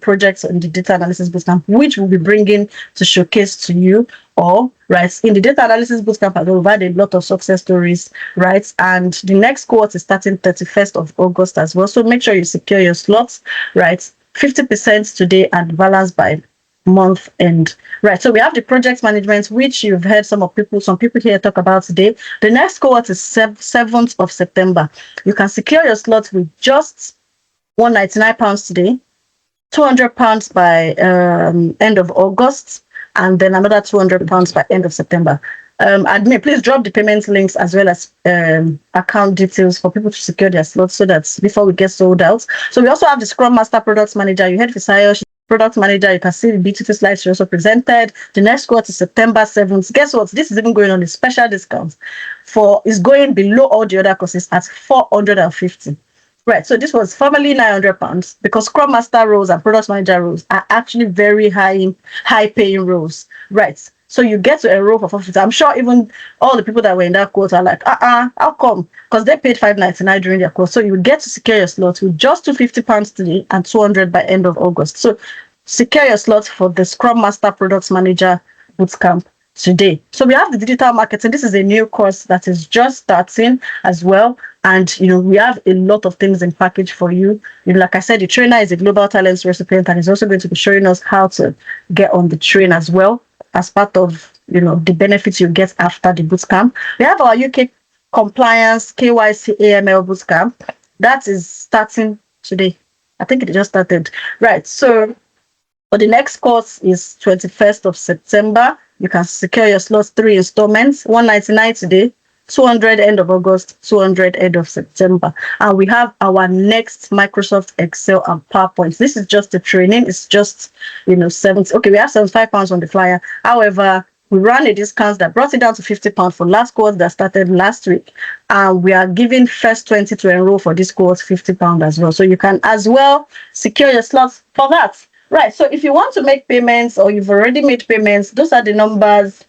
projects in the data analysis bootcamp, which we'll be bringing to showcase to you all, right? In the data analysis bootcamp, we've had a lot of success stories, right? And the next cohort is starting 31st of August as well. So make sure you secure your slots, right? 50% today and balance by month end, right? So we have the project management, which you've heard some people here talk about today. The next cohort is 7th of September. You can secure your slots with just £199 today, £200 by end of August, and then another £200 by end of September. Admin, please drop the payment links as well as account details for people to secure their slots, so that before we get sold out. So we also have the Scrum Master Products Manager. You heard Fisayo, Product Manager. You can see the beautiful slides she also presented. The next quarter is September 7th. Guess what? This is even going on a special discount is going below all the other courses at £450. Right, so this was formerly £900 because Scrum Master roles and Product Manager roles are actually very high paying roles, right? So you get to enroll for $450. I'm sure even all the people that were in that course are like, how come? Because they paid $599 during their course. So you get to secure your slots with just £250 today and $200 by end of August. So secure your slots for the Scrum Master Products Manager Bootcamp today. So we have the digital marketing. This is a new course that is just starting as well. And, we have a lot of things in package for you. Like I said, the trainer is a global talents recipient and is also going to be showing us how to get on the train as well as part of, the benefits you get after the bootcamp. We have our UK compliance KYC AML bootcamp. That is starting today. I think it just started. Right. So for the next course is 21st of September. You can secure your slots 3 installments, 199 today, 200 end of August, 200 end of September. And we have our next Microsoft Excel and PowerPoint. This is just a training. It's just, 70. Okay, we have £75 on the flyer. However, we ran a discount that brought it down to £50 for last course that started last week. And we are giving first 20 to enroll for this course £50 as well. So you can as well secure your slots for that. Right. So if you want to make payments or you've already made payments, those are the numbers,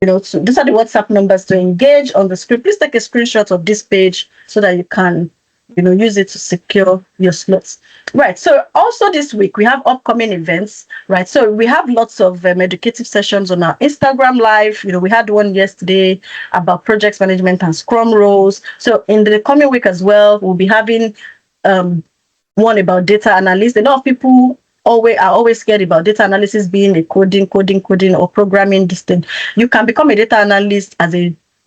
those are the WhatsApp numbers to engage on the screen. Please take a screenshot of this page so that you can, use it to secure your slots. Right. So also this week we have upcoming events. Right. So we have lots of educative sessions on our Instagram Live. We had one yesterday about project management and Scrum roles. So in the coming week as well, we'll be having one about data analysts. A lot of people are always scared about data analysis being a coding or programming this thing. You can become a data analyst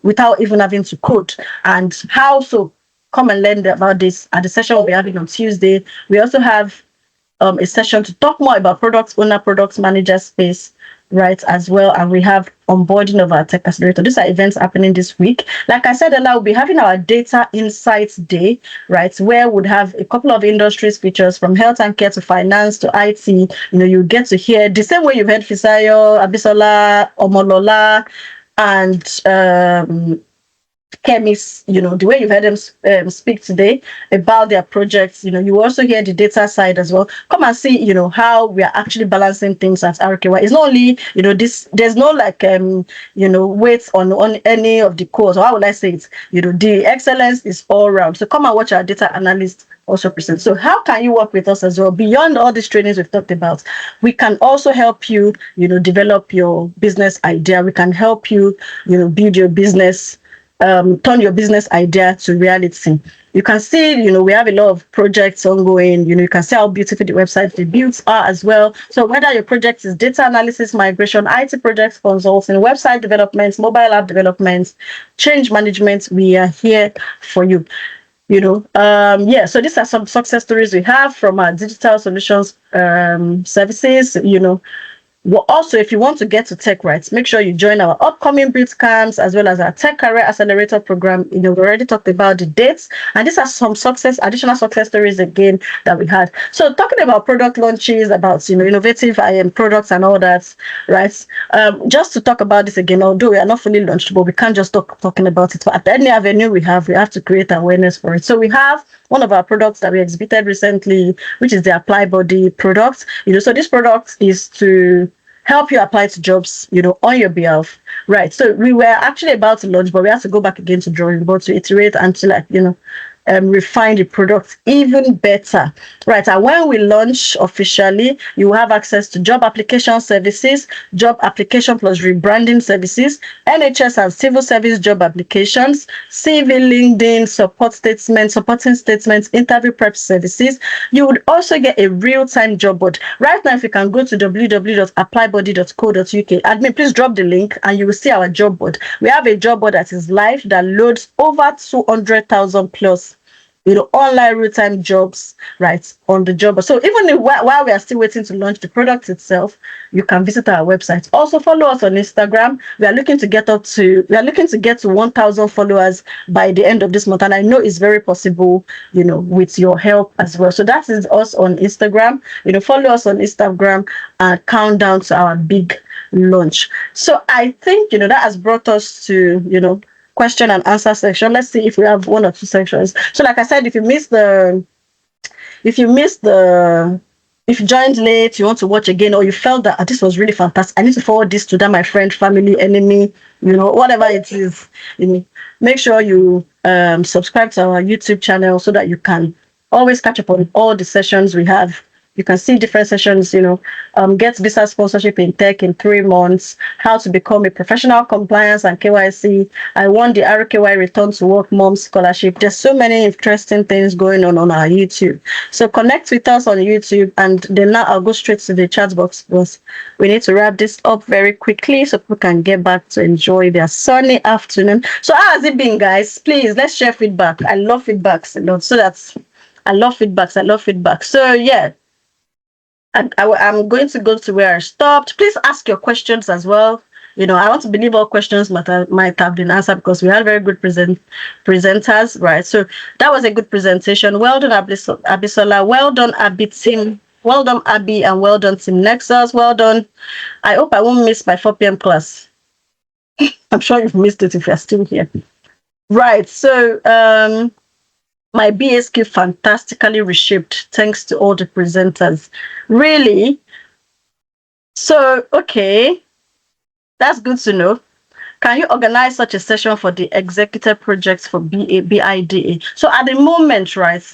without even having to code. And how so? Come and learn about this at the session we'll be having on Tuesday. We also have a session to talk more about product owner, product manager space, right, as well. And we have onboarding of our Tech Accelerator. These are events happening this week. Like I said earlier, we'll be having our Data Insights Day, right, where we'll have a couple of industries features from health and care to finance to IT. You get to hear the same way you've heard Fisayo, Abisola, Omolola, and chemists, the way you've heard them speak today about their projects. You also hear the data side as well. Come and see, how we are actually balancing things at RKY. It's not only, there's no weight on any of the course, or how would I say it? The excellence is all around. So come and watch our data analyst also present. So how can you work with us as well? Beyond all these trainings we've talked about, we can also help you, develop your business idea. We can help you, build your business, turn your business idea to reality. You can see, we have a lot of projects ongoing. You can see how beautiful the website the builds are as well. So whether your project is data analysis, migration, IT projects, consulting, website development, mobile app development, change management, we are here for you. So these are some success stories we have from our digital solutions services. Well, also, if you want to get to tech rights, make sure you join our upcoming bootcamps as well as our Tech Career Accelerator program. We already talked about the dates, and these are some additional success stories again that we had. So talking about product launches, about innovative products and all that, right? Just to talk about this again, although we are not fully launched, but we can't just talking about it. But at any avenue we have to create awareness for it. So we have one of our products that we exhibited recently, which is the Apply Body product. So this product is to help you apply to jobs, on your behalf, right? So we were actually about to launch, but we have to go back again to drawing board to iterate and to refine the product even better, right? And when we launch officially, you will have access to job application services, job application plus rebranding services, NHS and civil service job applications, CV, LinkedIn, supporting statements, interview prep services. You would also get a real-time job board. Right now, if you can go to www.applybody.co.uk, admin, please drop the link and you will see our job board. We have a job board that is live that loads over 200,000 plus online real-time jobs, right, on the job. So even while we are still waiting to launch the product itself, you can visit our website. Also follow us on Instagram. We are looking to get to 1,000 followers by the end of this month, and I know it's very possible, with your help as well. So that is us on Instagram. Follow us on Instagram and count down to our big launch. So I think that has brought us to question and answer section. Let's see if we have one or two sections. So like I said, if you joined late, you want to watch again, or you felt that this was really fantastic, I need to forward this to that my friend, family, enemy, whatever it is, make sure you subscribe to our YouTube channel so that you can always catch up on all the sessions we have You can see different sessions, get visa sponsorship in tech in 3 months, how to become a professional compliance and KYC. I won the RKY Return to Work Mom Scholarship. There's so many interesting things going on our YouTube. So connect with us on YouTube, and then now I'll go straight to the chat box because we need to wrap this up very quickly so people can get back to enjoy their sunny afternoon. So how has it been, guys? Please, let's share feedback. I love feedbacks, so that's I love feedback. So yeah, I'm going to go to where I stopped. Please ask your questions as well. I want to believe all questions might have been answered because we had very good presenters, right? So that was a good presentation. Well done, Abisola. Well done, Abby team. Well done, Abby, and well done, Team Nexus. Well done. I hope I won't miss my 4 p.m. class. I'm sure you've missed it if you're still here. Right. So my BSQ fantastically reshaped thanks to all the presenters. Really? So, okay. That's good to know. Can you organize such a session for the executive projects for BIDA? So at the moment, right,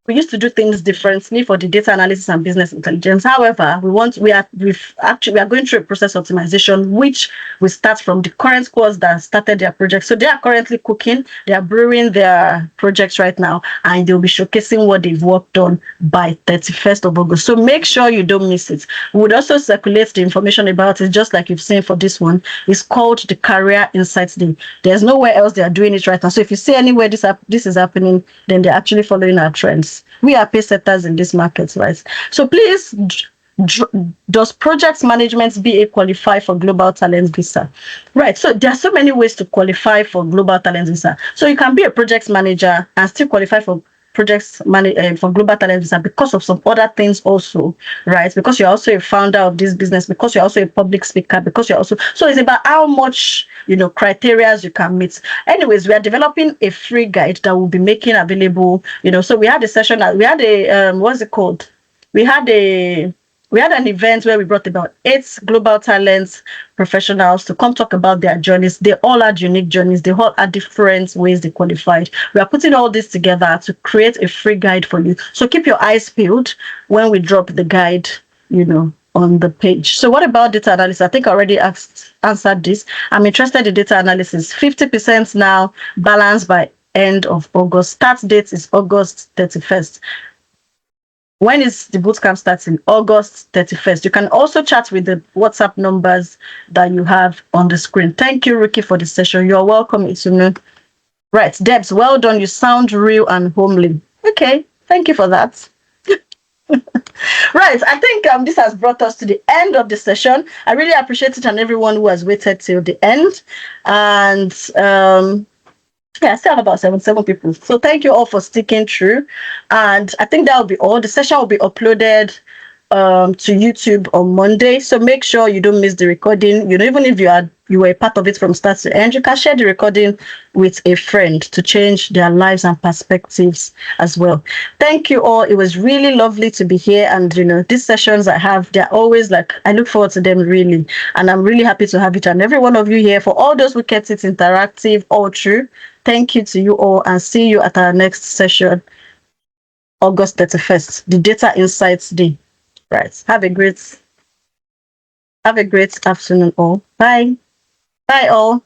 we used to do things differently for the data analysis and business intelligence. However, we are going through a process optimization, which will start from the current course that started their project. So they are currently cooking, they are brewing their projects right now, and they'll be showcasing what they've worked on by 31st of August. So make sure you don't miss it. We would also circulate the information about it, just like you've seen for this one. It's called the Career Insights Day. There's nowhere else they are doing it right now. So if you see anywhere this is happening, then they're actually following our trends. We are pace setters in this market, right? So please, does project management BA qualify for global talent visa? Right. So there are so many ways to qualify for global talent visa. So you can be a project manager and still qualify for for global talent visa because of some other things also, right? Because you're also a founder of this business, because you're also a public speaker, because you're also, so it's about how much criteria you can meet. Anyways, we are developing a free guide that we'll be making available. So we had a session, we had a what's it called? We had an event where we brought about 8 global talents professionals to come talk about their journeys. They all had unique journeys. They all had different ways they qualified. We are putting all this together to create a free guide for you. So keep your eyes peeled when we drop the guide, on the page. So what about data analysis? I think I already answered this. I'm interested in data analysis. 50% now, balanced by end of August. Start date is August 31st. When is the bootcamp starting? August 31st. You can also chat with the WhatsApp numbers that you have on the screen. Thank you, Ricky, for the session. You're welcome, Itunu. Right, Debs, well done. You sound real and homely. Okay, thank you for that. Right, I think this has brought us to the end of the session. I really appreciate it and everyone who has waited till the end. And I still have about 77 people. So thank you all for sticking through. And I think that will be all. The session will be uploaded to YouTube on Monday. So make sure you don't miss the recording. Even if you were a part of it from start to end, you can share the recording with a friend to change their lives and perspectives as well. Thank you all. It was really lovely to be here. And these sessions I have, they're always I look forward to them really. And I'm really happy to have each and every one of you here. For all those who kept it interactive all through, thank you to you all, and see you at our next session, August 31st, the Data Insights Day. Right. Have a great afternoon all. Bye. Bye all.